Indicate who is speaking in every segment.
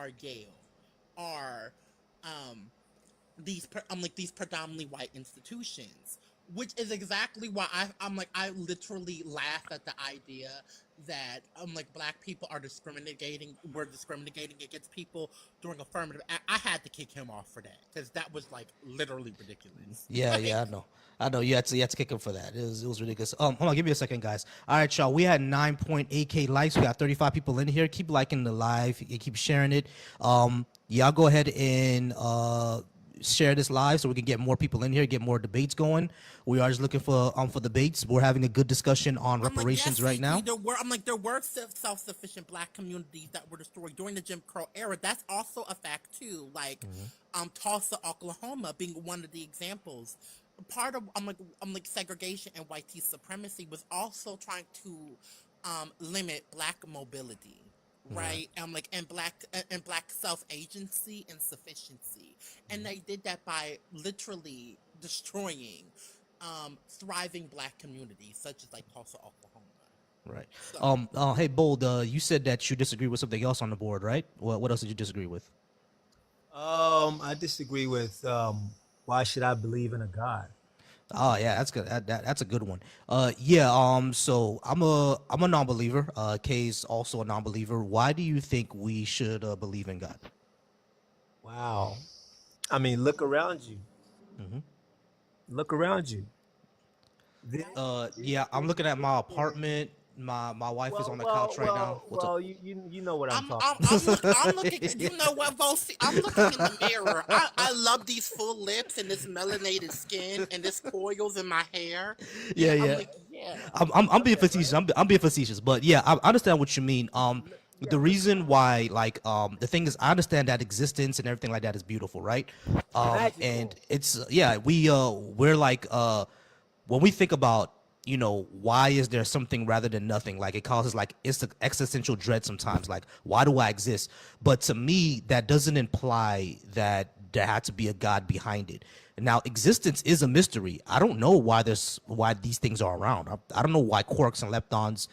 Speaker 1: are Yale, are these predominantly white institutions, which is exactly why I'm like I literally laugh at the idea that black people are discriminating we're discriminating against people during affirmative act. I had to kick him off for that because that was like literally ridiculous.
Speaker 2: Yeah,
Speaker 1: Like,
Speaker 2: yeah, I know. I know you had to kick him for that. It was ridiculous. Hold on, give me a second, guys. All right, y'all. We had 9.8K likes. We got 35 people in here. Keep liking the live. You keep sharing it. Y'all go ahead and share this live so we can get more people in here, get more debates going. We are just looking for debates. We're having a good discussion on
Speaker 1: I'm like, yes,
Speaker 2: reparations right
Speaker 1: Cece,
Speaker 2: now.
Speaker 1: there were self-sufficient black communities that were destroyed during the Jim Crow era. That's also a fact too. Like, Tulsa, Oklahoma, being one of the examples. Part of segregation and white supremacy was also trying to limit black mobility,
Speaker 2: Right.
Speaker 1: right? And black self agency and sufficiency, and they did that by literally destroying thriving black communities such as like Tulsa, Oklahoma.
Speaker 2: Right.
Speaker 1: So
Speaker 2: Hey, Bold. You said that you disagree with something else on the board, right? What else did you disagree with?
Speaker 3: I disagree with why should I believe in a God?
Speaker 2: Oh yeah, that's good. That's a good one. Yeah. So I'm a non-believer. Kay's also a non-believer. Why do you think we should believe in God?
Speaker 3: Wow. I mean, look around you. Look around you. This,
Speaker 2: Yeah. I'm looking at my apartment. My wife is on the couch right now. What's up?
Speaker 3: you know what I'm talking about.
Speaker 1: I'm looking. You know what, Volcy? I'm looking in the mirror. I love these full lips and this melanated skin and this coils in my hair.
Speaker 2: Yeah,
Speaker 1: Yeah, I'm
Speaker 2: yeah.
Speaker 1: like, yeah.
Speaker 2: I'm being
Speaker 3: Okay,
Speaker 2: facetious.
Speaker 3: right?
Speaker 2: I'm being facetious, but yeah, I understand what you mean.
Speaker 3: Yeah,
Speaker 2: The
Speaker 3: look
Speaker 2: reason
Speaker 3: around you.
Speaker 2: why, like, the thing is, I understand that existence and everything like that is beautiful, right? And
Speaker 3: Magical.
Speaker 2: it's yeah, we're like when we think about why is there something rather than nothing, like it causes like it's existential dread sometimes, like why do I exist? But to me that doesn't imply that there had to be a god behind it. Now existence is a mystery. I don't know why these things are around. I don't know why quarks and leptons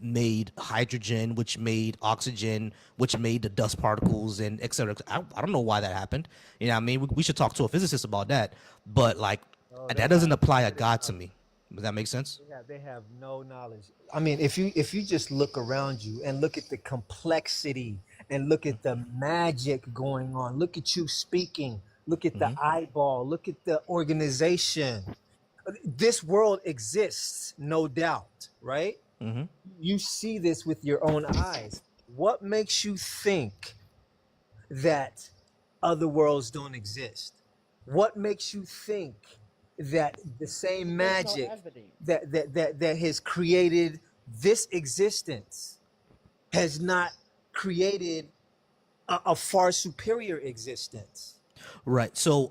Speaker 2: made hydrogen, which made oxygen, which made the dust particles, and et cetera. I don't know why that happened. What I mean, we should talk to a physicist about that. But like,
Speaker 3: Oh,
Speaker 2: that
Speaker 3: they
Speaker 2: doesn't
Speaker 3: have
Speaker 2: apply a
Speaker 3: limited
Speaker 2: God to
Speaker 3: knowledge.
Speaker 2: me. Does that make sense?
Speaker 3: They have no knowledge. I mean, if you just look around you and look at the complexity and look at the magic going on, look at you speaking, look at the eyeball, look at the organization. This world exists, no doubt, right? You see this with your own eyes. What makes you think that other worlds don't exist? What makes you think that the same
Speaker 1: There's no
Speaker 3: magic
Speaker 1: evidence.
Speaker 3: that has created this existence has not created a far superior existence?
Speaker 2: Right. So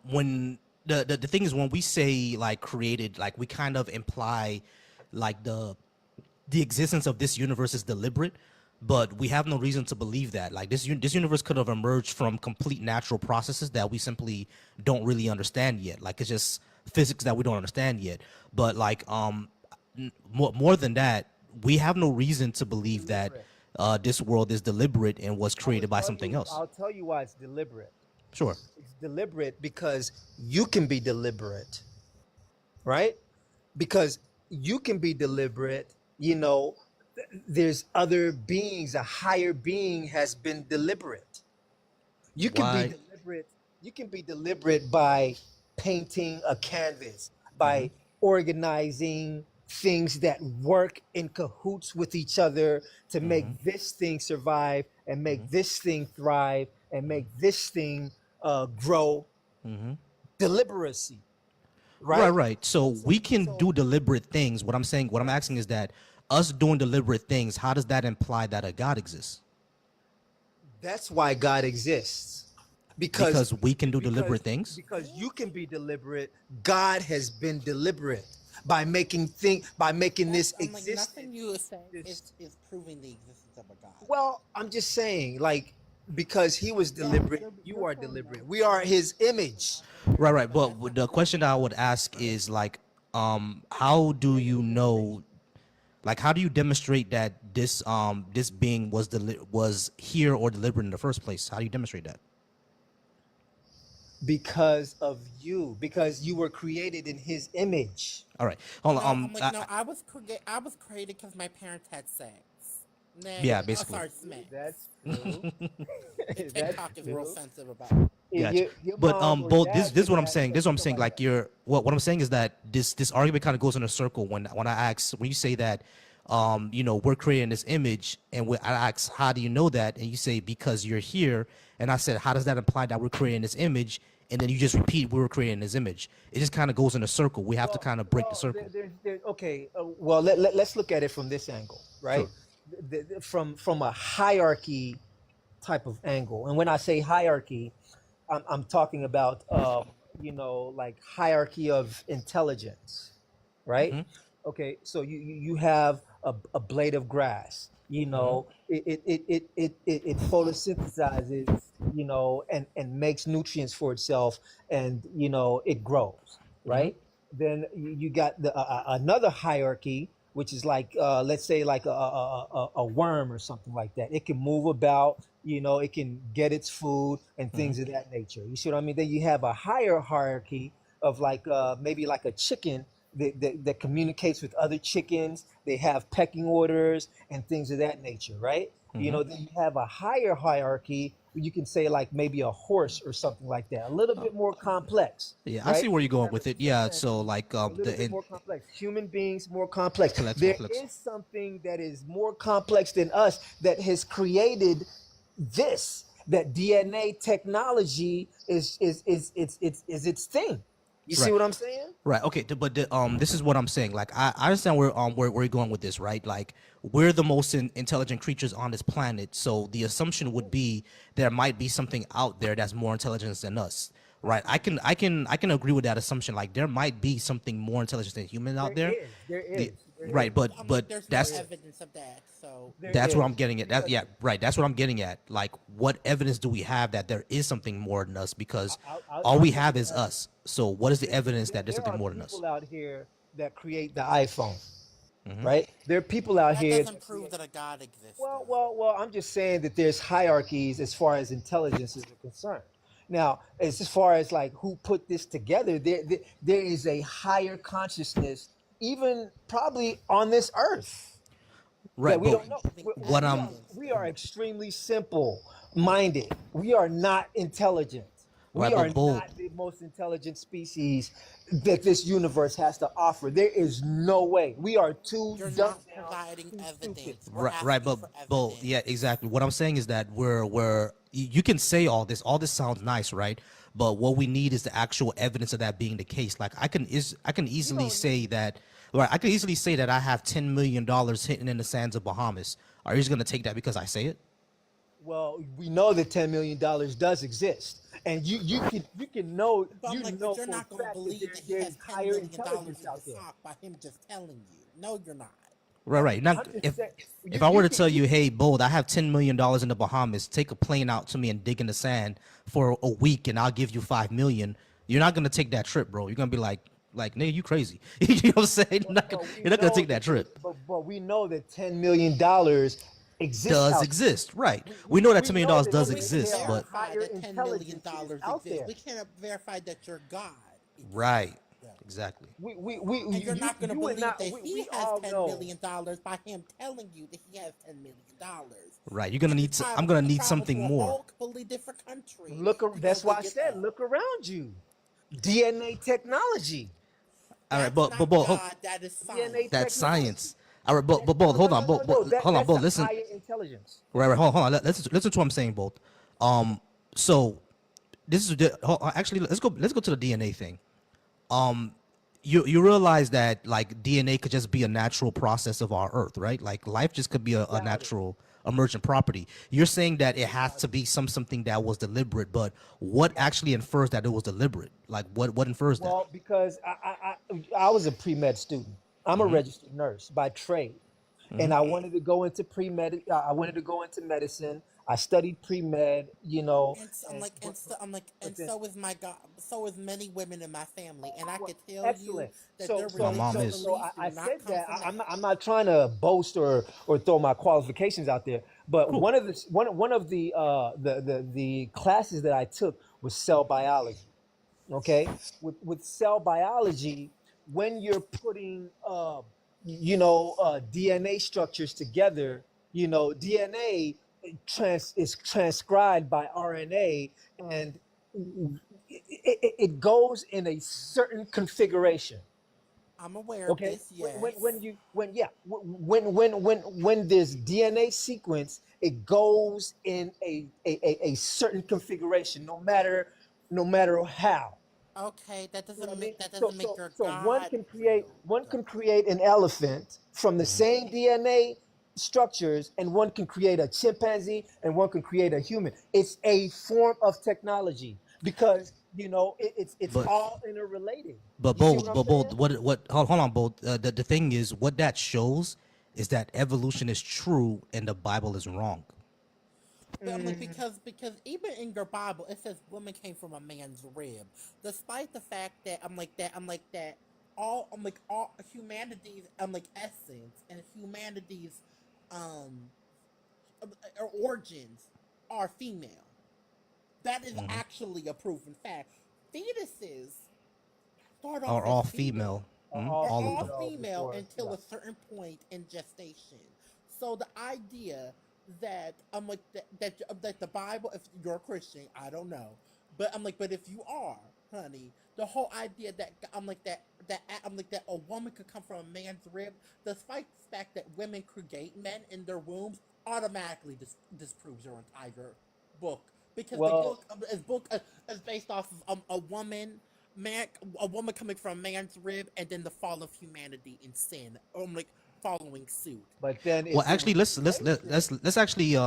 Speaker 2: when the thing is, when we say like created, like we kind of imply like the existence of this universe is deliberate, but we have no reason to believe that. Like this universe could have emerged from complete natural processes that we simply don't really understand yet. Like it's just physics that we don't understand yet. But like more than that, we have no reason to believe that
Speaker 3: Deliberate.
Speaker 2: this world is deliberate and was
Speaker 3: I would
Speaker 2: created by
Speaker 3: tell
Speaker 2: something
Speaker 3: you,
Speaker 2: else.
Speaker 3: I'll tell you why it's deliberate.
Speaker 2: Sure.
Speaker 3: It's deliberate because you can be deliberate, right? Because you can be deliberate, there's other beings, a higher being has been deliberate. You can be
Speaker 2: Why?
Speaker 3: deliberate, you can be deliberate by painting a canvas, by organizing things that work in cahoots with each other to make this thing survive and make this thing thrive and make this thing grow. Deliberacy,
Speaker 2: Right,
Speaker 3: right?
Speaker 2: right. So
Speaker 3: So
Speaker 2: we can
Speaker 3: so
Speaker 2: do deliberate things. What I'm asking is that us doing deliberate things, how does that imply that a God exists?
Speaker 3: that's why God exists. Because
Speaker 2: Because we can do
Speaker 3: because
Speaker 2: deliberate things?
Speaker 3: because you can be deliberate. God has been deliberate by making this
Speaker 1: I'm like, nothing
Speaker 3: existence.
Speaker 1: you are saying
Speaker 3: This
Speaker 1: is proving the existence of a god.
Speaker 3: well, I'm just saying, like, because he was
Speaker 1: Yes,
Speaker 3: deliberate, you
Speaker 1: you're
Speaker 3: are
Speaker 1: showing no
Speaker 3: deliberate. We are his image.
Speaker 2: Right, right.
Speaker 1: but
Speaker 2: But the question I would ask is like, how do you know? Like, how do you demonstrate that this being was here or deliberate in the first place? How do you demonstrate that?
Speaker 3: Because of you, because you were created in his image.
Speaker 2: All right, hold on.
Speaker 1: No, I'm like, no, I was created because my parents had sex.
Speaker 2: Yeah,
Speaker 1: Next, oh,
Speaker 2: basically.
Speaker 1: sorry, Smith.
Speaker 3: That's true. That's
Speaker 1: TikTok is real
Speaker 3: true.
Speaker 1: sensitive about it.
Speaker 2: Gotcha.
Speaker 3: Your
Speaker 2: But
Speaker 3: mom or
Speaker 2: both this
Speaker 3: dad
Speaker 2: this is
Speaker 3: could
Speaker 2: what
Speaker 3: have
Speaker 2: I'm
Speaker 3: had
Speaker 2: saying.
Speaker 3: sex
Speaker 2: This is what
Speaker 3: with
Speaker 2: I'm saying.
Speaker 3: somebody
Speaker 2: Like
Speaker 3: else.
Speaker 2: what I'm saying is that this argument kind of goes in a circle when I ask when you say that we're creating this image and when I ask how do you know that and you say because you're here and I said how does that imply that we're creating this image and then you just repeat we were creating this image. It just kind of goes in a circle. We have to kind of break the circle.
Speaker 3: Okay. Well, let's look at it from this angle, right?
Speaker 2: Sure.
Speaker 3: From a hierarchy type of angle. And when I say hierarchy, I'm talking about, like hierarchy of intelligence, right? Okay, so you have a blade of grass. It photosynthesizes, and makes nutrients for itself, and it grows, right? Then you got another hierarchy, which is like, let's say like a worm or something like that. It can move about, it can get its food and things of that nature. You see what I mean? Then you have a higher hierarchy of like, maybe like a chicken that communicates with other chickens. They have pecking orders and things of that nature, right? Then you have a higher hierarchy. You can say like maybe a horse or something like that, a little bit more complex,
Speaker 2: Yeah, I
Speaker 3: right?
Speaker 2: see where you're
Speaker 3: You
Speaker 2: going
Speaker 3: have
Speaker 2: with it.
Speaker 3: you know what
Speaker 2: Yeah,
Speaker 3: I'm saying?
Speaker 2: so like
Speaker 3: A little
Speaker 2: the
Speaker 3: bit
Speaker 2: in
Speaker 3: more complex. Human beings more complex. There
Speaker 2: complex.
Speaker 3: is something that is more complex than us that has created this. That DNA technology is its thing. You see
Speaker 2: Right.
Speaker 3: what I'm saying?
Speaker 2: Right. Okay. This is what I'm saying. Like, I understand where you're going with this, right? Like, we're the most intelligent creatures on this planet, so the assumption would be there might be something out there that's more intelligent than us, right? I can agree with that assumption. Like, there might be something more intelligent than human out
Speaker 3: There
Speaker 2: there.
Speaker 3: is. There
Speaker 2: The
Speaker 3: is. There
Speaker 2: right,
Speaker 3: is.
Speaker 1: I'm
Speaker 2: but
Speaker 1: like, there's no
Speaker 2: that's
Speaker 3: There is.
Speaker 1: evidence of that. So
Speaker 3: There
Speaker 2: that's what
Speaker 3: is.
Speaker 2: I'm getting at. That
Speaker 3: Because
Speaker 2: yeah, right. That's what I'm getting at. Like, what evidence do we have that there is something more than us? Because all
Speaker 3: I'll
Speaker 2: we
Speaker 3: tell you
Speaker 2: have
Speaker 3: the
Speaker 2: is
Speaker 3: evidence.
Speaker 2: us. So, what is the
Speaker 3: There,
Speaker 2: evidence
Speaker 3: there,
Speaker 2: that there's
Speaker 3: there
Speaker 2: something
Speaker 3: are
Speaker 2: more than us?
Speaker 3: people out here that create the iPhone, right? There are people out
Speaker 1: that
Speaker 3: here
Speaker 1: doesn't
Speaker 3: that
Speaker 1: prove
Speaker 3: create.
Speaker 1: that a God exists,
Speaker 3: Well. I'm just saying that there's hierarchies as far as intelligences are concerned. Now, as far as like who put this together, there is a higher consciousness, even probably on this earth, that
Speaker 2: Right,
Speaker 3: we
Speaker 2: but
Speaker 3: don't know.
Speaker 1: using
Speaker 2: what
Speaker 1: evidence,
Speaker 3: We are
Speaker 1: though.
Speaker 3: extremely simple minded. We are not intelligent. We
Speaker 2: right,
Speaker 3: are
Speaker 2: but bold.
Speaker 3: not the most intelligent species that this universe has to offer. There is no way. We are too
Speaker 1: You're
Speaker 3: dumbed
Speaker 1: not
Speaker 3: down,
Speaker 1: providing
Speaker 3: too stupid.
Speaker 1: evidence. We're
Speaker 2: Right,
Speaker 1: asking
Speaker 2: but
Speaker 1: for
Speaker 2: yeah,
Speaker 1: evidence.
Speaker 2: exactly. What I'm saying is that you can say all this. All this sounds nice, right? But what we need is the actual evidence of that being the case. Like, I can
Speaker 3: You
Speaker 2: easily
Speaker 3: don't need.
Speaker 2: say that. Right, I can easily say that I have $10 million hidden in the sands of Bahamas. Are you just gonna take that because I say it?
Speaker 3: Well, we know that $10 million does exist, and you can know
Speaker 1: But I'm like, but you're
Speaker 3: for
Speaker 1: not
Speaker 3: a
Speaker 1: gonna
Speaker 3: fact that
Speaker 1: believe that he
Speaker 3: there's
Speaker 1: has ten
Speaker 3: higher
Speaker 1: million dollars
Speaker 3: intelligence
Speaker 1: in
Speaker 3: out
Speaker 1: his
Speaker 3: there.
Speaker 1: sock by him just telling you. No, you're not.
Speaker 2: Right, right. Not
Speaker 3: I'm just
Speaker 2: if
Speaker 3: saying
Speaker 2: if
Speaker 3: you
Speaker 2: I were
Speaker 3: you
Speaker 2: to
Speaker 3: can
Speaker 2: tell
Speaker 3: you
Speaker 2: you,
Speaker 3: can
Speaker 2: hey, Bold, I have $10 million in the Bahamas. Take a plane out to me and dig in the sand for a week, and I'll give you 5 million. You're not gonna take that trip, bro. You're gonna be like, nigga, you crazy. You know what I'm saying?
Speaker 3: but we
Speaker 2: You're not gonna
Speaker 3: know
Speaker 2: take that
Speaker 3: that there's
Speaker 2: trip.
Speaker 3: but we know that $10 million exists
Speaker 2: Does
Speaker 3: out there.
Speaker 2: exist, right?
Speaker 3: We,
Speaker 2: We
Speaker 3: we,
Speaker 2: know that
Speaker 3: we
Speaker 2: ten million
Speaker 3: know
Speaker 2: dollars
Speaker 3: that
Speaker 1: But
Speaker 2: does
Speaker 1: we
Speaker 3: there,
Speaker 1: can
Speaker 3: there
Speaker 2: exist,
Speaker 3: are
Speaker 2: but
Speaker 1: verify
Speaker 3: higher
Speaker 1: that $10 million
Speaker 3: intelligences out
Speaker 1: exists.
Speaker 3: there.
Speaker 1: We can't verify that your God
Speaker 2: right,
Speaker 1: exists, though.
Speaker 2: exactly.
Speaker 1: And you're not gonna
Speaker 3: You would
Speaker 1: believe
Speaker 3: not.
Speaker 1: that he
Speaker 3: We
Speaker 1: has
Speaker 3: all
Speaker 1: ten
Speaker 3: know.
Speaker 1: million dollars by him telling you that he has $10 million.
Speaker 2: Right. You're gonna
Speaker 1: And
Speaker 2: need. I'm gonna
Speaker 1: to
Speaker 2: need
Speaker 1: travel to
Speaker 2: something
Speaker 1: a
Speaker 2: more.
Speaker 1: whole completely different country to go
Speaker 3: That's why I
Speaker 1: dig it
Speaker 3: said,
Speaker 1: up.
Speaker 3: look around you. DNA technology.
Speaker 2: All right,
Speaker 1: That's
Speaker 2: but
Speaker 1: not
Speaker 2: bold.
Speaker 1: God, that is
Speaker 3: DNA
Speaker 2: That's
Speaker 1: science.
Speaker 3: technology.
Speaker 2: science. All right, but bold.
Speaker 3: No, no,
Speaker 2: Hold
Speaker 3: no,
Speaker 2: on,
Speaker 3: no, no.
Speaker 2: hold on,
Speaker 3: That's a
Speaker 2: bold. Listen.
Speaker 3: higher intelligence.
Speaker 2: Right, right. Hold on. Listen to what I'm saying, bold. So this is actually let's go to the DNA thing. You realize that like DNA could just be a natural process of our Earth, right? Like life just could be a
Speaker 3: Doubt it.
Speaker 2: natural emergent property. You're saying that it has to be something that was deliberate, but what actually infers that it was deliberate? Like what infers that?
Speaker 3: Well, because I was a pre-med student. I'm a registered nurse by trade, and I wanted to go into I wanted to go into medicine. I studied pre-med, and
Speaker 1: And
Speaker 3: but then
Speaker 1: so is my God. So is many women in my family, and I
Speaker 3: well,
Speaker 1: could tell you
Speaker 3: excellent.
Speaker 1: that
Speaker 3: So
Speaker 1: their
Speaker 2: My
Speaker 3: so
Speaker 2: mom
Speaker 3: so
Speaker 1: religious
Speaker 2: is.
Speaker 3: so
Speaker 1: beliefs do
Speaker 3: I
Speaker 1: not
Speaker 3: said
Speaker 1: come
Speaker 3: that
Speaker 1: from that.
Speaker 3: I'm not trying to boast or throw my qualifications out there, but
Speaker 2: Cool.
Speaker 3: one of the classes that I took was cell biology. Okay, with cell biology, when you're putting DNA structures together, DNA is transcribed by RNA, and it goes in a certain configuration.
Speaker 1: I'm aware of
Speaker 3: Okay,
Speaker 1: this. Yes.
Speaker 3: when there's DNA sequence, it goes in a certain configuration, no matter how.
Speaker 1: Okay,
Speaker 3: You know what I mean?
Speaker 1: that
Speaker 3: So
Speaker 1: doesn't make
Speaker 3: so
Speaker 1: your
Speaker 3: so
Speaker 1: God real,
Speaker 3: one
Speaker 1: though.
Speaker 3: can create an elephant from the same DNA structures, and one can create a chimpanzee, and one can create a human. It's a form of technology because it's
Speaker 2: But
Speaker 3: all interrelated.
Speaker 2: but
Speaker 3: You see what
Speaker 2: both,
Speaker 3: I'm
Speaker 2: but
Speaker 3: saying?
Speaker 2: both. What? Hold on, both. The thing is, what that shows is that evolution is true and the Bible is wrong.
Speaker 1: But I'm like because even in your Bible it says woman came from a man's rib, despite the fact that I'm like that all humanity's essence and humanity's um origins are female. That is actually a proven fact. Fetuses start off
Speaker 2: Are
Speaker 1: as
Speaker 2: all
Speaker 1: female
Speaker 2: female.
Speaker 3: All
Speaker 1: are
Speaker 2: All of
Speaker 1: all
Speaker 2: them.
Speaker 3: female
Speaker 1: female
Speaker 3: before,
Speaker 1: until
Speaker 3: yeah.
Speaker 1: a certain point in gestation. So the idea that that the Bible, if you're a Christian, I don't know, but but if you are, honey, the whole idea that that a woman could come from a man's rib, despite the fact that women create men in their wombs, automatically disproves your entire book because the
Speaker 3: Well,
Speaker 1: book is based off of man a woman coming from a man's rib and then the fall of humanity in sin following suit.
Speaker 3: but then
Speaker 2: Well,
Speaker 3: if it
Speaker 2: actually,
Speaker 3: was creation,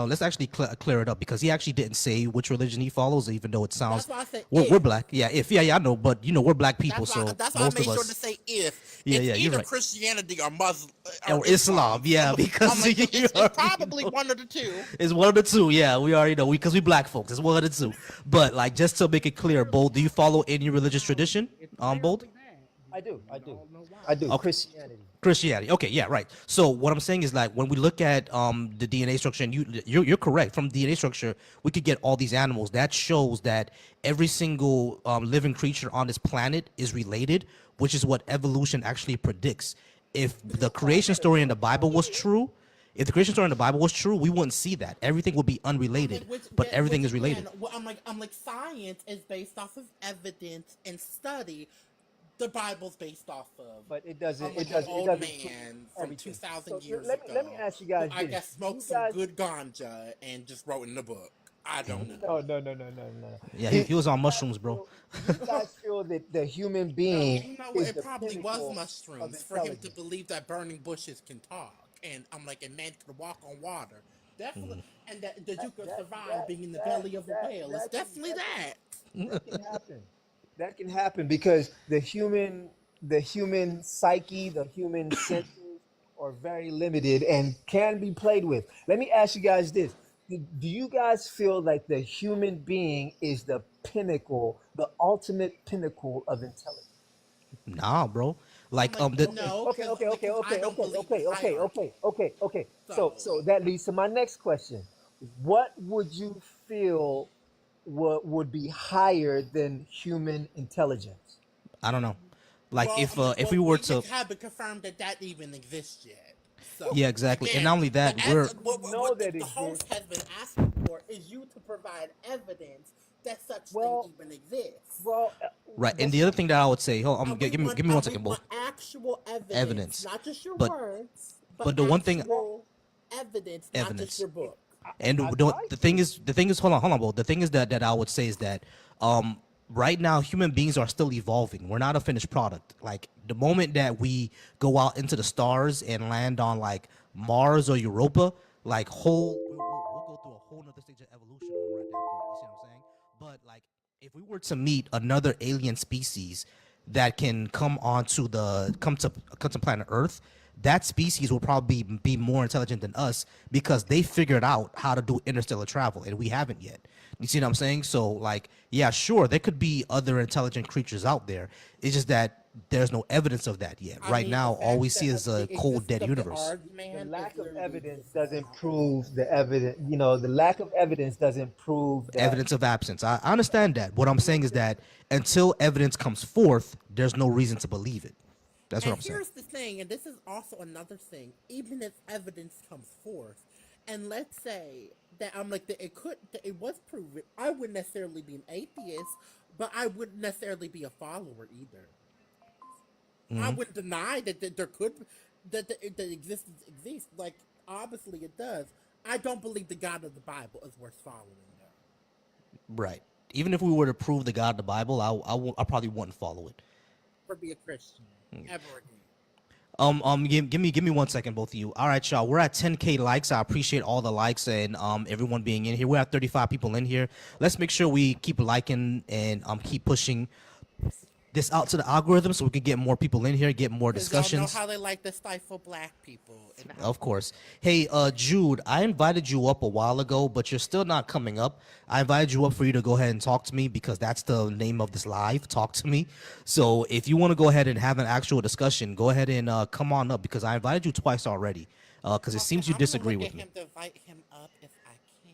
Speaker 2: let's actually clear it up because he actually didn't say which religion he follows, even though it sounds
Speaker 1: That's why I said
Speaker 2: we're
Speaker 1: if.
Speaker 2: black. Yeah, if yeah, I know, but we're black people, so
Speaker 1: That's why I
Speaker 2: most of
Speaker 1: made sure to
Speaker 2: us.
Speaker 1: say if.
Speaker 2: Yeah,
Speaker 1: It's
Speaker 2: yeah, you're
Speaker 1: either
Speaker 2: right.
Speaker 1: Christianity or Muslim or
Speaker 2: Or Islam,
Speaker 1: Islam.
Speaker 2: yeah,
Speaker 1: I'm
Speaker 2: because
Speaker 1: like
Speaker 2: you
Speaker 1: it's
Speaker 2: already
Speaker 1: probably
Speaker 2: know.
Speaker 1: one of the two.
Speaker 2: It's one of the two. Yeah, we already know because we black folks. It's one of the two. But like, just to make it clear, Bold, do you follow any religious tradition? Bold.
Speaker 3: I do
Speaker 2: Okay.
Speaker 3: Christianity.
Speaker 2: Christianity. Okay, yeah, right. So what I'm saying is like when we look at the DNA structure, and you're correct. From DNA structure, we could get all these animals. That shows that every single living creature on this planet is related, which is what evolution actually predicts. If the creation story in the Bible was true, if the creation story in the Bible was true, we wouldn't see that. Everything would be unrelated, but everything
Speaker 1: Which
Speaker 2: is related.
Speaker 1: again, I'm like science is based off of evidence and study. The Bible's based off of
Speaker 3: But
Speaker 1: an
Speaker 3: it
Speaker 1: old
Speaker 3: doesn't prove
Speaker 1: man from two
Speaker 3: everything.
Speaker 1: thousand
Speaker 3: So
Speaker 1: years
Speaker 3: let me
Speaker 1: ago
Speaker 3: ask you
Speaker 1: who
Speaker 3: guys
Speaker 1: I
Speaker 3: this:
Speaker 1: guess
Speaker 3: Do
Speaker 1: smoked
Speaker 3: you
Speaker 1: some
Speaker 3: guys
Speaker 1: good ganja and just wrote in the book. I don't
Speaker 3: no.
Speaker 2: Yeah,
Speaker 3: Do
Speaker 2: he was on
Speaker 3: you guys
Speaker 2: mushrooms, bro.
Speaker 3: feel do you guys feel that the human
Speaker 1: No,
Speaker 3: being
Speaker 1: you know what?
Speaker 3: is
Speaker 1: It
Speaker 3: the
Speaker 1: probably was
Speaker 3: pinnacle of
Speaker 1: mushrooms for him to
Speaker 3: intelligence?
Speaker 1: believe that burning bushes can talk, and and man could walk on water. Definitely, and that you could survive being in the belly of a whale. It's definitely that.
Speaker 3: That can happen. That can happen because the human psyche, the human senses are very limited and can be played with. Let me ask you guys this. Do you guys feel like the human being is the pinnacle, the ultimate pinnacle of intelligence?
Speaker 2: Nah, bro.
Speaker 1: I'm
Speaker 2: Like
Speaker 1: like,
Speaker 2: the
Speaker 3: Okay,
Speaker 1: no,
Speaker 3: okay, okay, okay,
Speaker 1: I
Speaker 3: okay,
Speaker 1: don't
Speaker 3: okay,
Speaker 1: believe in
Speaker 3: okay, okay,
Speaker 1: hierarchy.
Speaker 3: okay, okay.
Speaker 1: So
Speaker 3: So that leads to my next question. What would you feel would be higher than human intelligence?
Speaker 2: I don't know. Like if we
Speaker 1: well,
Speaker 2: were
Speaker 1: we
Speaker 2: to
Speaker 1: haven't confirmed that that even exists yet. So
Speaker 2: yeah, exactly. And
Speaker 1: again,
Speaker 2: not only that, we're
Speaker 3: We know
Speaker 1: what
Speaker 3: that
Speaker 1: the host
Speaker 3: exists.
Speaker 1: has been asking for is you to provide evidence that such thing
Speaker 3: Well,
Speaker 1: even exists.
Speaker 3: well,
Speaker 2: right. And the other
Speaker 3: before
Speaker 2: thing that I would say, hold, give me one
Speaker 1: We
Speaker 2: second,
Speaker 1: want
Speaker 2: both
Speaker 1: actual evidence,
Speaker 2: evidence.
Speaker 1: not just your
Speaker 2: But
Speaker 1: words, but
Speaker 2: but the one thing
Speaker 3: well,
Speaker 1: actual evidence, not just
Speaker 2: evidence.
Speaker 1: your book.
Speaker 2: And
Speaker 3: I try to.
Speaker 2: the thing is, hold on, bro. The thing is that I would say is that right now human beings are still evolving. We're not a finished product. Like the moment that we go out into the stars and land on like Mars or Europa, like we'll go through a whole nother stage of evolution when we're at that point. You see what I'm saying? But like if we were to meet another alien species that can come to planet Earth, that species will probably be more intelligent than us because they figured out how to do interstellar travel and we haven't yet. You see what I'm saying? So like, yeah, sure, there could be other intelligent creatures out there. It's just that there's no evidence of that yet.
Speaker 1: I
Speaker 2: Right
Speaker 1: mean, the
Speaker 2: now, all we
Speaker 1: fact
Speaker 2: see
Speaker 1: that
Speaker 2: is a
Speaker 1: the
Speaker 2: cold,
Speaker 1: existence
Speaker 2: dead
Speaker 1: of the
Speaker 2: universe.
Speaker 3: The
Speaker 1: Aardman is
Speaker 3: lack of
Speaker 1: literally
Speaker 3: evidence
Speaker 1: existence of
Speaker 3: doesn't
Speaker 1: the
Speaker 3: prove the evidence. You know, the lack of evidence doesn't prove that.
Speaker 2: Evidence of absence. I understand that. What I'm saying is that until evidence comes forth, there's no reason to believe it. That's what
Speaker 1: And
Speaker 2: I'm saying.
Speaker 1: here's the thing, and this is also another thing. Even if evidence comes forth, and let's say that I'm like that that it was proven, I wouldn't necessarily be an atheist, but I wouldn't necessarily be a follower either. I wouldn't deny that there could that existence exists. Like obviously it does. I don't believe the God of the Bible is worth following though.
Speaker 2: Right. Even if we were to prove the God of the Bible, I probably wouldn't follow it.
Speaker 1: For be a Christian ever again.
Speaker 2: Give me 1 second, both of you. All right, y'all. We're at 10K likes. I appreciate all the likes and everyone being in here. We're at 35 people in here. Let's make sure we keep liking and keep pushing this out to the algorithm so we can get more people in here, get more
Speaker 1: Because y'all know
Speaker 2: discussions.
Speaker 1: how they like to stifle black people. In the
Speaker 2: Of course. Hey, Jude, I invited you up a while ago, but you're still not coming up. I invited you up for you to go ahead and talk to me because that's the name of this live. Talk to me. So if you want to go ahead and have an actual discussion, go ahead and come on up because I invited you twice already. Because it
Speaker 1: okay,
Speaker 2: seems you
Speaker 1: I'm gonna
Speaker 2: disagree
Speaker 1: look at
Speaker 2: with me.
Speaker 1: him to invite him up if I can.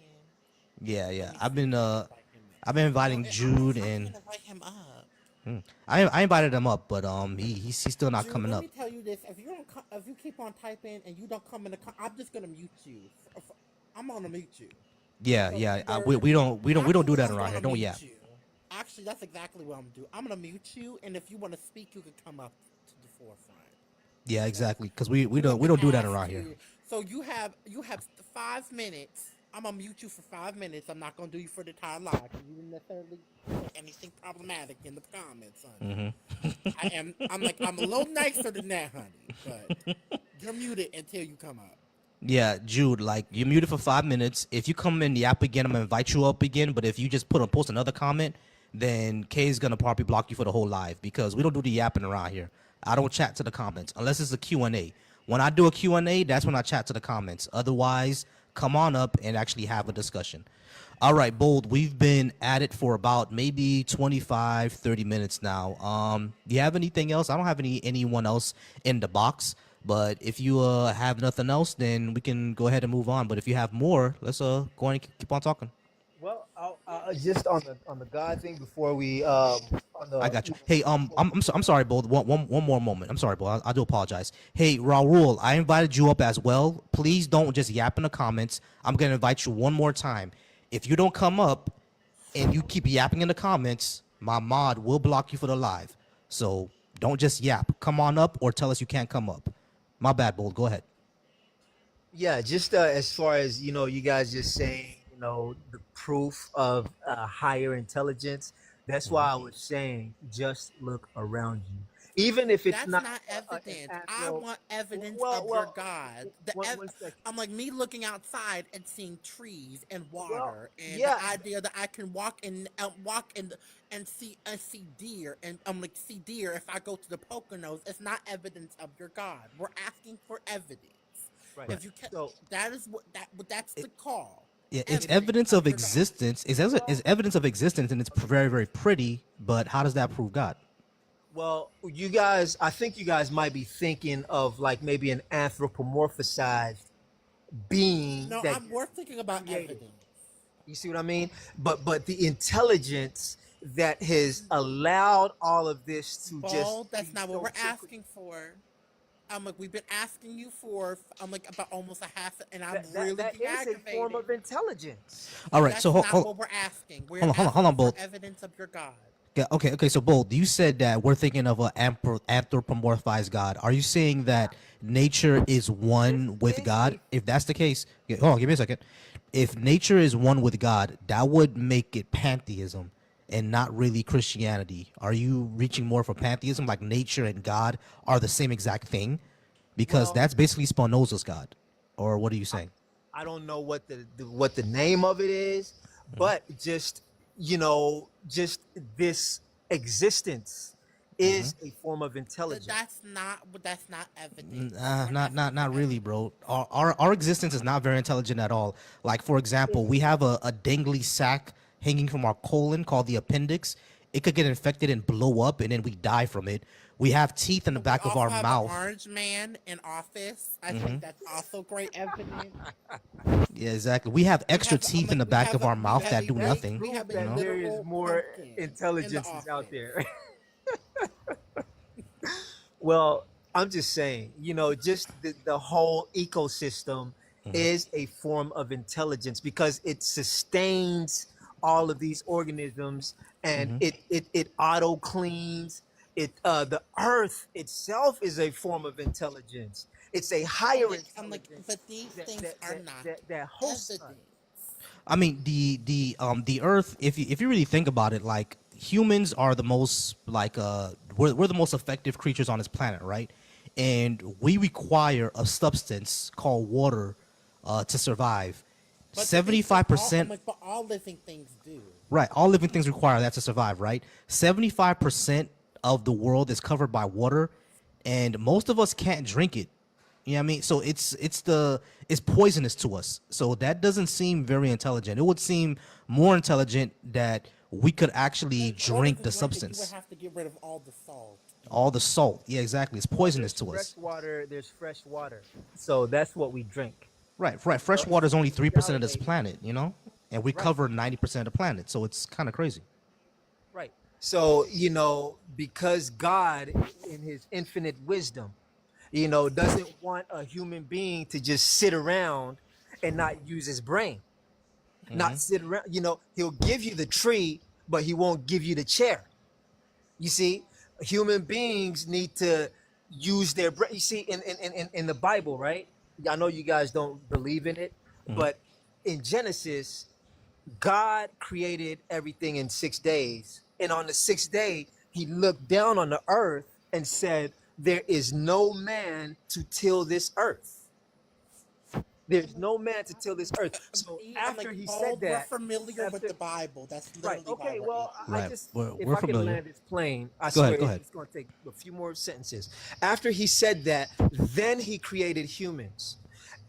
Speaker 2: Yeah,
Speaker 1: Let
Speaker 2: yeah.
Speaker 1: me
Speaker 2: I've
Speaker 1: see
Speaker 2: been
Speaker 1: if I can
Speaker 2: uh,
Speaker 1: invite him up.
Speaker 2: I've been
Speaker 1: No,
Speaker 2: inviting Jude
Speaker 1: I
Speaker 2: and
Speaker 1: can't invite him up.
Speaker 2: I invited him up, but he's still not
Speaker 1: Jude,
Speaker 2: coming
Speaker 1: let
Speaker 2: up.
Speaker 1: me tell you this: if you keep on typing and you don't come in I'm just gonna mute you. I'm gonna mute you.
Speaker 2: Yeah,
Speaker 1: So
Speaker 2: yeah.
Speaker 1: either
Speaker 2: We don't do
Speaker 1: actually,
Speaker 2: that
Speaker 1: I'm
Speaker 2: around here.
Speaker 1: gonna
Speaker 2: Don't
Speaker 1: mute
Speaker 2: yap.
Speaker 1: you. Actually, that's exactly what I'm gonna do. I'm gonna mute you, and if you want to speak, you can come up to the forefront.
Speaker 2: Yeah,
Speaker 1: Okay.
Speaker 2: exactly. Because we
Speaker 1: You
Speaker 2: don't
Speaker 1: have
Speaker 2: we
Speaker 1: been
Speaker 2: don't do that
Speaker 1: asked
Speaker 2: around here.
Speaker 1: to. So you have 5 minutes. I'm gonna mute you for 5 minutes. I'm not gonna do you for the entire live because you didn't necessarily put anything problematic in the comments, honey. I'm a little nicer than that, honey. But you're muted until you come up.
Speaker 2: Yeah, Jude, like you're muted for 5 minutes. If you come in the app again, I'm gonna invite you up again. But if you just post another comment, then Kay's gonna probably block you for the whole live because we don't do the yapping around here. I don't chat to the comments unless it's a Q&A. When I do a Q&A, that's when I chat to the comments. Otherwise, come on up and actually have a discussion. All right, Bold, we've been at it for about maybe 25, 30 minutes now. Do you have anything else? I don't have anyone else in the box, but if you have nothing else, then we can go ahead and move on. But if you have more, let's go on and keep on talking.
Speaker 3: Well, just on the God thing before we on
Speaker 2: I
Speaker 3: the
Speaker 2: got you. Hey, I'm sorry, Bold. One more moment. I'm sorry, Bold. I do apologize. Hey, Raul, I invited you up as well. Please don't just yap in the comments. I'm gonna invite you one more time. If you don't come up and you keep yapping in the comments, my mod will block you for the live. So don't just yap. Come on up or tell us you can't come up. My bad, Bold. Go ahead.
Speaker 3: Yeah, just as far as you guys just saying, the proof of higher intelligence. That's why I was saying, just look around you, even if it's
Speaker 1: That's
Speaker 3: not
Speaker 1: not
Speaker 3: an
Speaker 1: evidence. I
Speaker 3: anthro.
Speaker 1: want evidence
Speaker 3: Well,
Speaker 1: of your
Speaker 3: well,
Speaker 1: God.
Speaker 3: one second.
Speaker 1: I'm like me looking outside and seeing trees and
Speaker 3: Well,
Speaker 1: water, and the
Speaker 3: yeah,
Speaker 1: idea that I can walk in and see deer, and I'm like see deer if I go to the Poconos. It's not evidence of your God. We're asking for evidence.
Speaker 3: right.
Speaker 2: Right.
Speaker 1: If you can,
Speaker 3: So
Speaker 1: that is that's the call.
Speaker 2: Yeah, it's
Speaker 3: it is.
Speaker 1: Evidence
Speaker 2: evidence
Speaker 1: of
Speaker 2: of
Speaker 1: your God.
Speaker 2: existence. It's
Speaker 3: Well,
Speaker 2: evidence of existence, and it's very, very pretty. But how does that prove God?
Speaker 3: you guys, I think you guys might be thinking of like maybe an anthropomorphized being
Speaker 1: No,
Speaker 3: that
Speaker 1: we're thinking about
Speaker 3: created.
Speaker 1: evidence.
Speaker 3: You see what I mean? But the intelligence that has allowed all of this to just
Speaker 1: Ball, that's
Speaker 3: be
Speaker 1: not what
Speaker 3: so
Speaker 1: we're
Speaker 3: quick.
Speaker 1: asking for. I'm like, we've been asking you for, I'm like, about almost a half, and I'm
Speaker 3: That
Speaker 1: really
Speaker 3: that
Speaker 1: getting
Speaker 3: is a form
Speaker 1: aggravated.
Speaker 3: of intelligence.
Speaker 2: All right, so
Speaker 1: That's not what we're asking. We're
Speaker 2: hold on,
Speaker 1: asking for
Speaker 2: Bolt.
Speaker 1: evidence of your God.
Speaker 2: Yeah, okay. So, Bolt, you said that we're thinking of an anthropomorphized God. Are you saying
Speaker 3: Yeah.
Speaker 2: that nature is
Speaker 3: This
Speaker 2: one with
Speaker 3: is
Speaker 2: God?
Speaker 3: a
Speaker 2: If that's the case, hold on, give me a second. If nature is one with God, that would make it pantheism and not really Christianity. Are you reaching more for pantheism, like nature and God are the same exact thing? Because
Speaker 3: well,
Speaker 2: that's basically Spinoza's God. Or what are you saying?
Speaker 3: I don't know what what the name of it is, but just just this existence. is a form of
Speaker 1: Th-
Speaker 3: intelligence.
Speaker 1: That's not that's not evidence or
Speaker 2: Not
Speaker 1: evidence
Speaker 2: really,
Speaker 1: evidence.
Speaker 2: bro. Our existence is not very intelligent at all. Like for example, we have a dangly sac hanging from our colon called the appendix. It could get infected and blow up, and then we die from it. We have teeth in the
Speaker 1: We
Speaker 2: back of our
Speaker 1: also have the
Speaker 2: mouth.
Speaker 1: orange man in office. I think that's also great evidence.
Speaker 2: Yeah, exactly. We have
Speaker 1: We
Speaker 2: extra
Speaker 1: have
Speaker 2: teeth in the back of our
Speaker 1: we
Speaker 2: mouth
Speaker 1: have
Speaker 2: that
Speaker 1: a
Speaker 2: do
Speaker 3: That's
Speaker 2: nothing.
Speaker 1: we
Speaker 3: proof
Speaker 1: have a
Speaker 2: You
Speaker 3: that
Speaker 2: know.
Speaker 3: there is
Speaker 1: literal
Speaker 3: more
Speaker 1: pumpkin in the
Speaker 3: intelligences out
Speaker 1: office.
Speaker 3: there. Well, I'm just saying, just the whole ecosystem is a form of intelligence because it sustains all of these organisms, and it auto cleans it. The earth itself is a form of intelligence. It's a higher intelligence
Speaker 1: But these
Speaker 3: that
Speaker 1: things
Speaker 3: that
Speaker 1: are
Speaker 3: that
Speaker 1: not
Speaker 3: that hosts us.
Speaker 1: evidence.
Speaker 2: I mean, the Earth. If you really think about it, like humans are the most like we're the most effective creatures on this planet, right? And we require a substance called water to survive.
Speaker 1: But to be fair,
Speaker 2: 75%.
Speaker 1: but all living things do.
Speaker 2: Right. All living things require that to survive, right? 75% of the world is covered by water, and most of us can't drink it. You know what I mean? So it's poisonous to us. So that doesn't seem very intelligent. It would seem more intelligent that we could actually
Speaker 1: In order
Speaker 2: drink
Speaker 1: to
Speaker 2: the
Speaker 1: drink it, you would
Speaker 2: substance.
Speaker 1: have to get rid of all the salt.
Speaker 2: All the salt. Yeah, exactly. It's
Speaker 3: Well,
Speaker 2: poisonous
Speaker 3: there's
Speaker 2: to
Speaker 3: fresh
Speaker 2: us.
Speaker 3: water. There's fresh water, so that's what we drink.
Speaker 2: Right, right.
Speaker 3: The
Speaker 2: Fresh
Speaker 3: earth
Speaker 2: water is only
Speaker 3: is
Speaker 2: 3% of this
Speaker 3: salivated.
Speaker 2: planet, you know? And we
Speaker 3: Right,
Speaker 2: cover 90% of the planet. So it's kind of crazy.
Speaker 3: right. So, because God, in his infinite wisdom, doesn't want a human being to just sit around and not use his brain, not sit around. He'll give you the tree, but he won't give you the chair. You see, human beings need to use their brain. You see, in the Bible, right? I know you guys don't believe in it, but in Genesis, God created everything in 6 days. And on the sixth day, he looked down on the earth and said, there is no man to till this earth. There's no man to till this earth. So after he said
Speaker 1: We're
Speaker 3: that,
Speaker 1: familiar with
Speaker 3: after
Speaker 1: the Bible. That's
Speaker 3: right,
Speaker 1: literally why
Speaker 3: okay,
Speaker 1: we're
Speaker 3: well,
Speaker 1: able.
Speaker 3: I
Speaker 2: Right.
Speaker 3: just, if
Speaker 2: We're
Speaker 3: I could
Speaker 2: familiar.
Speaker 3: land this plane, I
Speaker 2: Go
Speaker 3: swear
Speaker 2: ahead. Go ahead.
Speaker 3: it's going to take a few more sentences. After he said that, then he created humans.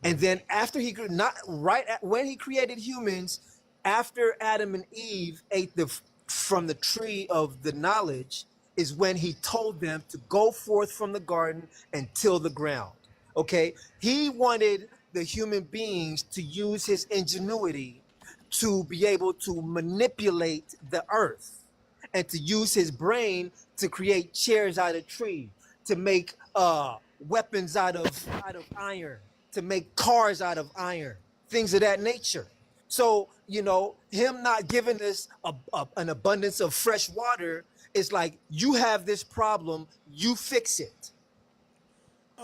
Speaker 3: And then after not right when he created humans, after Adam and Eve ate from the tree of the knowledge, is when he told them to go forth from the garden and till the ground. Okay, he wanted the human beings to use his ingenuity to be able to manipulate the earth and to use his brain to create chairs out of tree, to make weapons out of iron, to make cars out of iron, things of that nature. So, him not giving us an abundance of fresh water is like, you have this problem, you fix it.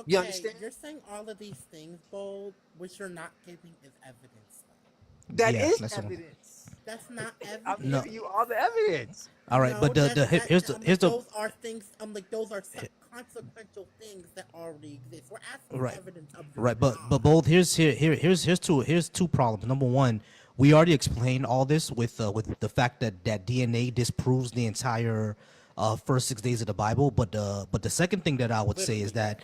Speaker 3: You
Speaker 1: Okay,
Speaker 3: understand?
Speaker 1: you're saying all of these things, Bold, which you're not giving is evidence, though.
Speaker 3: That
Speaker 2: Yeah,
Speaker 3: is
Speaker 2: that's what
Speaker 3: evidence.
Speaker 1: That's not
Speaker 3: I'm
Speaker 2: No.
Speaker 3: giving
Speaker 1: evidence.
Speaker 3: you all the evidence.
Speaker 2: All right, but
Speaker 1: No,
Speaker 2: here's the
Speaker 1: those are things. Those are some consequential things that already exist. We're asking
Speaker 2: right.
Speaker 1: evidence of your
Speaker 2: Right, but
Speaker 1: God.
Speaker 2: both here's two problems. Number one, we already explained all this with the fact that DNA disproves the entire first 6 days of the Bible. But the second thing that I would say is
Speaker 1: Literally
Speaker 2: that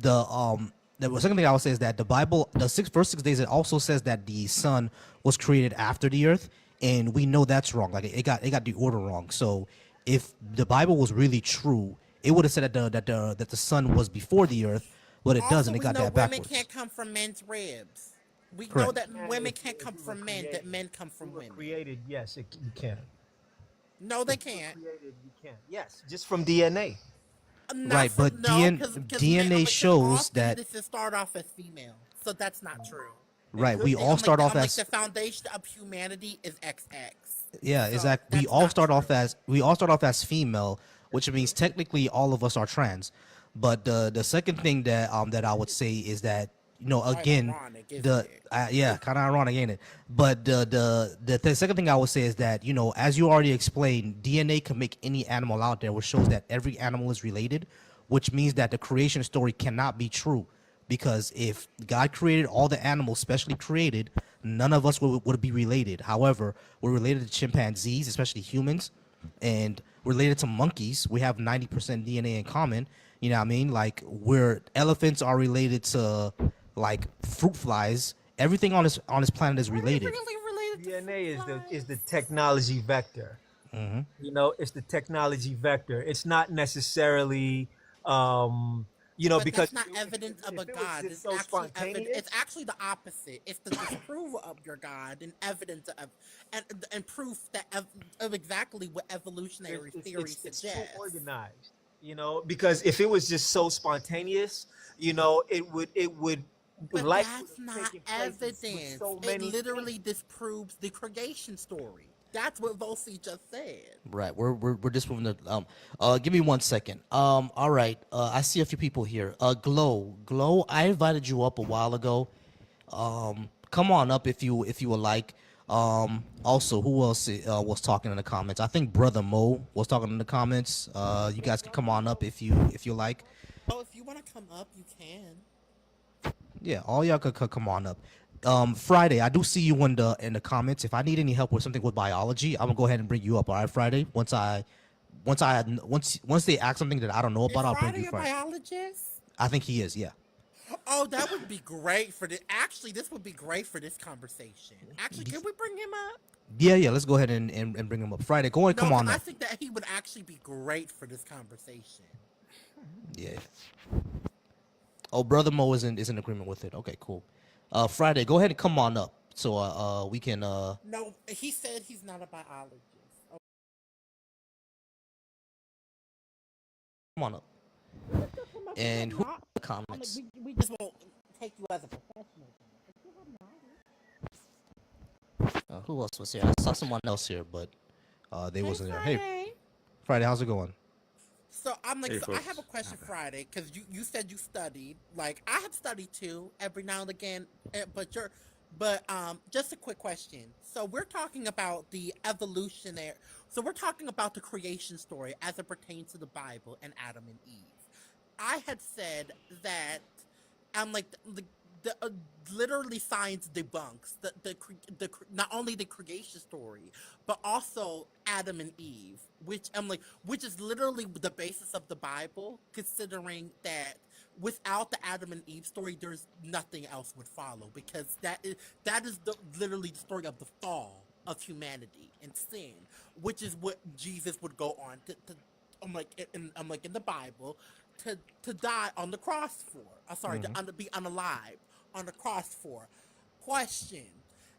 Speaker 1: does.
Speaker 2: the second thing I would say is that the Bible, the first 6 days, it also says that the sun was created after the earth, and we know that's wrong. Like it got the order wrong. So if the Bible was really true, it would have said that the sun was before the earth, but it
Speaker 1: Also,
Speaker 2: doesn't. It
Speaker 1: we
Speaker 2: got
Speaker 1: know
Speaker 2: that
Speaker 1: women
Speaker 2: backwards.
Speaker 1: can't come from men's ribs. We know
Speaker 2: Correct.
Speaker 1: that
Speaker 3: And
Speaker 1: women
Speaker 3: if,
Speaker 1: can't come
Speaker 3: we were
Speaker 1: from men. That
Speaker 3: created,
Speaker 1: men come
Speaker 3: we
Speaker 1: from
Speaker 3: were
Speaker 1: women.
Speaker 3: created. Yes, you can.
Speaker 1: No,
Speaker 3: If
Speaker 1: they
Speaker 3: we were
Speaker 1: can't.
Speaker 3: created, you can. Yes, just from DNA.
Speaker 1: Not
Speaker 2: Right,
Speaker 1: from
Speaker 2: but
Speaker 1: no,
Speaker 2: DNA
Speaker 1: because all
Speaker 2: shows that
Speaker 1: fetuses start off as female, so that's not true.
Speaker 3: It
Speaker 2: right.
Speaker 3: could
Speaker 2: We
Speaker 3: be.
Speaker 2: all start off
Speaker 1: I'm like
Speaker 2: as
Speaker 1: the foundation of humanity is XX,
Speaker 2: yeah,
Speaker 1: so
Speaker 2: exactly.
Speaker 1: that's not true.
Speaker 2: We all start off as female, which means technically all of us are trans. But the second thing that I would say is that
Speaker 1: Quite
Speaker 2: again
Speaker 1: ironic, isn't
Speaker 2: the
Speaker 1: it?
Speaker 2: yeah, kind of ironic, ain't it? But the second thing I would say is that as you already explained, DNA can make any animal out there, which shows that every animal is related, which means that the creation story cannot be true. Because if God created all the animals specially created, none of us would be related. However, we're related to chimpanzees, especially humans. and related to monkeys, we have 90% DNA in common. You know what I mean? Like we're elephants are related to like fruit flies. Everything on this planet is
Speaker 1: Are they
Speaker 2: related.
Speaker 1: really related to fruit
Speaker 3: DNA is the
Speaker 1: flies?
Speaker 3: technology vector. You know, it's the technology vector. It's not necessarily, you know,
Speaker 1: But
Speaker 3: because
Speaker 1: that's not evidence of a
Speaker 3: if it was
Speaker 1: god.
Speaker 3: just
Speaker 1: It's
Speaker 3: so
Speaker 1: actually evidence. It's
Speaker 3: spontaneous,
Speaker 1: actually the opposite. It's the disapproval of your god and evidence of, and proof that of exactly what evolutionary theory
Speaker 3: it's too
Speaker 1: suggests.
Speaker 3: organized. You know, because if it was just so spontaneous, you know, it would
Speaker 1: But
Speaker 3: life would
Speaker 1: that's
Speaker 3: have
Speaker 1: not
Speaker 3: taken place with
Speaker 1: evidence.
Speaker 3: so
Speaker 1: It
Speaker 3: many things.
Speaker 1: literally disproves the creation story. That's what Volcy just said.
Speaker 2: Right. We're just moving the give me 1 second. All right. I see a few people here. Glow, I invited you up a while ago. Come on up if you would like. Also, who else was talking in the comments? I think Brother Mo was talking in the comments. You guys can come on up if you like.
Speaker 1: Oh, if you want to come up, you can.
Speaker 2: Yeah, all y'all could come on up. Friday, I do see you in the comments. If I need any help with something with biology, I'm gonna go ahead and bring you up. All right, Friday. Once they ask something that I don't know
Speaker 1: Is
Speaker 2: about, I'll bring you
Speaker 1: Friday a
Speaker 2: Friday.
Speaker 1: biologist?
Speaker 2: I think he is. Yeah.
Speaker 1: Oh, that would be great for this. Actually, this would be great for this conversation. Actually, can we bring him up?
Speaker 2: Yeah. Let's go ahead and bring him up. Friday, go ahead,
Speaker 1: No,
Speaker 2: come
Speaker 1: because
Speaker 2: on
Speaker 1: I
Speaker 2: up.
Speaker 1: think that he would actually be great for this conversation.
Speaker 2: Yeah. Oh, Brother Mo is in agreement with it. Okay, cool. Friday, go ahead and come on up so we can
Speaker 1: No, he said he's not a biologist. Oh,
Speaker 2: come on up.
Speaker 1: you can still come up if you have
Speaker 2: And who
Speaker 1: not.
Speaker 2: the
Speaker 1: I'm like,
Speaker 2: comments?
Speaker 1: we just won't take you as a professional. If you have knowledge.
Speaker 2: Who else was here? I saw someone else here, but they
Speaker 1: Hey,
Speaker 2: wasn't there. Hey,
Speaker 1: Friday.
Speaker 2: Friday, how's it going?
Speaker 1: So I'm like,
Speaker 4: Hey,
Speaker 1: so I have a
Speaker 4: folks.
Speaker 1: question, Friday, because you said you studied. Like I have studied too, every now and again. But just a quick question. So we're talking about the evolutionary. So we're talking about the creation story as it pertains to the Bible and Adam and Eve. I had said that I'm like the literally science debunks not only the creation story but also Adam and Eve, which I'm like, which is literally the basis of the Bible, considering that without the Adam and Eve story, there's nothing else would follow, because that is literally the story of the fall of humanity and sin, which is what Jesus would go on to I'm like in the Bible to die on the cross for. Sorry, to be unalive on the cross for. Question: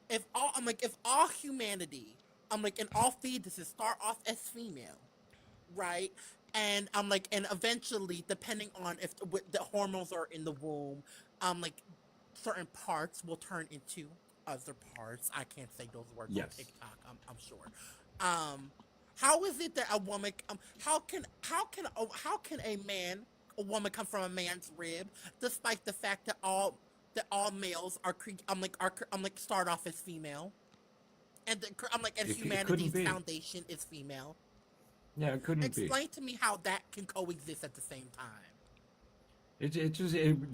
Speaker 1: If all if all humanity, and all fetuses start off as female, right? And and eventually, depending on if the hormones are in the womb, like certain parts will turn into other parts. I can't say those words on
Speaker 4: Yes.
Speaker 1: TikTok. I'm sure. Um, how is it that a woman? How can a woman come from a man's rib, despite the fact that all males are start off as female, and and
Speaker 4: It couldn't
Speaker 1: humanity's
Speaker 4: be.
Speaker 1: foundation is female.
Speaker 4: Yeah, it couldn't be.
Speaker 1: Explain to me how that can coexist at the same time.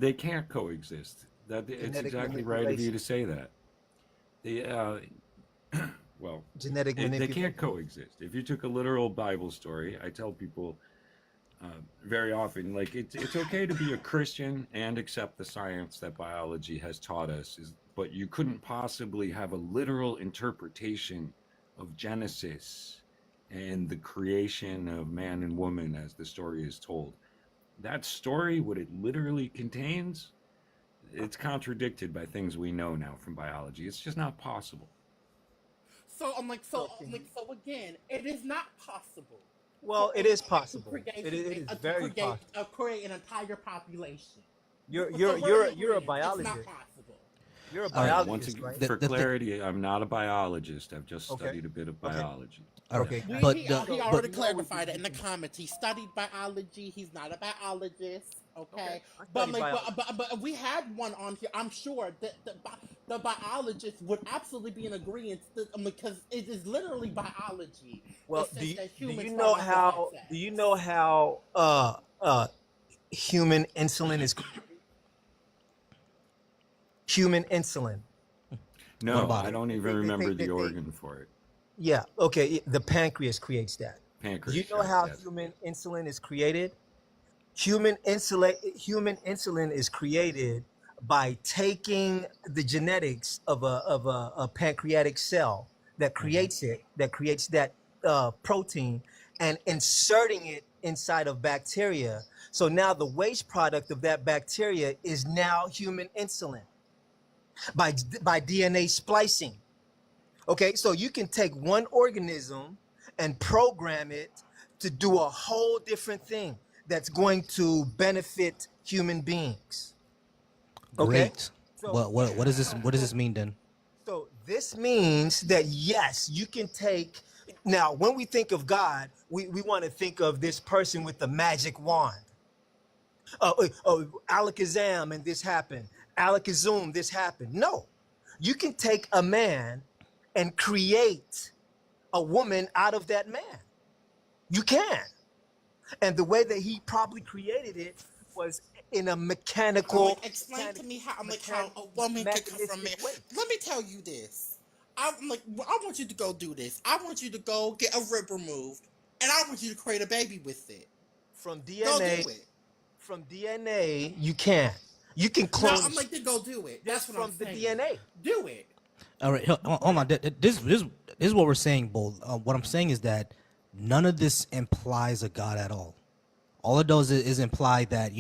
Speaker 4: They can't coexist. It's
Speaker 3: Genetic
Speaker 4: exactly right of you
Speaker 3: manipulation.
Speaker 4: to say that. The well,
Speaker 3: Genetic
Speaker 4: they can't
Speaker 3: manipulation.
Speaker 4: coexist. If you took a literal Bible story, I tell people very often, like it's okay to be a Christian and accept the science that biology has taught us, but you couldn't possibly have a literal interpretation of Genesis and the creation of man and woman as the story is told. That story, what it literally contains, it's contradicted by things we know now from biology. It's just not possible.
Speaker 3: So can you?
Speaker 1: So again, it is not possible for
Speaker 3: Well,
Speaker 1: a
Speaker 3: it is
Speaker 1: man
Speaker 3: possible. It is
Speaker 1: to
Speaker 3: very possible.
Speaker 1: create an entire population.
Speaker 3: You're
Speaker 1: So
Speaker 3: you're
Speaker 1: we're in
Speaker 3: you're you're a
Speaker 1: agreement. It's not
Speaker 3: biologist.
Speaker 1: possible.
Speaker 3: You're a
Speaker 2: All right.
Speaker 4: Once
Speaker 3: biologist,
Speaker 4: again,
Speaker 3: right?
Speaker 4: for
Speaker 2: The
Speaker 4: clarity, I'm not a biologist. I've just
Speaker 3: Okay.
Speaker 4: studied a bit of
Speaker 3: Okay.
Speaker 4: biology.
Speaker 2: all right.
Speaker 3: Okay.
Speaker 1: We,
Speaker 3: Gotcha.
Speaker 1: he
Speaker 3: So
Speaker 1: already
Speaker 3: you know we
Speaker 1: clarified
Speaker 3: can
Speaker 1: it
Speaker 3: we
Speaker 1: in the
Speaker 3: can.
Speaker 1: comments. He studied biology. He's not a biologist.
Speaker 3: Okay.
Speaker 1: Okay,
Speaker 3: I
Speaker 1: but
Speaker 3: study biology.
Speaker 1: but we had one on here. I'm sure that the biologist would absolutely be in agreement because it is literally biology.
Speaker 3: Well,
Speaker 1: It says that
Speaker 3: do
Speaker 1: humans
Speaker 3: you
Speaker 1: start
Speaker 3: know
Speaker 1: off as
Speaker 3: how do you know
Speaker 1: XX.
Speaker 3: how human insulin is created? Human insulin.
Speaker 2: What
Speaker 4: No,
Speaker 2: about
Speaker 4: I
Speaker 2: it?
Speaker 4: don't even remember the organ for it.
Speaker 3: Yeah. Okay. The pancreas creates that. You
Speaker 4: Pancreas,
Speaker 3: know
Speaker 4: right?
Speaker 3: how
Speaker 4: Yes.
Speaker 3: human insulin is created? Human insulin is created by taking the genetics of a pancreatic cell that
Speaker 2: Hmm.
Speaker 3: creates that protein, and inserting it inside of bacteria. So now the waste product of that bacteria is now human insulin by DNA splicing. Okay, so you can take one organism and program it to do a whole different thing that's going to benefit human beings. Okay,
Speaker 2: Great.
Speaker 3: so
Speaker 2: What does this
Speaker 3: so
Speaker 2: what does
Speaker 3: so
Speaker 2: this mean then?
Speaker 3: so this means that yes, you can take. Now, when we think of God, we want to think of this person with the magic wand. Alakazam and this happened. Alakazum, this happened. No, you can take a man and create a woman out of that man. You can. And the way that he probably created it was in a
Speaker 1: I'm
Speaker 3: mechanical,
Speaker 1: like, explain to
Speaker 3: mechanic,
Speaker 1: me how I'm like how
Speaker 3: mechanic,
Speaker 1: a woman could come from
Speaker 3: mechanistic
Speaker 1: man.
Speaker 3: way.
Speaker 1: Let me tell you this. I'm like, well, I want you to go do this. I want you to go get a rib removed, and I want you to create a baby with it.
Speaker 3: From
Speaker 1: Go
Speaker 3: DNA,
Speaker 1: do it.
Speaker 3: from DNA, you can. You can
Speaker 1: No,
Speaker 3: clone
Speaker 1: I'm like, then go do it. That's
Speaker 3: just
Speaker 1: what I'm
Speaker 3: from the
Speaker 1: saying.
Speaker 3: DNA.
Speaker 1: Do it.
Speaker 2: All right, hold on. This is what we're saying, Bull. What I'm saying is that none of this implies a God at all. All it does is imply that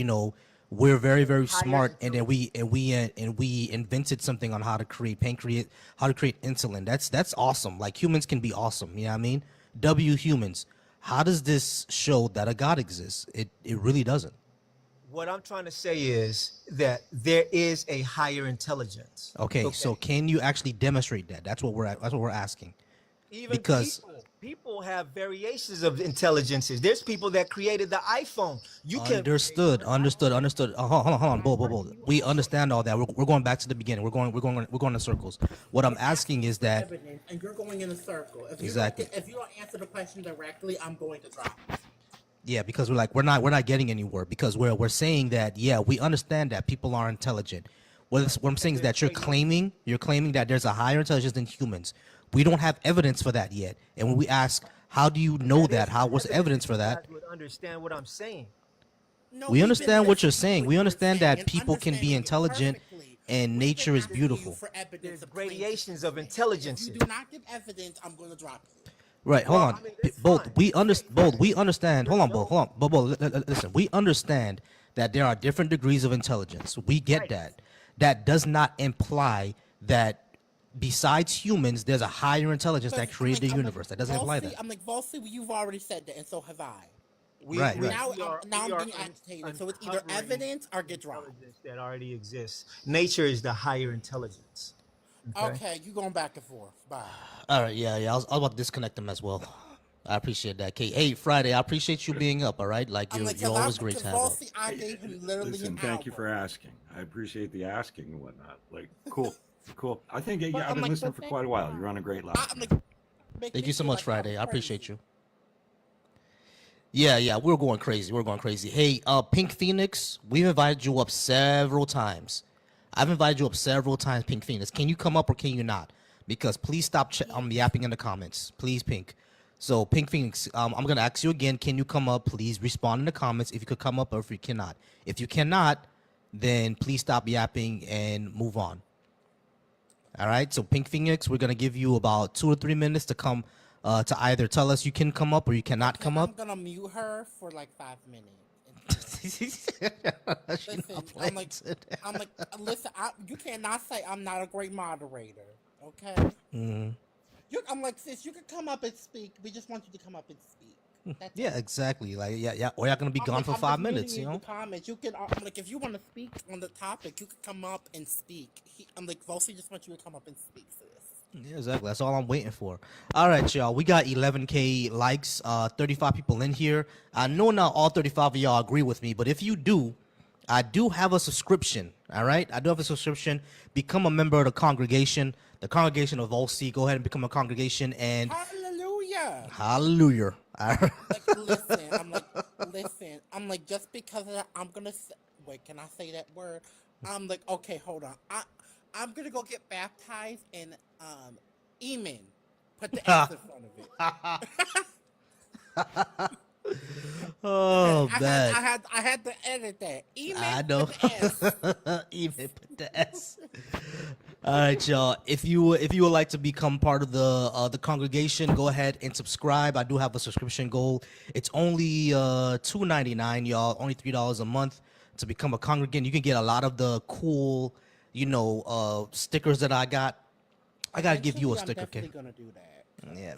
Speaker 2: we're very very
Speaker 3: Higher
Speaker 2: smart, and then
Speaker 3: intelligence.
Speaker 2: we invented something on how to create pancreas, how to create insulin. That's awesome. Like humans can be awesome. You know what I mean? W humans. How does this show that a God exists? It really doesn't.
Speaker 3: What I'm trying to say is that there is a higher intelligence.
Speaker 2: Okay, so
Speaker 3: Okay.
Speaker 2: can you actually demonstrate that? That's what we're asking.
Speaker 3: Even
Speaker 2: Because
Speaker 3: people have variations of intelligences. There's people that created the iPhone. You can create
Speaker 2: understood,
Speaker 3: an
Speaker 2: understood,
Speaker 3: iPhone.
Speaker 2: understood. Hold on, bull, bull, bull. We understand all that. We're going back to the beginning. We're going in circles. What I'm
Speaker 1: I'm
Speaker 2: asking
Speaker 1: asking you
Speaker 2: is
Speaker 1: for
Speaker 2: that
Speaker 1: evidence, and you're going in a circle.
Speaker 2: exactly.
Speaker 1: If you don't answer the question directly, I'm going to drop you.
Speaker 2: Yeah, because we're not getting anywhere because we're saying that yeah we understand that people are intelligent.
Speaker 3: Right.
Speaker 2: What I'm
Speaker 3: And
Speaker 2: saying is
Speaker 3: there's
Speaker 2: that
Speaker 3: gradations.
Speaker 2: you're claiming that there's a higher intelligence than humans. We don't have evidence for that yet. And when we ask how do you know
Speaker 3: That
Speaker 2: that?
Speaker 3: is the
Speaker 2: How what's the
Speaker 3: evidence
Speaker 2: evidence
Speaker 3: if
Speaker 2: for
Speaker 3: you guys
Speaker 2: that?
Speaker 3: would understand what I'm saying.
Speaker 1: No,
Speaker 2: We
Speaker 1: we've been
Speaker 2: understand what you're
Speaker 1: listening to
Speaker 2: saying.
Speaker 1: what
Speaker 2: We
Speaker 1: you were
Speaker 2: understand
Speaker 1: saying
Speaker 2: that
Speaker 1: and
Speaker 2: people can be
Speaker 1: understanding it
Speaker 2: intelligent
Speaker 1: perfectly.
Speaker 2: and
Speaker 1: We've been
Speaker 2: nature is
Speaker 1: asking you
Speaker 2: beautiful.
Speaker 1: for evidence
Speaker 3: There's
Speaker 1: of claims that
Speaker 3: gradations
Speaker 1: you've
Speaker 3: of
Speaker 1: made. If you
Speaker 3: intelligences.
Speaker 1: do not give evidence, I'm going to drop you.
Speaker 2: Right, hold
Speaker 3: Well,
Speaker 2: on.
Speaker 3: I mean, that's
Speaker 2: Both
Speaker 3: fine.
Speaker 2: we
Speaker 3: Hey,
Speaker 2: both we
Speaker 3: hey,
Speaker 2: understand.
Speaker 3: your
Speaker 2: Hold on, both.
Speaker 3: show.
Speaker 2: Hold on, listen. We understand that there are different degrees of intelligence. We get
Speaker 3: Right.
Speaker 2: that. That does not imply that besides humans, there's a higher intelligence that
Speaker 1: Because
Speaker 2: created the universe. That doesn't imply that.
Speaker 1: Volcy, you've already said that, and so have I.
Speaker 3: We
Speaker 2: Right,
Speaker 3: we
Speaker 2: right.
Speaker 1: Now,
Speaker 3: we are
Speaker 1: now
Speaker 3: we
Speaker 1: I'm
Speaker 3: are
Speaker 1: getting agitated. So it's either
Speaker 3: uncovering
Speaker 1: evidence or get dropped.
Speaker 3: intelligence that already exists. Nature is the higher intelligence. Okay.
Speaker 1: Okay, you going back and forth. Bye.
Speaker 2: All right, yeah, yeah. I was about to disconnect them as well. I appreciate that, Kate. Hey, Friday, I appreciate you being up. All right, like
Speaker 1: I'm like,
Speaker 2: you're always great
Speaker 1: because
Speaker 2: to have up.
Speaker 1: Volcy, I
Speaker 4: Hey,
Speaker 1: gave him literally an
Speaker 4: listen, thank you
Speaker 1: hour.
Speaker 4: for asking. I appreciate the asking and whatnot. Like, cool, cool. I think yeah,
Speaker 1: But
Speaker 4: I've
Speaker 1: I'm
Speaker 4: been
Speaker 1: like,
Speaker 4: listening
Speaker 1: but
Speaker 4: for
Speaker 1: thank
Speaker 4: quite a while.
Speaker 1: God.
Speaker 4: You're on a great line,
Speaker 1: I'm
Speaker 4: man.
Speaker 1: like, make
Speaker 2: Thank
Speaker 1: me
Speaker 2: you so
Speaker 1: feel
Speaker 2: much,
Speaker 1: like I was
Speaker 2: Friday. I appreciate
Speaker 1: crazy.
Speaker 2: you. Yeah, yeah, we're going crazy. We're going crazy. Hey, Pink Phoenix, we've invited you up several times. I've invited you up several times, Pink Phoenix. Can you come up or can you not? Because please stop yapping in the comments. Please, Pink. So, Pink Phoenix, I'm going to ask you again. Can you come up? Please respond in the comments if you could come up or if you cannot. If you cannot, then please stop yapping and move on. All right. So, Pink Phoenix, we're going to give you about 2 or 3 minutes to come to either tell us you can come up or you cannot
Speaker 1: Okay,
Speaker 2: come
Speaker 1: I'm
Speaker 2: up.
Speaker 1: gonna mute her for like 5 minutes until.
Speaker 2: She not
Speaker 1: Listen,
Speaker 2: playing today.
Speaker 1: listen. You cannot say I'm not a great moderator. Okay. I'm like, sis, you can come up and speak. We just want you to come up and speak. That's
Speaker 2: Yeah,
Speaker 1: all.
Speaker 2: exactly. Like, yeah, yeah. Or y'all gonna be gone for
Speaker 1: I'm
Speaker 2: five
Speaker 1: just muting
Speaker 2: minutes,
Speaker 1: you
Speaker 2: you
Speaker 1: in the
Speaker 2: know?
Speaker 1: comments. You can. I'm like, if you want to speak on the topic, you could come up and speak. I'm like, Volsy just wants you to come up and speak, sis.
Speaker 2: Yeah, exactly. That's all I'm waiting for. All right, y'all. We got 11K likes, 35 people in here. I know not all 35 of y'all agree with me, but if you do, I do have a subscription. All right, I do have a subscription. Become a member of the congregation of Volcy. Go ahead and become a congregation, and
Speaker 1: Hallelujah.
Speaker 2: hallelujah. All right.
Speaker 1: Like, listen. Listen. I'm like, just because of that, I'm gonna say, wait. Can I say that word? I'm like, okay, hold on. I'm gonna go get baptized in Eamon. Put the S in front of it.
Speaker 2: Oh man,
Speaker 1: I had to edit that.
Speaker 2: I
Speaker 1: Email
Speaker 2: know.
Speaker 1: with the S.
Speaker 2: Even put the S. All right, y'all. If you would like to become part of the congregation, go ahead and subscribe. I do have a subscription goal. It's only $2.99, y'all. Only $3 a month to become a congregant. You can get a lot of the cool, stickers that I got. I gotta give you a
Speaker 1: Eventually, I'm
Speaker 2: sticker, okay?
Speaker 1: definitely gonna do that.
Speaker 2: Yeah,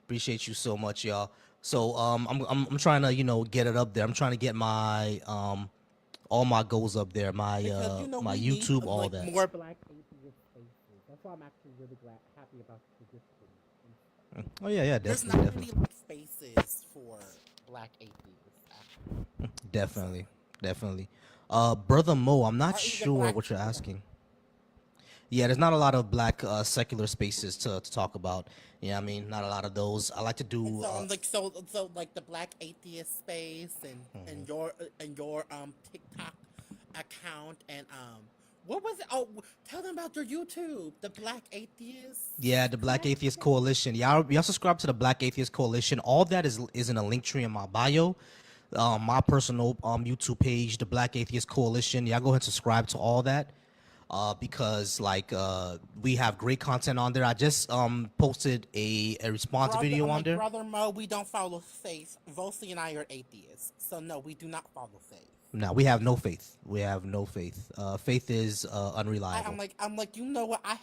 Speaker 2: appreciate you so much, y'all. So I'm trying to get it up there. I'm trying to get my all my goals up there, my
Speaker 1: Because
Speaker 2: my
Speaker 1: we need
Speaker 2: YouTube, all
Speaker 1: like
Speaker 2: that.
Speaker 1: more Black atheist spaces. That's why I'm actually really happy about the discipline.
Speaker 2: Oh yeah,
Speaker 1: There's
Speaker 2: definitely,
Speaker 1: not
Speaker 2: definitely,
Speaker 1: many like spaces for Black atheists. Actually. So,
Speaker 2: definitely, definitely. Brother Mo, I'm not
Speaker 1: or even
Speaker 2: sure
Speaker 1: Black
Speaker 2: what you're
Speaker 1: people.
Speaker 2: asking. Yeah, there's not a lot of black secular spaces to talk about. Yeah, I mean, not a lot of those. I like to
Speaker 1: And
Speaker 2: do.
Speaker 1: so I'm like so like the Black atheist space and your TikTok account and what was it? Oh, tell them about your YouTube, the Black
Speaker 2: Yeah,
Speaker 1: Atheists
Speaker 2: the Black Atheist
Speaker 1: Connection.
Speaker 2: Coalition. Y'all subscribe to the Black Atheist Coalition. All that is in a link tree in my bio. My personal YouTube page, the Black Atheist Coalition. Y'all go ahead and subscribe to all that. Because we have great content on there. I just posted a response
Speaker 1: Brother,
Speaker 2: video
Speaker 1: I'm
Speaker 2: on
Speaker 1: like
Speaker 2: there.
Speaker 1: brother Mo. We don't follow faith. Volcy and I are atheists, so no, we do not follow faith.
Speaker 2: No, we have no faith. We have no faith. Faith is
Speaker 1: I'm
Speaker 2: unreliable.
Speaker 1: like you know what? I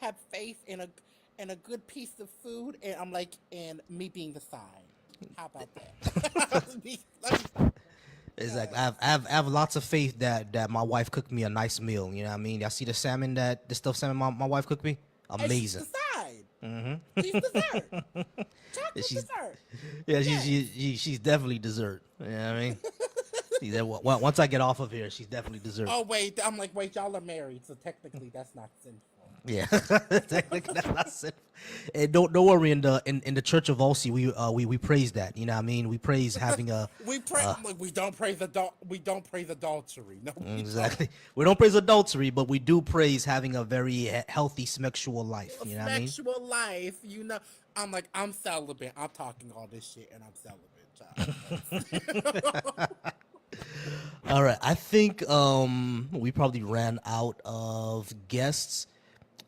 Speaker 1: have faith in a good piece of food, and I'm like in me being the sign. How about that? Let me stop
Speaker 2: It's like
Speaker 1: because
Speaker 2: I have lots of faith that my wife cooked me a nice meal. You know what I mean? Y'all see the salmon the stuffed salmon my wife cooked me?
Speaker 1: and she's
Speaker 2: Amazing.
Speaker 1: the side. She's dessert.
Speaker 2: Yeah,
Speaker 1: Chocolate
Speaker 2: she's
Speaker 1: dessert.
Speaker 2: yeah,
Speaker 1: Yes.
Speaker 2: she's definitely dessert. You know what I mean? Once I get off of here, she's definitely dessert.
Speaker 1: Oh wait, I'm like wait, y'all are married, so technically that's not sinful.
Speaker 2: Yeah, technically that's it. And don't worry. In the Church of Volcy, we praise that. You know what I mean? We praise having a
Speaker 1: We pray. I'm like we don't praise we don't praise adultery. No, we don't.
Speaker 2: exactly. We don't praise adultery, but we do praise having a very healthy sexual life. You know what I mean?
Speaker 1: Sexual life, I'm like I'm celibate. I'm talking all this shit, and I'm celibate, child.
Speaker 2: All right. I think we probably ran out of guests.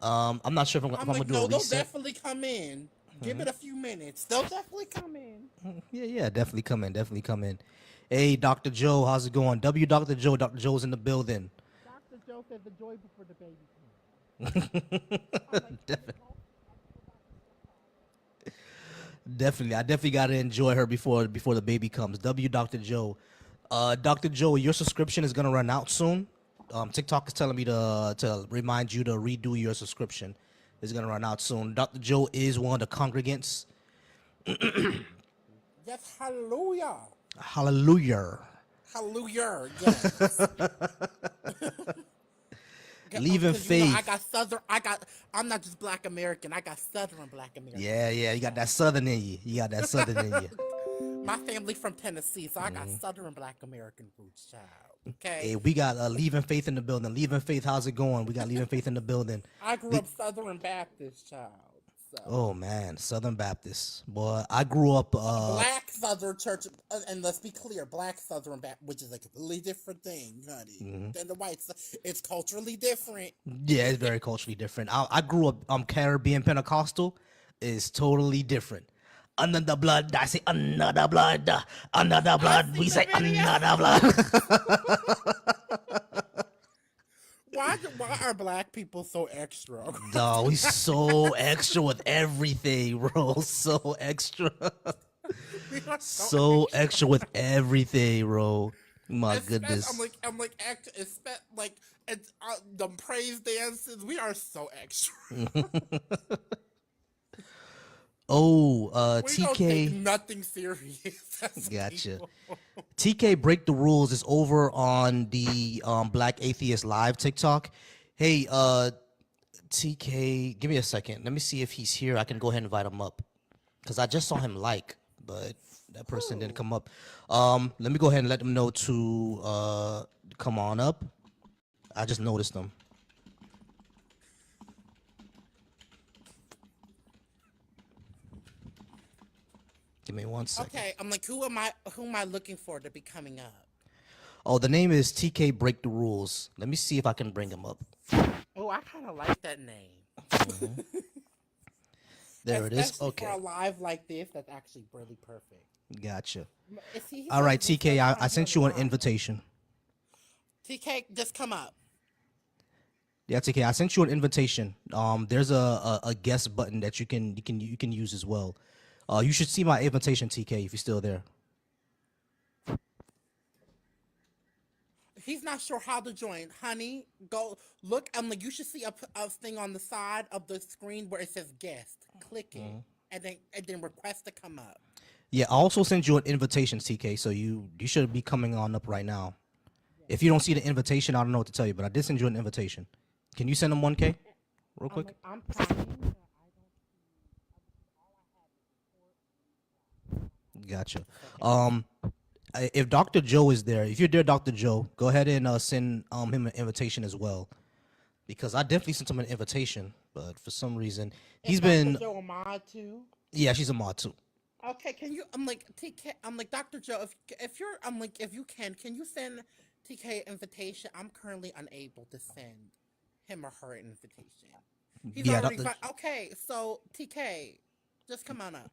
Speaker 2: I'm not sure if
Speaker 1: I'm
Speaker 2: I'm gonna
Speaker 1: like
Speaker 2: do a
Speaker 1: no, they'll
Speaker 2: reset.
Speaker 1: definitely come in. Give it a few minutes. They'll definitely come in.
Speaker 2: Yeah, definitely come in. Definitely come in. Hey, Dr. Joe, how's it going? Dr. Joe. Dr. Joe's in the building.
Speaker 1: Dr. Joe said the joy before the baby comes. I'm like,
Speaker 2: Definitely, I definitely gotta enjoy her before the baby comes. Dr. Joe, Dr. Joe, your subscription is gonna run out soon. TikTok is telling me to remind you to redo your subscription. It's gonna run out soon. Dr. Joe is one of the congregants.
Speaker 1: yes, hallelujah.
Speaker 2: Hallelujah.
Speaker 1: Hallelujah. Yes.
Speaker 2: Leaving
Speaker 1: Because I
Speaker 2: faith.
Speaker 1: got Southern. I'm not just Black American. I got Southern Black American.
Speaker 2: Yeah, you got that Southern in you. You got that Southern in you.
Speaker 1: My family from Tennessee, so I got Southern Black American roots, child. Okay.
Speaker 2: Hey, we got Leaving Faith in the building. Leaving Faith, how's it going? We got Leaving Faith in the building.
Speaker 1: I grew up Southern Baptist, child. So
Speaker 2: Oh man, Southern Baptist. Boy, I grew up
Speaker 1: Black Southern Church, and let's be clear, Black Southern Baptist, which is a completely different thing, honey, than the white. It's culturally different.
Speaker 2: yeah, it's very culturally different. I grew up Caribbean Pentecostal is totally different. Another blood, I say another blood, another
Speaker 1: I
Speaker 2: blood, we
Speaker 1: seen the
Speaker 2: say
Speaker 1: video.
Speaker 2: another blood.
Speaker 1: Why are Black people so extra?
Speaker 2: No, we so extra with everything, bro. So extra.
Speaker 1: We are so
Speaker 2: So
Speaker 1: extra.
Speaker 2: extra with everything, bro. My
Speaker 1: I'm
Speaker 2: goodness.
Speaker 1: like extra. Like it's the praise dances. We are so extra.
Speaker 2: Oh,
Speaker 1: We don't take
Speaker 2: TK.
Speaker 1: nothing serious as
Speaker 2: Gotcha.
Speaker 1: people.
Speaker 2: TK Break the Rules is over on the Black Atheist Live TikTok. Hey, TK, give me a second. Let me see if he's here. I can go ahead and invite him up. Because I just saw him but that person didn't come up. Let me go ahead and let them know to come on up. I just noticed them. Give me 1 second.
Speaker 1: Okay, I'm like, who am I looking for to be coming up?
Speaker 2: Oh, the name is TK Break the Rules. Let me see if I can bring him up.
Speaker 1: Oh, I kind of like that name.
Speaker 2: There it is.
Speaker 1: Especially for a
Speaker 2: Okay.
Speaker 1: live like this, that's actually really perfect.
Speaker 2: Gotcha.
Speaker 1: Is he
Speaker 2: All right,
Speaker 1: says he
Speaker 2: TK,
Speaker 1: says he's
Speaker 2: I
Speaker 1: not here on
Speaker 2: sent
Speaker 1: the
Speaker 2: you an
Speaker 1: live.
Speaker 2: invitation.
Speaker 1: TK, just come up.
Speaker 2: Yeah, TK, I sent you an invitation. There's a guest button that you can use as well. You should see my invitation, TK, if you're still there.
Speaker 1: He's not sure how to join. Honey, go look. I'm like, you should see a thing on the side of the screen where it says guest. Click it, and then request to come up.
Speaker 2: Yeah, I also sent you an invitation, TK, so you should be coming on up right now. If you don't see the invitation, I don't know what to tell you, but I did send you an invitation. Can you send him 1K real
Speaker 1: I'm
Speaker 2: quick?
Speaker 1: like, I'm trying. But I don't
Speaker 2: Gotcha.
Speaker 1: second.
Speaker 2: Um, if Dr. Joe is there, if you're there, Dr. Joe, go ahead and send him an invitation as well, because I definitely sent him an invitation, but for some reason
Speaker 1: Is
Speaker 2: he's
Speaker 1: Dr.
Speaker 2: been.
Speaker 1: Joe a mod too?
Speaker 2: Yeah, she's a mod too.
Speaker 1: Okay, can you? I'm like TK. I'm like Dr. Joe. If you're, I'm like if you can you send TK an invitation? I'm currently unable to send him or her an invitation. He's
Speaker 2: Yeah,
Speaker 1: already
Speaker 2: Dr.
Speaker 1: fine. Okay, so TK, just come on up.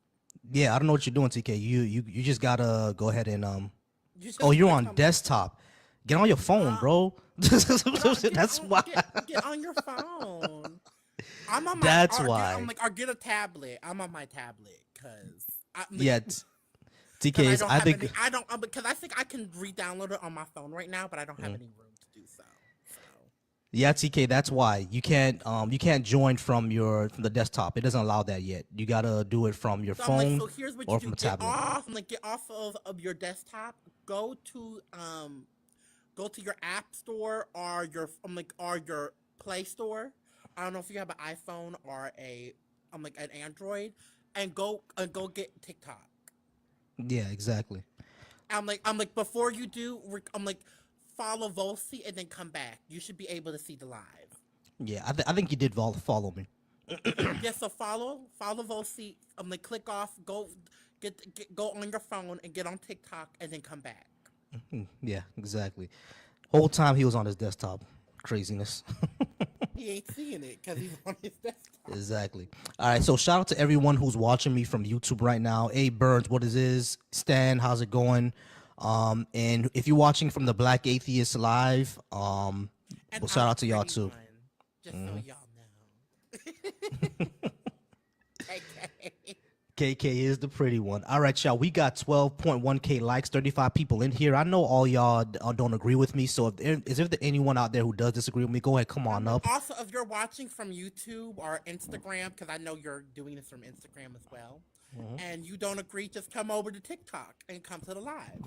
Speaker 2: Yeah, I don't know what you're doing, TK. You just gotta go ahead and
Speaker 1: You
Speaker 2: Oh,
Speaker 1: just
Speaker 2: you're
Speaker 1: gotta
Speaker 2: on
Speaker 1: come up.
Speaker 2: desktop. Get on your phone, bro. That's why.
Speaker 1: Get on your phone. I'm on my
Speaker 2: That's
Speaker 1: I'm
Speaker 2: why.
Speaker 1: like or get a tablet. I'm on my tablet because
Speaker 2: Yeah, TK
Speaker 1: because I
Speaker 2: is.
Speaker 1: don't
Speaker 2: I
Speaker 1: have
Speaker 2: think.
Speaker 1: any. I don't because I think I can re-download it on my phone right now, but I don't have any room to do so. So
Speaker 2: Yeah, TK. That's why you can't join from the desktop. It doesn't allow that yet. You gotta do it from your
Speaker 1: so I'm like,
Speaker 2: phone
Speaker 1: so here's what you
Speaker 2: or
Speaker 1: do:
Speaker 2: from a tablet.
Speaker 1: get off of your desktop, go to your app store or your Play Store. I don't know if you have an iPhone or an Android, and go get TikTok.
Speaker 2: Yeah, exactly.
Speaker 1: I'm like before you do, I'm like follow Volcy and then come back. You should be able to see the live.
Speaker 2: Yeah, I think you did follow me.
Speaker 1: Yes, so follow Volcy. I'm like click off, go on your phone and get on TikTok and then come back.
Speaker 2: Yeah, exactly. Whole time he was on his desktop. Craziness.
Speaker 1: He ain't seeing it because he's on his desktop.
Speaker 2: Exactly. All right. So shout out to everyone who's watching me from YouTube right now. A Burns, what is this? Stan, how's it going? And if you're watching from the Black Atheist Live,
Speaker 1: And
Speaker 2: well,
Speaker 1: I'm
Speaker 2: shout
Speaker 1: the
Speaker 2: out to y'all
Speaker 1: pretty
Speaker 2: too.
Speaker 1: one, just so y'all know. Okay.
Speaker 2: KK is the pretty one. All right, y'all. We got 12.1K likes, 35 people in here. I know all y'all don't agree with me. So if there anyone out there who does disagree with me, go ahead, come on up.
Speaker 1: Also, if you're watching from YouTube or Instagram, because I know you're doing this from Instagram as well, and you don't agree, just come over to TikTok and come to the live.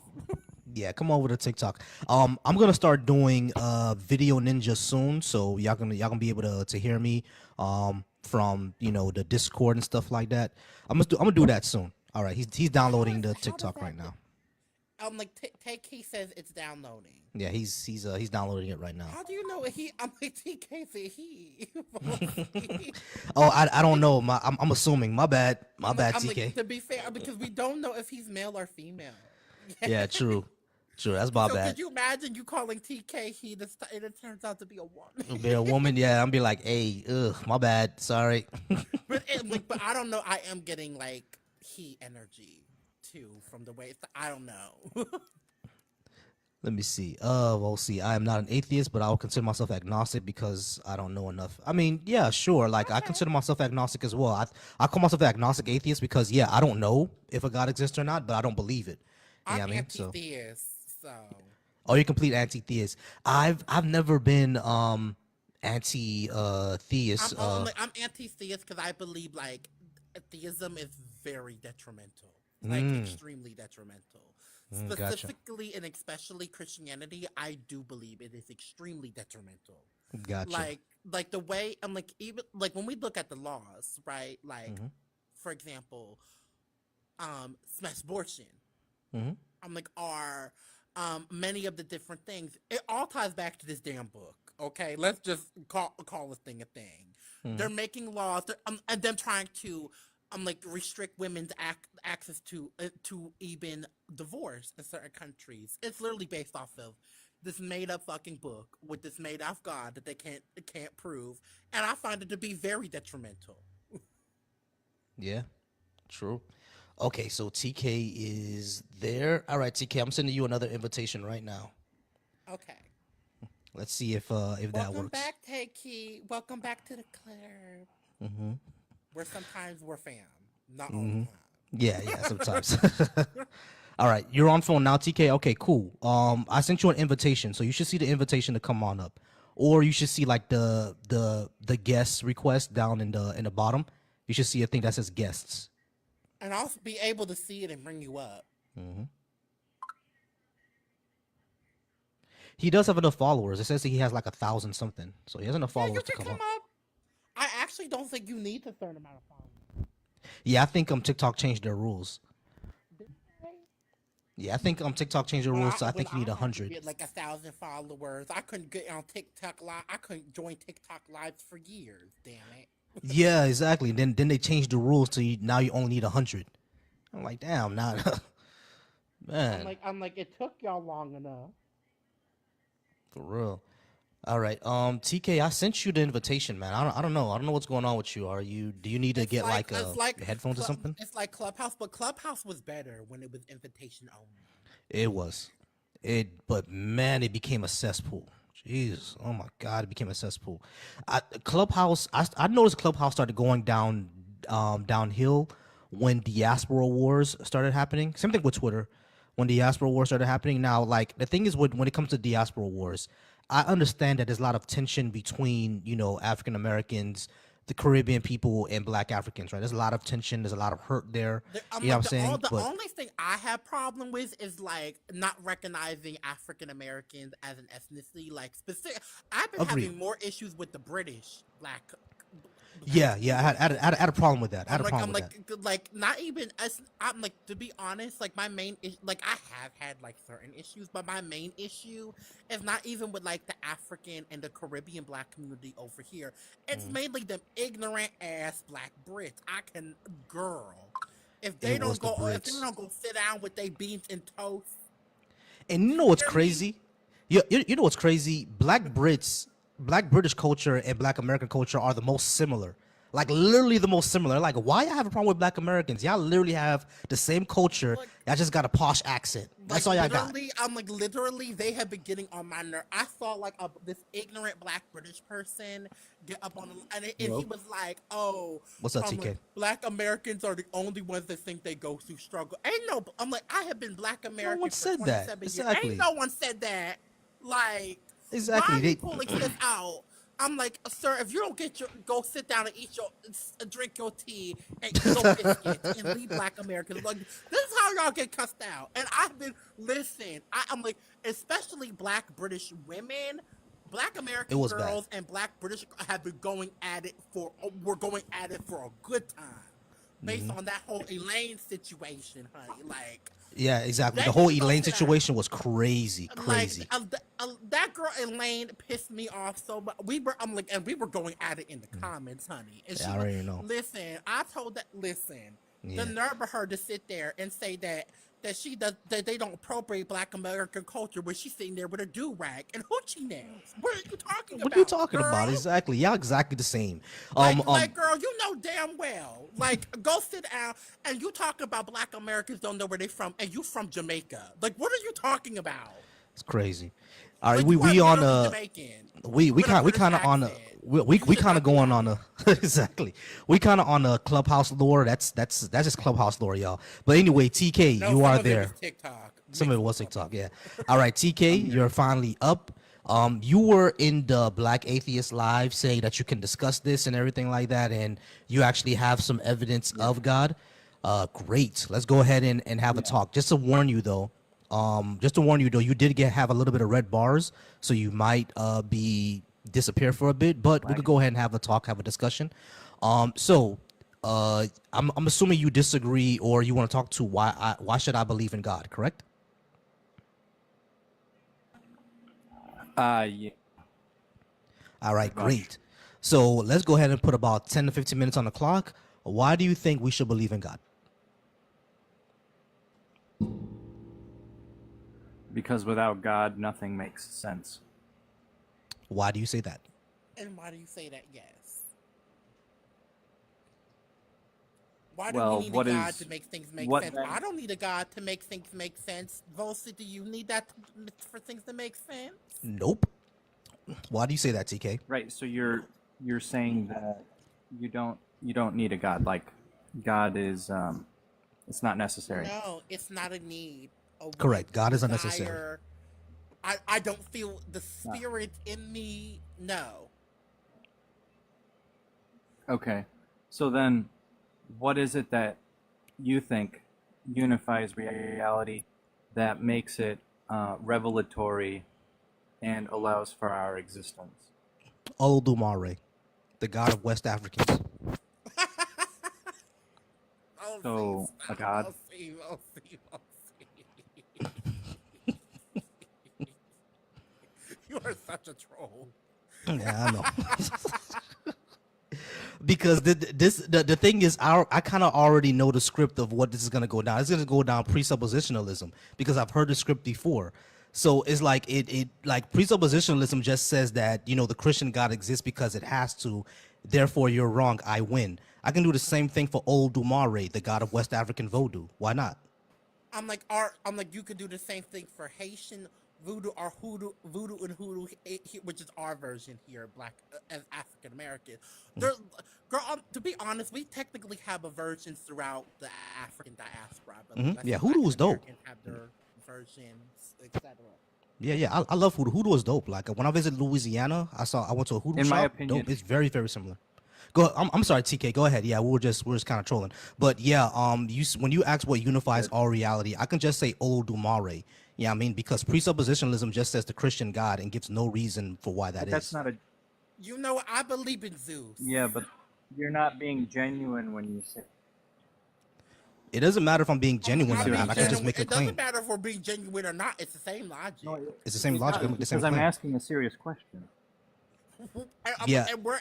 Speaker 2: Yeah, come over to TikTok. I'm gonna start doing Video Ninja soon, so y'all gonna be able to hear me from the Discord and stuff like that. I'm gonna do that soon. All right, he's downloading the
Speaker 1: How does
Speaker 2: TikTok
Speaker 1: that?
Speaker 2: right now.
Speaker 1: I'm like, Take Key says it's downloading.
Speaker 2: Yeah, he's downloading it right now.
Speaker 1: How do you know he? I'm like, TK said he.
Speaker 2: Oh, I don't know. I'm assuming. My bad. My bad,
Speaker 1: I'm like,
Speaker 2: TK.
Speaker 1: to be fair, because we don't know if he's male or female.
Speaker 2: Yeah, true. True. That's my
Speaker 1: So
Speaker 2: bad.
Speaker 1: could you imagine you calling TK he and it turns out to be a woman?
Speaker 2: Be a woman, yeah. I'm be like, hey, my bad. Sorry.
Speaker 1: But I don't know. I am getting like he energy too from the way I don't know.
Speaker 2: Let me see. Well, see, I am not an atheist, but I will consider myself agnostic because I don't know enough. I mean, yeah, sure. Like, I consider myself agnostic as well. I call myself agnostic atheist because, yeah, I don't know if a God exists or not, but I don't believe it. You know
Speaker 1: I'm
Speaker 2: what I mean? So,
Speaker 1: anti-theist, so
Speaker 2: oh, you're complete anti-theist. I've never been anti theist.
Speaker 1: I'm anti-theist because I believe like theism is very detrimental, like extremely detrimental.
Speaker 2: Gotcha.
Speaker 1: Specifically and especially Christianity, I do believe it is extremely detrimental.
Speaker 2: Gotcha.
Speaker 1: Like the way I'm like even like when we look at the laws, right? Like for example, smash abortion.
Speaker 2: Mm-hmm.
Speaker 1: I'm like are many of the different things. It all ties back to this damn book. Okay, let's just call a thing a thing. They're making laws and them trying to like restrict women's access to even divorce in certain countries. It's literally based off of this made up fucking book with this made up God that they can't prove, and I find it to be very detrimental.
Speaker 2: Yeah, true. Okay, so TK is there. All right, TK, I'm sending you another invitation right now.
Speaker 1: Okay.
Speaker 2: Let's see if that
Speaker 1: Welcome
Speaker 2: works.
Speaker 1: back, Takey. Welcome back to the club. Where sometimes we're fam, not all the
Speaker 2: Yeah, yeah, sometimes. All right, you're on phone now, TK. Okay, cool. I sent you an invitation, so you should see the invitation to come on up, or you should see like the guest request down in the bottom. You should see a thing that says guests.
Speaker 1: and I'll be able to see it and bring you up.
Speaker 2: He does have enough followers. It says he has like 1,000 something, so he has enough
Speaker 1: Yeah, you
Speaker 2: followers to
Speaker 1: can
Speaker 2: come
Speaker 1: come
Speaker 2: up.
Speaker 1: up. I actually don't think you need a certain amount of followers.
Speaker 2: Yeah, I think TikTok changed their rules.
Speaker 1: Did they?
Speaker 2: Yeah, I think TikTok changed the rules, so I
Speaker 1: When
Speaker 2: think you need
Speaker 1: I had to
Speaker 2: 100.
Speaker 1: get like 1,000 followers, I couldn't get on TikTok live. I couldn't join TikTok lives for years. Damn it.
Speaker 2: Yeah, exactly. Then they changed the rules to now you only need 100. I'm like, damn, nah, man,
Speaker 1: I'm like, it took y'all long enough.
Speaker 2: for real. All right, TK, I sent you the invitation, man. I don't know. I don't know what's going on with you. Do you need to get like headphones or something?
Speaker 1: It's like Clubhouse, but Clubhouse was better when it was invitation only.
Speaker 2: It was, but man, it became a cesspool. Jesus, oh my God, it became a cesspool. Clubhouse, I noticed Clubhouse started going downhill when diaspora wars started happening. Same thing with Twitter, when diaspora wars started happening. Now, like the thing is, when it comes to diaspora wars, I understand that there's a lot of tension between African Americans, the Caribbean people, and Black Africans. Right? There's a lot of tension. There's a lot of hurt there.
Speaker 1: I'm
Speaker 2: You know
Speaker 1: like
Speaker 2: what I'm saying?
Speaker 1: the
Speaker 2: But
Speaker 1: only thing I have problem with is like not recognizing African Americans as an ethnicity. Like specific, I've been
Speaker 2: agreed.
Speaker 1: having more issues with the British black
Speaker 2: Yeah. I had a problem with that. I had a problem with that.
Speaker 1: like not even as I'm like, to be honest, like my main like I have had like certain issues, but my main issue is not even with like the African and the Caribbean black community over here. It's mainly them ignorant ass black Brits. Girl,
Speaker 2: It was the
Speaker 1: if they
Speaker 2: Brits.
Speaker 1: don't go sit down with their beans and toast,
Speaker 2: And you know what's
Speaker 1: hear me?
Speaker 2: crazy? You know what's crazy? Black British culture and Black American culture are the most similar. Like literally the most similar. Like why I have a problem with Black Americans? Y'all literally have the same culture.
Speaker 1: Like,
Speaker 2: Y'all just got a posh accent. That's all y'all got.
Speaker 1: I'm like literally they have been getting on my nerve. I saw like this ignorant black British person get up on and he
Speaker 2: Hello?
Speaker 1: was like, "Oh,
Speaker 2: What's up,
Speaker 1: I'm like
Speaker 2: TK?
Speaker 1: Black Americans are the only ones that think they go through struggle." Ain't no. I'm like, I have been Black
Speaker 2: No one
Speaker 1: American for
Speaker 2: said that.
Speaker 1: 27 years. Ain't
Speaker 2: Exactly.
Speaker 1: no one said that. Like, why
Speaker 2: Exactly.
Speaker 1: are you pulling stuff out? I'm like, sir, if you don't go sit down and drink your tea and eat your biscuits and leave Black Americans. Like, this is how y'all get cussed out. And I've been, listen, I'm like, especially Black British women, Black
Speaker 2: It
Speaker 1: American
Speaker 2: was bad.
Speaker 1: girls and Black British have been we're going at it for a good time. Based on that whole Elaine situation, honey. Like,
Speaker 2: Yeah, exactly.
Speaker 1: they
Speaker 2: The
Speaker 1: need
Speaker 2: whole
Speaker 1: to go
Speaker 2: Elaine
Speaker 1: sit down.
Speaker 2: situation was crazy.
Speaker 1: Like
Speaker 2: Crazy.
Speaker 1: that girl Elaine pissed me off so much. And we were going at it in the comments, honey. And
Speaker 2: Yeah, I already know.
Speaker 1: listen, I told that, listen,
Speaker 2: Yeah.
Speaker 1: the nerve of her to sit there and say that that they don't appropriate Black American culture when she's sitting there with a do rag and hoochie nails. What are you talking
Speaker 2: What
Speaker 1: about?
Speaker 2: are you talking
Speaker 1: girl?
Speaker 2: about? Exactly. Y'all exactly the same.
Speaker 1: Like, girl, you know damn well. Like, go sit down and you talk about Black Americans don't know where they from, and you from Jamaica. Like, what are you talking about?
Speaker 2: It's crazy. All right,
Speaker 1: Like, you are
Speaker 2: we on
Speaker 1: literally Jamaican.
Speaker 2: we
Speaker 1: with a British
Speaker 2: kind of on a
Speaker 1: accent.
Speaker 2: we
Speaker 1: You should
Speaker 2: kind of
Speaker 1: not be
Speaker 2: going
Speaker 1: out
Speaker 2: on
Speaker 1: here.
Speaker 2: a exactly. We kind of on a Clubhouse lore. That's just Clubhouse lore, y'all. But anyway, TK,
Speaker 1: No,
Speaker 2: you
Speaker 1: some
Speaker 2: are
Speaker 1: of it was
Speaker 2: there.
Speaker 1: TikTok.
Speaker 2: Some of
Speaker 1: mixed
Speaker 2: it
Speaker 1: with
Speaker 2: was TikTok,
Speaker 1: Clubhouse.
Speaker 2: yeah. All right, TK, you're finally up. You were in the Black Atheist Live saying that you can discuss this and everything like that, and you actually have some evidence of God. Great. Let's go ahead and have a talk. Just to warn you though, you did have a little bit of red bars, so you might be disappear for a bit, but we could go ahead and have a talk, have a discussion. I'm assuming you disagree or you want to talk to why should I believe in God, correct?
Speaker 5: Yeah.
Speaker 2: All right,
Speaker 5: Gosh.
Speaker 2: great. So let's go ahead and put about 10 to 15 minutes on the clock. Why do you think we should believe in God?
Speaker 5: Because without God, nothing makes sense.
Speaker 2: Why do you say that?
Speaker 1: And why do you say that? Yes. Why do we
Speaker 5: Well,
Speaker 1: need a
Speaker 5: what
Speaker 1: God
Speaker 5: is
Speaker 1: to make things make
Speaker 5: what
Speaker 1: sense?
Speaker 5: then?
Speaker 1: I don't need a God to make things make sense. Volcy, do you need that for things to make sense?
Speaker 2: Nope. Why do you say that, TK?
Speaker 5: Right. So you're saying that you don't need a God. Like God is it's not necessary.
Speaker 1: No, it's not a need, a want,
Speaker 2: Correct.
Speaker 1: a
Speaker 2: God is unnecessary.
Speaker 1: desire. I don't feel the
Speaker 5: No.
Speaker 1: spirit in me. No.
Speaker 5: Okay. So then, what is it that you think unifies reality that makes it revelatory and allows for our existence?
Speaker 2: Olodumare, the god of West Africans.
Speaker 1: Oh,
Speaker 5: So, a
Speaker 1: stop.
Speaker 5: God?
Speaker 1: Volcy. You are such a troll.
Speaker 2: Yeah, I know. Because the thing is, I kind of already know the script of what this is gonna go down. It's gonna go down presuppositionalism because I've heard the script before. So it's like it like presuppositionalism just says that the Christian God exists because it has to. Therefore, you're wrong. I win. I can do the same thing for Olodumare, the god of West African voodoo. Why not?
Speaker 1: I'm like, you could do the same thing for Haitian voodoo or voodoo and hoodoo, which is our version here, black as African American. There, girl, to be honest, we technically have a version throughout the African diaspora. I believe. I
Speaker 2: Yeah,
Speaker 1: see
Speaker 2: hoodoo
Speaker 1: Black
Speaker 2: is dope.
Speaker 1: Americans have their versions, etc.
Speaker 2: Yeah. I love hoodoo. Hoodoo is dope. Like when I visited Louisiana, I went to a hoodoo
Speaker 5: In my
Speaker 2: shop.
Speaker 5: opinion-
Speaker 2: Dope. It's very, very similar. Go. I'm sorry, TK. Go ahead. Yeah, we're just kind of trolling. But yeah, when you ask what unifies all reality, I can just say Olodumare. Yeah, I mean because presuppositionalism just says the Christian God and gives no reason for why that
Speaker 5: But
Speaker 2: is.
Speaker 5: that's not a
Speaker 1: You know, I believe in Zeus.
Speaker 5: yeah, but you're not being genuine when you say
Speaker 2: It doesn't matter if I'm being genuine or
Speaker 5: being
Speaker 2: not. I can just
Speaker 5: genuine.
Speaker 2: make a
Speaker 1: It
Speaker 2: claim.
Speaker 1: doesn't matter if we're being genuine or not. It's the same logic.
Speaker 5: no,
Speaker 2: It's the same
Speaker 5: it
Speaker 2: logic.
Speaker 5: does,
Speaker 2: I make the same
Speaker 5: because I'm
Speaker 2: claim.
Speaker 5: asking a serious question.
Speaker 2: Yeah, and we're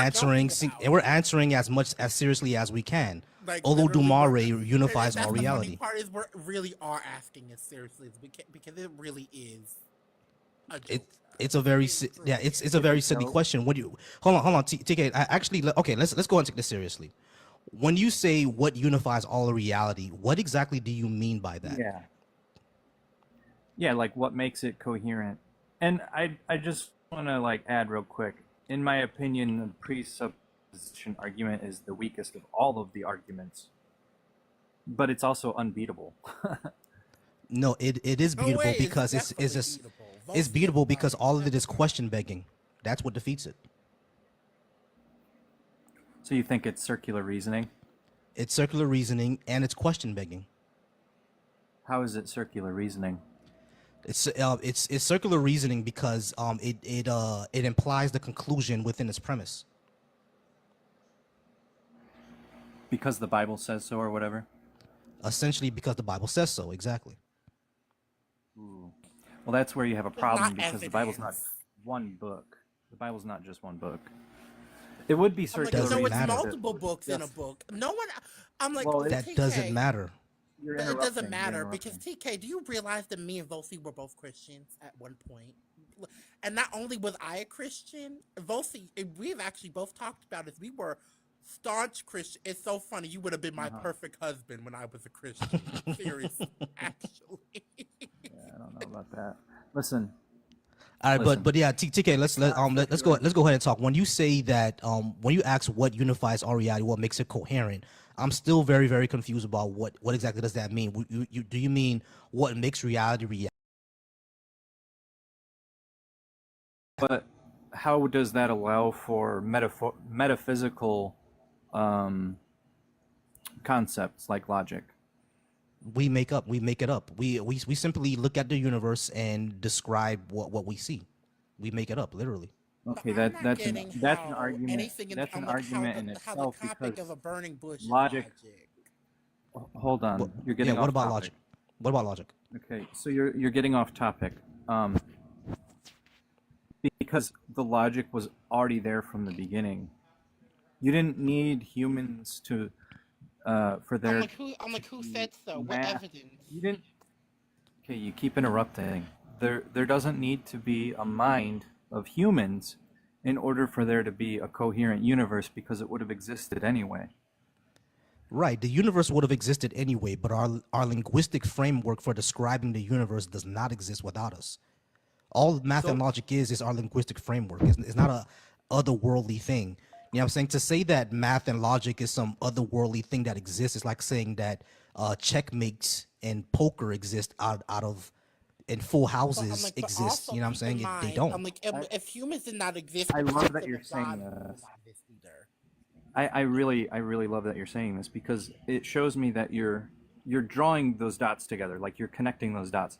Speaker 2: answering and we're answering as much as seriously as we can.
Speaker 1: Like,
Speaker 2: Olodumare unifies
Speaker 1: that's
Speaker 2: all
Speaker 1: the
Speaker 2: reality.
Speaker 1: funny part is we really are asking as seriously as we can because it really is a joke.
Speaker 2: It's a very it's a very silly question. When you hold on TK, okay, let's go and take this seriously. When you say what unifies all reality, what exactly do you mean by that?
Speaker 5: Yeah, like what makes it coherent. And I just want to like add real quick. In my opinion, the presupposition argument is the weakest of all of the arguments, but it's also unbeatable.
Speaker 2: No, it is
Speaker 1: No
Speaker 2: beatable
Speaker 1: way,
Speaker 2: because it's
Speaker 1: definitely
Speaker 2: just
Speaker 1: beatable.
Speaker 2: it's
Speaker 1: Volcy
Speaker 2: beatable
Speaker 1: is
Speaker 2: because
Speaker 1: right,
Speaker 2: all of it is
Speaker 1: definitely.
Speaker 2: question begging. That's what defeats it.
Speaker 5: So you think it's circular reasoning?
Speaker 2: It's circular reasoning and it's question begging.
Speaker 5: How is it circular reasoning?
Speaker 2: It's circular reasoning because it implies the conclusion within its premise.
Speaker 5: Because the Bible says so or whatever?
Speaker 2: Essentially, because the Bible says so. Exactly.
Speaker 5: Ooh. Well, that's where you have a
Speaker 1: It's
Speaker 5: problem
Speaker 1: not
Speaker 5: because the Bible's not
Speaker 1: evidence.
Speaker 5: one book. The Bible's not just one book. It would be
Speaker 1: I'm like,
Speaker 5: circular
Speaker 2: Doesn't
Speaker 1: no, it's
Speaker 5: reasoning.
Speaker 2: matter.
Speaker 1: multiple books in a book. No one. I'm like,
Speaker 5: Well,
Speaker 2: That
Speaker 1: TK,
Speaker 2: doesn't matter.
Speaker 5: You're
Speaker 1: It
Speaker 5: interrupting.
Speaker 1: doesn't matter
Speaker 5: You're
Speaker 1: because
Speaker 5: interrupting.
Speaker 1: TK, do you realize that me and Volcy were both Christians at one point? And not only was I a Christian, Volcy, we've actually both talked about it. We were staunch Christian. It's so funny. You would have been my perfect husband when I was a Christian. Seriously, actually.
Speaker 5: Yeah, I don't know about that. Listen,
Speaker 2: All right,
Speaker 5: Listen.
Speaker 2: but yeah, TK, let's go ahead and talk. When you say that, when you ask what unifies our reality, what makes it coherent, I'm still very, very confused about what exactly does that mean. Do you mean what makes reality real?
Speaker 5: but how does that allow for metaphysical concepts like logic?
Speaker 2: We make it up. We simply look at the universe and describe what we see. We make it up, literally.
Speaker 5: Okay,
Speaker 1: But I'm not
Speaker 5: that's
Speaker 1: getting
Speaker 5: an
Speaker 1: how
Speaker 5: argument.
Speaker 1: anything in,
Speaker 5: That's an
Speaker 1: I'm like,
Speaker 5: argument in
Speaker 1: how the
Speaker 5: itself
Speaker 1: topic
Speaker 5: because
Speaker 1: of a burning bush
Speaker 5: logic.
Speaker 1: is logic.
Speaker 5: Hold on,
Speaker 2: But,
Speaker 5: you're getting
Speaker 2: yeah,
Speaker 5: off
Speaker 2: what about
Speaker 5: topic.
Speaker 2: logic? What about logic?
Speaker 5: Okay, so you're getting off topic. Because the logic was already there from the beginning. You didn't need humans to for there
Speaker 1: I'm
Speaker 5: to
Speaker 1: like, who
Speaker 5: be
Speaker 1: said so? What
Speaker 5: math.
Speaker 1: evidence?
Speaker 5: You didn't. Okay, you keep interrupting. There doesn't need to be a mind of humans in order for there to be a coherent universe because it would have existed anyway.
Speaker 2: Right. The universe would have existed anyway, but our linguistic framework for describing the universe does not exist without us. All math and
Speaker 5: So
Speaker 2: logic is our linguistic framework. It's not a otherworldly thing. You know what I'm saying? To say that math and logic is some otherworldly thing that exists is like saying that checkmates and poker exist out of and full
Speaker 1: But I'm
Speaker 2: houses
Speaker 1: like, but
Speaker 2: exist.
Speaker 1: also
Speaker 2: You know what I'm
Speaker 1: keep in
Speaker 2: saying? They
Speaker 1: mind,
Speaker 2: don't.
Speaker 1: I'm like,
Speaker 5: I,
Speaker 1: if humans did not exist,
Speaker 5: I
Speaker 1: the
Speaker 5: love that
Speaker 1: concept
Speaker 5: you're
Speaker 1: of
Speaker 5: saying
Speaker 1: God
Speaker 5: this.
Speaker 1: would not exist either.
Speaker 5: I really love that you're saying this because it shows me that you're drawing those dots together, like you're connecting those dots.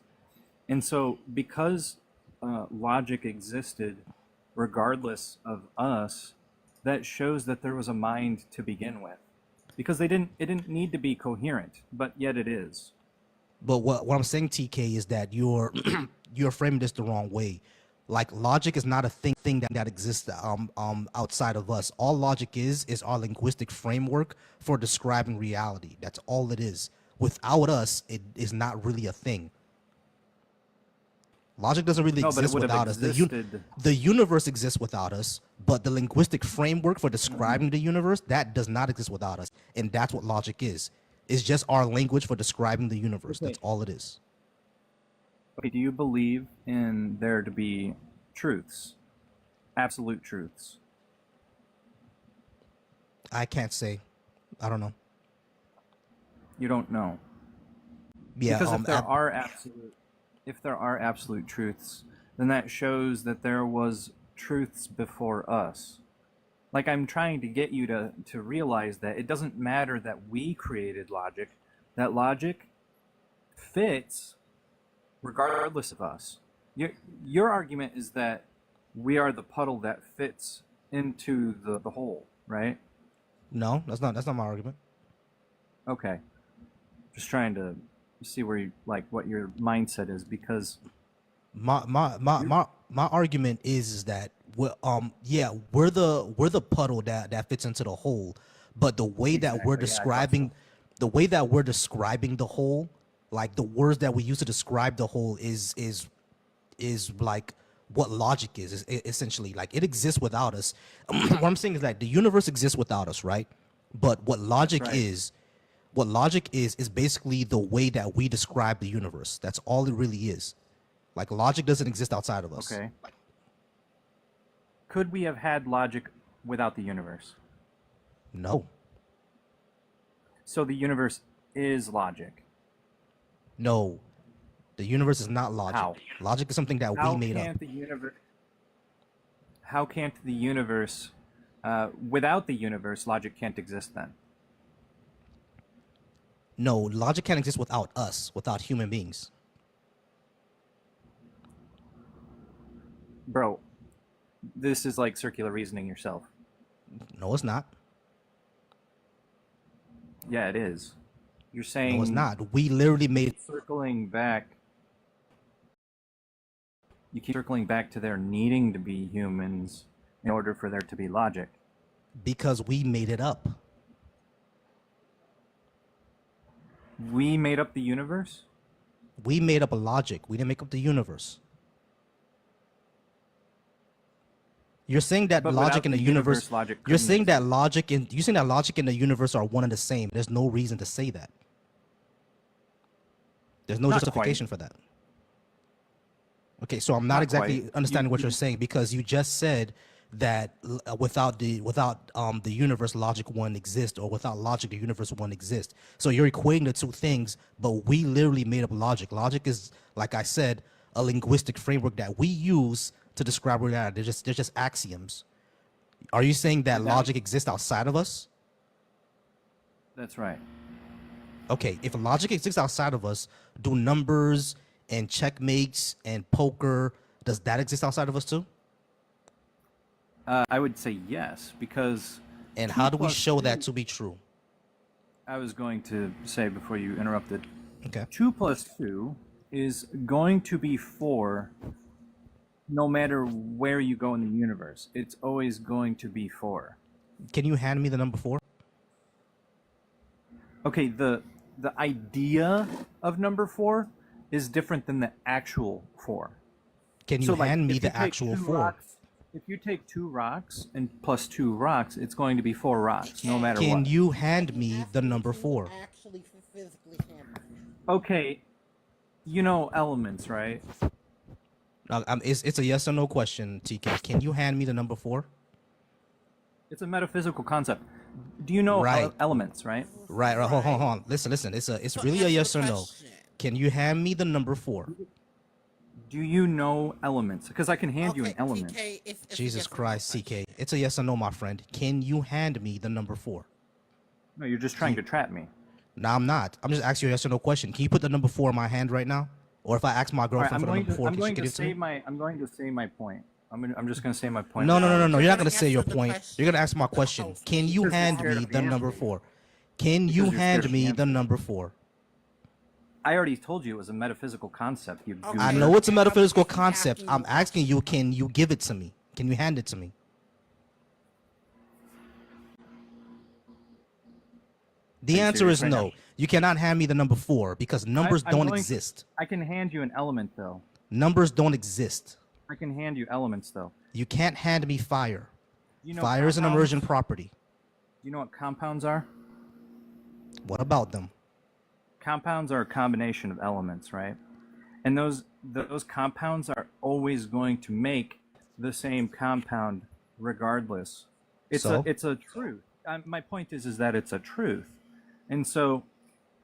Speaker 5: And so because logic existed regardless of us, that shows that there was a mind to begin with. Because it didn't need to be coherent, but yet it is.
Speaker 2: But what I'm saying, TK, is that you're framing this the wrong way. Like logic is not a thing that exists outside of us. All logic is our linguistic framework for describing reality. That's all it is. Without us, it is not really a thing. Logic doesn't really
Speaker 5: No, but it
Speaker 2: exist
Speaker 5: would have
Speaker 2: without us.
Speaker 5: existed.
Speaker 2: The universe exists without us, but the linguistic framework for describing the universe, that does not exist without us. And that's what logic is. It's just our language for describing the universe.
Speaker 5: Okay.
Speaker 2: That's all it is.
Speaker 5: Okay, do you believe in there to be truths, absolute truths?
Speaker 2: I can't say. I don't know.
Speaker 5: You don't know.
Speaker 2: Yeah,
Speaker 5: Because if there are absolute truths, then that shows that there was truths before us. Like I'm trying to get you to realize that it doesn't matter that we created logic, that logic fits regardless of us. Your argument is that we are the puddle that fits into the hole, right?
Speaker 2: no, that's not my argument.
Speaker 5: Okay. Just trying to see where you like what your mindset is because
Speaker 2: My argument is that we're the puddle that fits into the hole, but the way that we're
Speaker 5: exactly, yeah, I thought so.
Speaker 2: describing the hole, like the words that we use to describe the hole is like what logic is essentially. Like it exists without us. What I'm saying is that the universe exists without us, right? But
Speaker 5: That's right.
Speaker 2: what logic is basically the way that we describe the universe. That's all it really is. Like logic doesn't exist outside of us.
Speaker 5: Okay. Could we have had logic without the universe?
Speaker 2: No.
Speaker 5: So the universe is logic.
Speaker 2: No. The universe is not logic.
Speaker 5: How?
Speaker 2: Logic is something that we made up.
Speaker 5: How can't the universe without the universe logic can't exist then?
Speaker 2: No, logic can't exist without us, without human beings.
Speaker 5: Bro, this is like circular reasoning yourself.
Speaker 2: No, it's not.
Speaker 5: Yeah, it is. You're saying
Speaker 2: No, it's not. We literally made
Speaker 5: circling back. You keep circling back to there needing to be humans in order for there to be logic.
Speaker 2: because we made it up.
Speaker 5: We made up the universe?
Speaker 2: We made up a logic. We didn't make up the universe. You're saying that
Speaker 5: But
Speaker 2: logic
Speaker 5: without
Speaker 2: in the
Speaker 5: the
Speaker 2: universe,
Speaker 5: logic
Speaker 2: you're
Speaker 5: couldn't
Speaker 2: saying that
Speaker 5: exist.
Speaker 2: you're saying that logic and the universe are one and the same. There's no reason to say that. There's no
Speaker 5: Not
Speaker 2: justification for that. Okay, so I'm not
Speaker 5: Not
Speaker 2: exactly
Speaker 5: quite.
Speaker 2: understanding what
Speaker 5: You-
Speaker 2: you're saying because you just said that without the universe, logic wouldn't exist, or without logic, the universe wouldn't exist. So you're equating the two things, but we literally made up logic. Logic is, like I said, a linguistic framework that we use to describe reality. They're just axioms. Are you saying that
Speaker 5: Without-
Speaker 2: logic exists outside of us?
Speaker 5: That's right.
Speaker 2: Okay, if logic exists outside of us, do numbers and checkmates and poker, does that exist outside of us too?
Speaker 5: I would say yes, because
Speaker 2: And
Speaker 5: 2
Speaker 2: how do we
Speaker 5: plus
Speaker 2: show that
Speaker 5: 2
Speaker 2: to be true?
Speaker 5: I was going to say before you interrupted,
Speaker 2: Okay.
Speaker 5: 2 plus 2 is going to be 4 no matter where you go in the universe. It's always going to be 4.
Speaker 2: Can you hand me the number 4?
Speaker 5: Okay, the idea of number 4 is different than the actual 4.
Speaker 2: Can you
Speaker 5: So like
Speaker 2: hand me
Speaker 5: if you
Speaker 2: the
Speaker 5: take
Speaker 2: actual
Speaker 5: two
Speaker 2: 4?
Speaker 5: rocks, if you take 2 rocks and plus 2 rocks, it's going to be 4 rocks no matter
Speaker 2: Can
Speaker 5: what.
Speaker 2: you hand me
Speaker 1: Ask
Speaker 2: the
Speaker 1: me,
Speaker 2: number
Speaker 1: can you
Speaker 2: 4?
Speaker 1: actually physically handle it?
Speaker 5: Okay, you know elements, right?
Speaker 2: It's a yes or no question, TK. Can you hand me the number 4?
Speaker 5: It's a metaphysical concept. Do you know
Speaker 2: Right.
Speaker 5: elements, right?
Speaker 2: Right. Hold
Speaker 1: Right.
Speaker 2: on. Listen. It's
Speaker 1: So
Speaker 2: really a
Speaker 1: answer
Speaker 2: yes
Speaker 1: the
Speaker 2: or no.
Speaker 1: question.
Speaker 2: Can you hand me the number 4?
Speaker 5: Do you know elements? Because I can hand you an
Speaker 1: Okay,
Speaker 5: element.
Speaker 1: TK, it's a
Speaker 2: Jesus
Speaker 1: yes or no
Speaker 2: Christ,
Speaker 1: question.
Speaker 2: CK. It's a yes or no, my friend. Can you hand me the number 4?
Speaker 5: No, you're just trying to trap me.
Speaker 2: No, I'm not. I'm just asking you a yes or no question. Can you put the number 4 in my hand right now? Or if I ask my
Speaker 5: All right,
Speaker 2: girlfriend for the number 4,
Speaker 5: I'm
Speaker 2: can she
Speaker 5: going
Speaker 2: get
Speaker 5: to
Speaker 2: it to me?
Speaker 5: I'm going to say my point. I'm just going to say my point.
Speaker 2: No.
Speaker 1: No,
Speaker 2: You're
Speaker 1: you're
Speaker 2: not
Speaker 1: gonna
Speaker 2: gonna say your
Speaker 1: answer the
Speaker 2: point. You're gonna ask my
Speaker 1: question.
Speaker 2: question.
Speaker 1: Oh,
Speaker 2: Can
Speaker 1: see,
Speaker 2: you
Speaker 5: Because you're
Speaker 2: hand
Speaker 5: scared
Speaker 2: me
Speaker 5: of the
Speaker 2: the
Speaker 5: answer.
Speaker 2: number 4? Can you
Speaker 5: Because you're scared
Speaker 2: hand
Speaker 5: of the
Speaker 2: me the
Speaker 5: answer.
Speaker 2: number 4?
Speaker 5: I already told you it was a metaphysical concept. You
Speaker 1: Okay.
Speaker 2: I
Speaker 5: do
Speaker 2: know it's a
Speaker 1: And I'm
Speaker 2: metaphysical
Speaker 1: asking
Speaker 2: concept.
Speaker 1: you
Speaker 2: I'm
Speaker 1: a
Speaker 2: asking you,
Speaker 1: question.
Speaker 2: can you give it to me? Can you hand it to me? The
Speaker 5: Are you
Speaker 2: answer
Speaker 5: serious
Speaker 2: is
Speaker 5: right now?
Speaker 2: no. You cannot hand me the number 4 because numbers
Speaker 5: I'm
Speaker 2: don't
Speaker 5: going
Speaker 2: exist.
Speaker 5: I can hand you an element though.
Speaker 2: Numbers don't exist.
Speaker 5: I can hand you elements though.
Speaker 2: You can't hand me fire.
Speaker 5: You know
Speaker 2: Fire is an
Speaker 5: compounds?
Speaker 2: emergent property.
Speaker 5: You know what compounds are?
Speaker 2: What about them?
Speaker 5: Compounds are a combination of elements, right? And those compounds are always going to make the same compound regardless.
Speaker 2: So?
Speaker 5: It's a truth. My point is that it's a truth. And so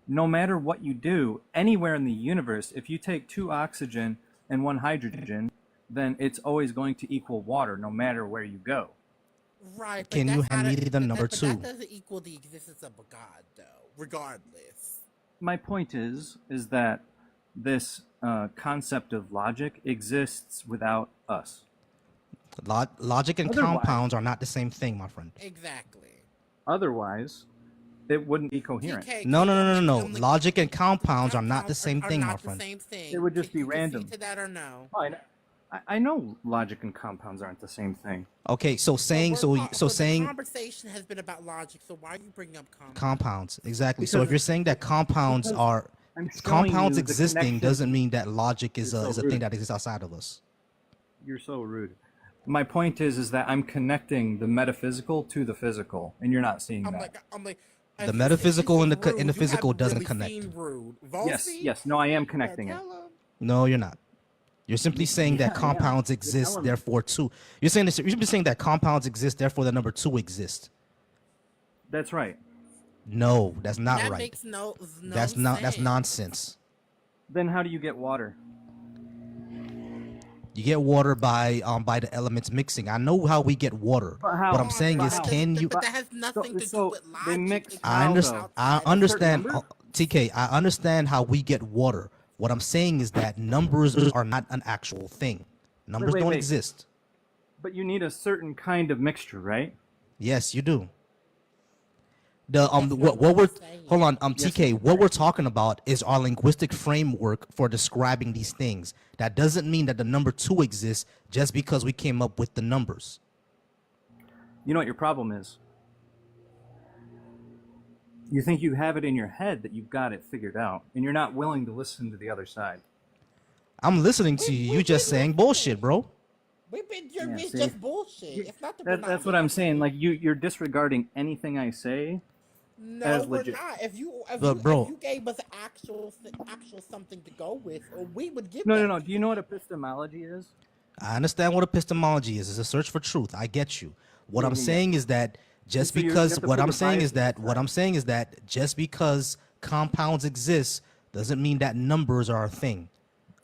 Speaker 5: no matter what you do anywhere in the universe, if you take 2 oxygen and 1 hydrogen, then it's always going to equal water no matter where you go.
Speaker 1: Right, but
Speaker 2: Can you
Speaker 1: that's
Speaker 2: hand
Speaker 1: not
Speaker 2: me the number
Speaker 1: but that
Speaker 2: 2?
Speaker 1: doesn't equal the existence of a god, though. Regardless.
Speaker 5: My point is that this concept of logic exists without us.
Speaker 2: Logic and
Speaker 5: Otherwise-
Speaker 2: compounds are not the same thing, my friend.
Speaker 1: Exactly.
Speaker 5: Otherwise, it wouldn't be coherent.
Speaker 1: TK,
Speaker 2: No.
Speaker 1: I'm like,
Speaker 2: Logic and compounds are not the
Speaker 1: compounds
Speaker 2: same
Speaker 1: are
Speaker 2: thing, my
Speaker 1: not the
Speaker 2: friend.
Speaker 1: same thing.
Speaker 5: It would just be
Speaker 1: You concede
Speaker 5: random.
Speaker 1: to that or no?
Speaker 5: Oh, I know logic and compounds aren't the same thing.
Speaker 2: Okay, so saying
Speaker 1: But the
Speaker 2: saying
Speaker 1: conversation has been about logic, so why are you bringing up compounds?
Speaker 2: compounds, exactly. So
Speaker 5: Because-
Speaker 2: if you're saying that compounds
Speaker 5: because
Speaker 2: are
Speaker 5: I'm showing
Speaker 2: compounds
Speaker 5: you the
Speaker 2: existing
Speaker 5: connection.
Speaker 2: doesn't mean that logic is
Speaker 5: You're so
Speaker 2: a
Speaker 5: rude.
Speaker 2: thing that exists outside of us.
Speaker 5: You're so rude. My point is that I'm connecting the metaphysical to the physical, and you're not seeing that.
Speaker 1: I'm like.
Speaker 2: The metaphysical and the physical doesn't connect.
Speaker 1: Rude.
Speaker 5: Yes. No, I am connecting it.
Speaker 2: No, you're not. You're simply saying that
Speaker 5: Yeah,
Speaker 2: compounds
Speaker 5: yeah.
Speaker 2: exist,
Speaker 5: Element.
Speaker 2: therefore 2. You're simply saying that compounds exist, therefore the number 2 exists.
Speaker 5: That's right.
Speaker 2: No, that's not
Speaker 1: That
Speaker 2: right.
Speaker 1: makes no
Speaker 2: That's
Speaker 1: sense.
Speaker 2: nonsense.
Speaker 5: Then how do you get water?
Speaker 2: You get water by the elements mixing. I know how we get water.
Speaker 5: But how?
Speaker 2: What I'm saying
Speaker 5: But
Speaker 2: is,
Speaker 5: how?
Speaker 2: can you?
Speaker 1: But that has nothing to do
Speaker 5: so
Speaker 1: with
Speaker 5: they
Speaker 1: logic.
Speaker 5: mix
Speaker 1: It
Speaker 5: how,
Speaker 1: comes
Speaker 5: though?
Speaker 1: outside
Speaker 2: I
Speaker 1: of-
Speaker 2: understand,
Speaker 5: number?
Speaker 2: TK. I understand how we get water. What I'm saying is that numbers are not an actual thing. Numbers
Speaker 5: wait,
Speaker 2: don't
Speaker 5: wait.
Speaker 2: exist.
Speaker 5: But you need a certain kind of mixture, right?
Speaker 2: Yes, you do. The
Speaker 1: That's not
Speaker 2: what
Speaker 1: what
Speaker 2: we're
Speaker 1: I'm saying.
Speaker 2: hold on
Speaker 5: Yes,
Speaker 2: TK, what we're talking about is our linguistic framework for describing these things. That doesn't mean that the number 2 exists just because we came up with the numbers.
Speaker 5: You know what your problem is? You think you have it in your head that you've got it figured out, and you're not willing to listen to the other side.
Speaker 2: I'm listening to you. You just saying bullshit, bro.
Speaker 1: You're
Speaker 5: see?
Speaker 1: just bullshit. It's not that we're not
Speaker 5: That's what I'm saying. Like you're disregarding anything I say.
Speaker 1: No,
Speaker 5: as
Speaker 1: we're
Speaker 5: legit.
Speaker 1: not. If
Speaker 2: But, bro-
Speaker 1: you gave us actual something to go with, or we would give.
Speaker 5: No.
Speaker 1: that
Speaker 5: Do you know what epistemology is?
Speaker 2: I understand what epistemology is. It's a search for truth. I get you. What I'm
Speaker 5: Yeah.
Speaker 2: saying is that just
Speaker 5: So you
Speaker 2: because
Speaker 5: have to
Speaker 2: what
Speaker 5: put
Speaker 2: I'm
Speaker 5: the
Speaker 2: saying is
Speaker 5: biases
Speaker 2: that what
Speaker 5: aside.
Speaker 2: I'm saying is that just because compounds exist doesn't mean that numbers are a thing.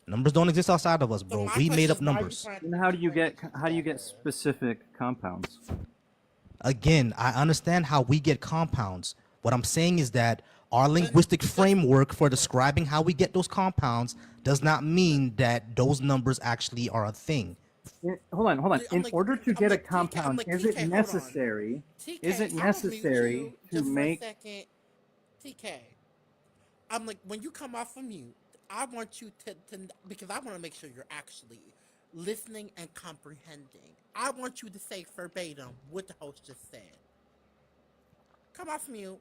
Speaker 2: Numbers don't exist outside of us,
Speaker 1: So
Speaker 2: bro.
Speaker 1: my
Speaker 2: We
Speaker 1: question
Speaker 2: made
Speaker 1: is,
Speaker 2: up
Speaker 1: why are you
Speaker 2: numbers.
Speaker 1: trying to
Speaker 5: And how do you get
Speaker 1: together?
Speaker 5: specific compounds?
Speaker 2: Again, I understand how we get compounds. What I'm saying is that our linguistic framework for describing how we get those compounds does not mean that those numbers actually are a thing.
Speaker 5: Hold on.
Speaker 1: I'm
Speaker 5: In
Speaker 1: like-
Speaker 5: order to
Speaker 1: I'm
Speaker 5: get a
Speaker 1: like, TK, I'm
Speaker 5: compound,
Speaker 1: like,
Speaker 5: is
Speaker 1: TK,
Speaker 5: it
Speaker 1: hold on.
Speaker 5: necessary?
Speaker 1: TK,
Speaker 5: Is it
Speaker 1: I will mute
Speaker 5: necessary
Speaker 1: you
Speaker 5: to
Speaker 1: just
Speaker 5: make?
Speaker 1: For a second. TK, I'm like, when you come off of mute, I want you to because I want to make sure you're actually listening and comprehending. I want you to say verbatim what the host just said. Come off mute.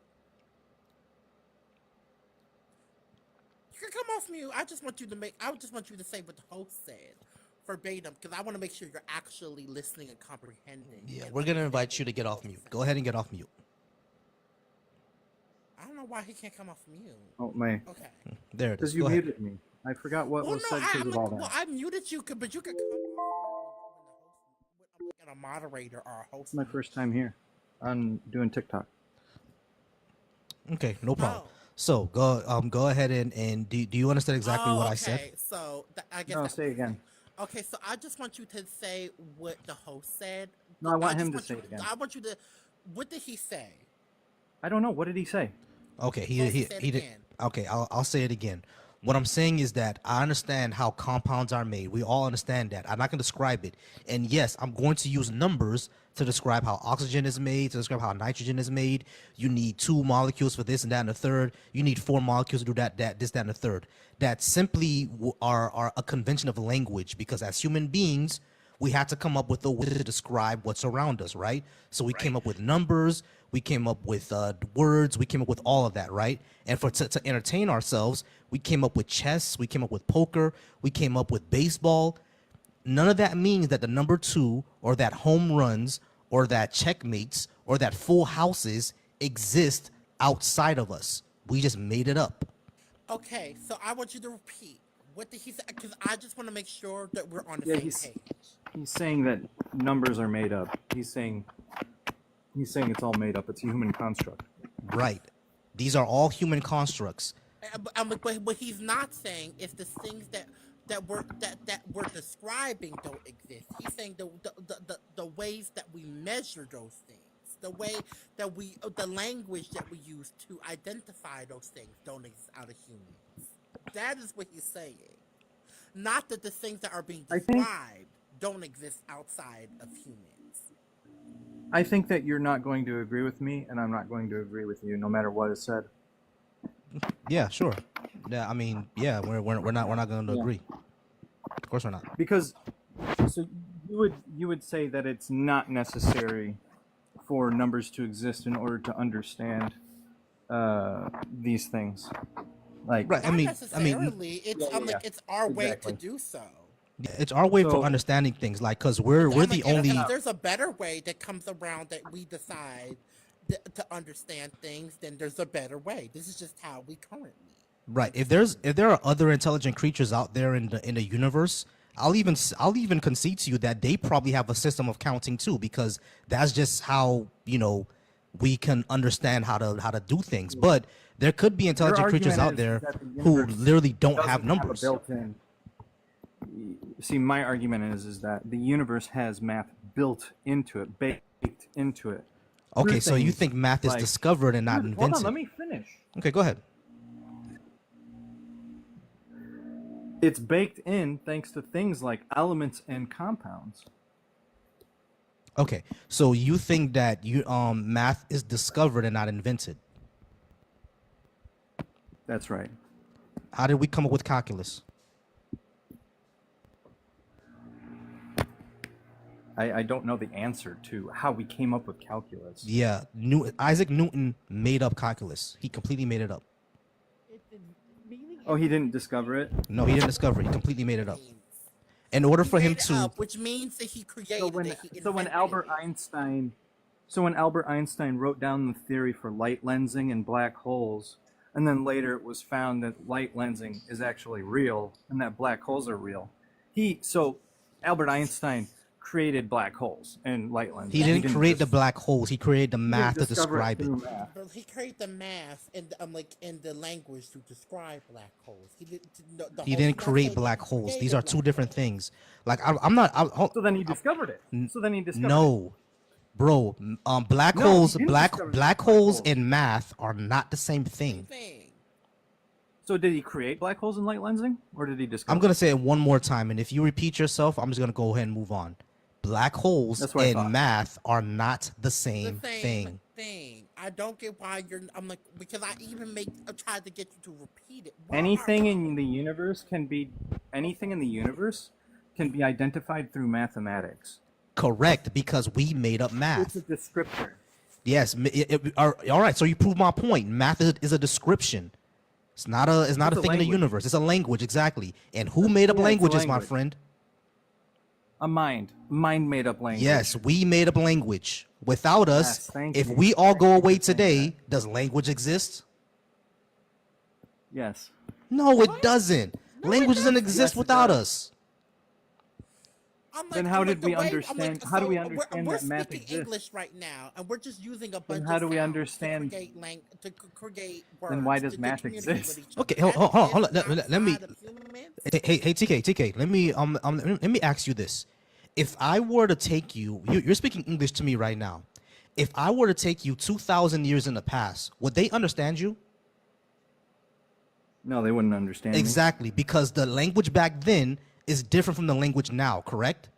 Speaker 1: You can come off mute. I just want you to make. I just want you to say what the host said, verbatim, because I want to make sure you're actually listening and comprehending.
Speaker 2: Yeah,
Speaker 1: And
Speaker 2: we're gonna invite
Speaker 1: understanding
Speaker 2: you to
Speaker 1: what
Speaker 2: get
Speaker 1: the
Speaker 2: off
Speaker 1: host
Speaker 2: mute.
Speaker 1: said.
Speaker 2: Go ahead and get off mute.
Speaker 1: I don't know why he can't come off mute.
Speaker 5: Oh, my.
Speaker 1: Okay.
Speaker 2: There it is.
Speaker 5: Because you
Speaker 2: Go ahead.
Speaker 5: muted me. I forgot what
Speaker 1: Well,
Speaker 5: was
Speaker 1: no,
Speaker 5: said because
Speaker 1: I'm
Speaker 5: of
Speaker 1: like,
Speaker 5: all
Speaker 1: well,
Speaker 5: that.
Speaker 1: I muted you, but you could come off when the host, when I'm like a moderator or a host.
Speaker 5: It's my first time here on doing TikTok.
Speaker 2: Okay, no problem.
Speaker 1: Oh.
Speaker 2: So go ahead and do you understand exactly what I said?
Speaker 1: Okay. So I guess
Speaker 5: No,
Speaker 1: that
Speaker 5: say again.
Speaker 1: Okay, so I just want you to say what the host said.
Speaker 5: No, I want
Speaker 1: just
Speaker 5: him to say
Speaker 1: you,
Speaker 5: it again.
Speaker 1: I want you to. What did he say?
Speaker 5: I don't know. What did he say?
Speaker 2: Okay,
Speaker 1: Volcy,
Speaker 2: he
Speaker 1: say it
Speaker 2: he did.
Speaker 1: again.
Speaker 2: Okay, I'll say it again. What I'm saying is that I understand how compounds are made. We all understand that. I'm not going to describe it. And yes, I'm going to use numbers to describe how oxygen is made, to describe how nitrogen is made. You need 2 molecules for this and that and the third. You need 4 molecules to do this, that, and the third. That simply are a convention of language, because as human beings, we had to come up with a way to describe what's around us, right? So we came up with numbers, we came up with words, we came up with all of that, right? And to entertain ourselves, we came up with chess, we came up with poker, we came up with baseball. None of that means that the number 2 or that home runs or that checkmates or that full houses exist outside of us. We just made it up.
Speaker 1: Okay, so I want you to repeat. What did he say? Because I just want to make sure that we're on the
Speaker 5: Yeah,
Speaker 1: same
Speaker 5: he's
Speaker 1: page.
Speaker 5: saying that numbers are made up. He's saying it's all made up. It's a human construct.
Speaker 2: Right. These are all human constructs.
Speaker 1: But what he's not saying is the things that we're describing don't exist. He's saying the ways that we measure those things, the way that the language that we use to identify those things don't exist out of humans. That is what he's saying. Not that the things that are being
Speaker 5: I think-
Speaker 1: described don't exist outside of humans.
Speaker 5: I think that you're not going to agree with me, and I'm not going to agree with you, no matter what is said.
Speaker 2: Yeah, sure. Yeah, I mean, yeah, we're not going to
Speaker 5: Yeah.
Speaker 2: agree. Of course we're not.
Speaker 5: Because, so you would say that it's not necessary for numbers to exist in order to understand these things. Like,
Speaker 2: Right.
Speaker 1: Not
Speaker 2: I mean,
Speaker 1: necessarily. It's
Speaker 5: yeah.
Speaker 1: it's our way
Speaker 5: Exactly.
Speaker 1: to do so.
Speaker 2: it's our way
Speaker 5: So-
Speaker 2: for understanding things, like, because we're
Speaker 1: I'm
Speaker 2: the
Speaker 1: like, and
Speaker 2: only.
Speaker 1: if there's a better way that comes around that we decide to understand things, then there's a better way. This is just how we currently.
Speaker 2: Right. If there are other intelligent creatures out there in the universe, I'll even concede to you that they probably have a system of counting too, because that's just how, we can understand how to do things. But there could be intelligent creatures out there who literally don't have numbers.
Speaker 5: a built-in. See, my argument is that the universe has math built into it, baked into it.
Speaker 2: Okay,
Speaker 5: Through
Speaker 2: so you
Speaker 5: things
Speaker 2: think math is
Speaker 5: like-
Speaker 2: discovered and not
Speaker 5: Dude,
Speaker 2: invented?
Speaker 5: Hold on, let me finish.
Speaker 2: Okay, go ahead.
Speaker 5: It's baked in thanks to things like elements and compounds.
Speaker 2: Okay, so you think that math is discovered and not invented?
Speaker 5: That's right.
Speaker 2: How did we come up with calculus?
Speaker 5: I don't know the answer to how we came up with calculus.
Speaker 2: Yeah, Isaac Newton made up calculus. He completely made it up.
Speaker 5: Oh, he didn't discover it?
Speaker 2: No, he didn't discover it. He completely made it up. In order for him
Speaker 1: Made it
Speaker 2: to,
Speaker 1: up, which means that he created
Speaker 5: So when
Speaker 1: it. He
Speaker 5: so when
Speaker 1: invented
Speaker 5: Albert
Speaker 1: it.
Speaker 5: Einstein wrote down the theory for light lensing and black holes, and then later it was found that light lensing is actually real and that black holes are real. Albert Einstein created black holes and light lensing.
Speaker 2: he didn't create the
Speaker 5: just-
Speaker 2: black holes. He created the
Speaker 5: he didn't
Speaker 2: math to
Speaker 5: discover
Speaker 2: describe it.
Speaker 5: through math.
Speaker 1: But he created the math and in the language to describe black holes. He
Speaker 2: He didn't create black holes. These are two different things. Like I'm not.
Speaker 5: So then he discovered it.
Speaker 2: No, bro. Black
Speaker 5: No,
Speaker 2: holes,
Speaker 5: he didn't
Speaker 2: black
Speaker 5: discover
Speaker 2: black
Speaker 5: black
Speaker 2: holes
Speaker 5: holes.
Speaker 2: and math are not the same thing.
Speaker 5: So did he create black holes and light lensing, or did he discover?
Speaker 2: I'm gonna say it one more time, and if you repeat yourself, I'm just gonna go ahead and move on. Black holes
Speaker 5: That's what I
Speaker 2: and
Speaker 5: thought.
Speaker 2: math are not the same
Speaker 1: The
Speaker 2: thing.
Speaker 1: thing. I don't get why you're. I'm like, because I even tried to get you to repeat it. Why
Speaker 5: Anything
Speaker 1: are-
Speaker 5: in the universe can be identified through mathematics.
Speaker 2: Correct, because we made up
Speaker 5: It's
Speaker 2: math.
Speaker 5: a descriptor.
Speaker 2: Yes. All right. So you prove my point. Math is a description. It's not a
Speaker 5: It's
Speaker 2: thing
Speaker 5: a
Speaker 2: in the
Speaker 5: language.
Speaker 2: universe. It's a language, exactly. And who made up
Speaker 5: Yeah, it's a
Speaker 2: languages, my
Speaker 5: language.
Speaker 2: friend?
Speaker 5: A mind made up language.
Speaker 2: Yes, we made up language. Without us,
Speaker 5: Yes, thank
Speaker 2: if
Speaker 5: you.
Speaker 2: we all
Speaker 5: Thank
Speaker 2: go
Speaker 5: you
Speaker 2: away
Speaker 5: for saying
Speaker 2: today, does language exist?
Speaker 5: Yes.
Speaker 2: No, it doesn't.
Speaker 1: No,
Speaker 2: Language
Speaker 1: it
Speaker 2: doesn't
Speaker 1: doesn't.
Speaker 2: exist
Speaker 5: Yes, it
Speaker 2: without
Speaker 5: does.
Speaker 2: us.
Speaker 5: Then how did
Speaker 1: the
Speaker 5: we
Speaker 1: way
Speaker 5: understand? How do we understand
Speaker 1: we're
Speaker 5: that math
Speaker 1: speaking
Speaker 5: exists?
Speaker 1: English right now, and we're just using a
Speaker 5: Then
Speaker 1: bunch
Speaker 5: how
Speaker 1: of
Speaker 5: do we
Speaker 1: sounds
Speaker 5: understand?
Speaker 1: to create
Speaker 5: Then why
Speaker 1: words
Speaker 5: does
Speaker 1: to
Speaker 5: math
Speaker 1: communicate
Speaker 5: exist?
Speaker 1: with each other.
Speaker 2: Okay, hold,
Speaker 1: Math
Speaker 2: hold, hold on.
Speaker 1: exists
Speaker 2: Let me.
Speaker 1: outside of humans.
Speaker 2: Hey, TK. Let me ask you this: if I were to take you're speaking English to me right now. If I were to take you 2,000 years in the past, would they understand you?
Speaker 5: No, they wouldn't understand me.
Speaker 2: Exactly, because the language back then is different from the language now. Correct?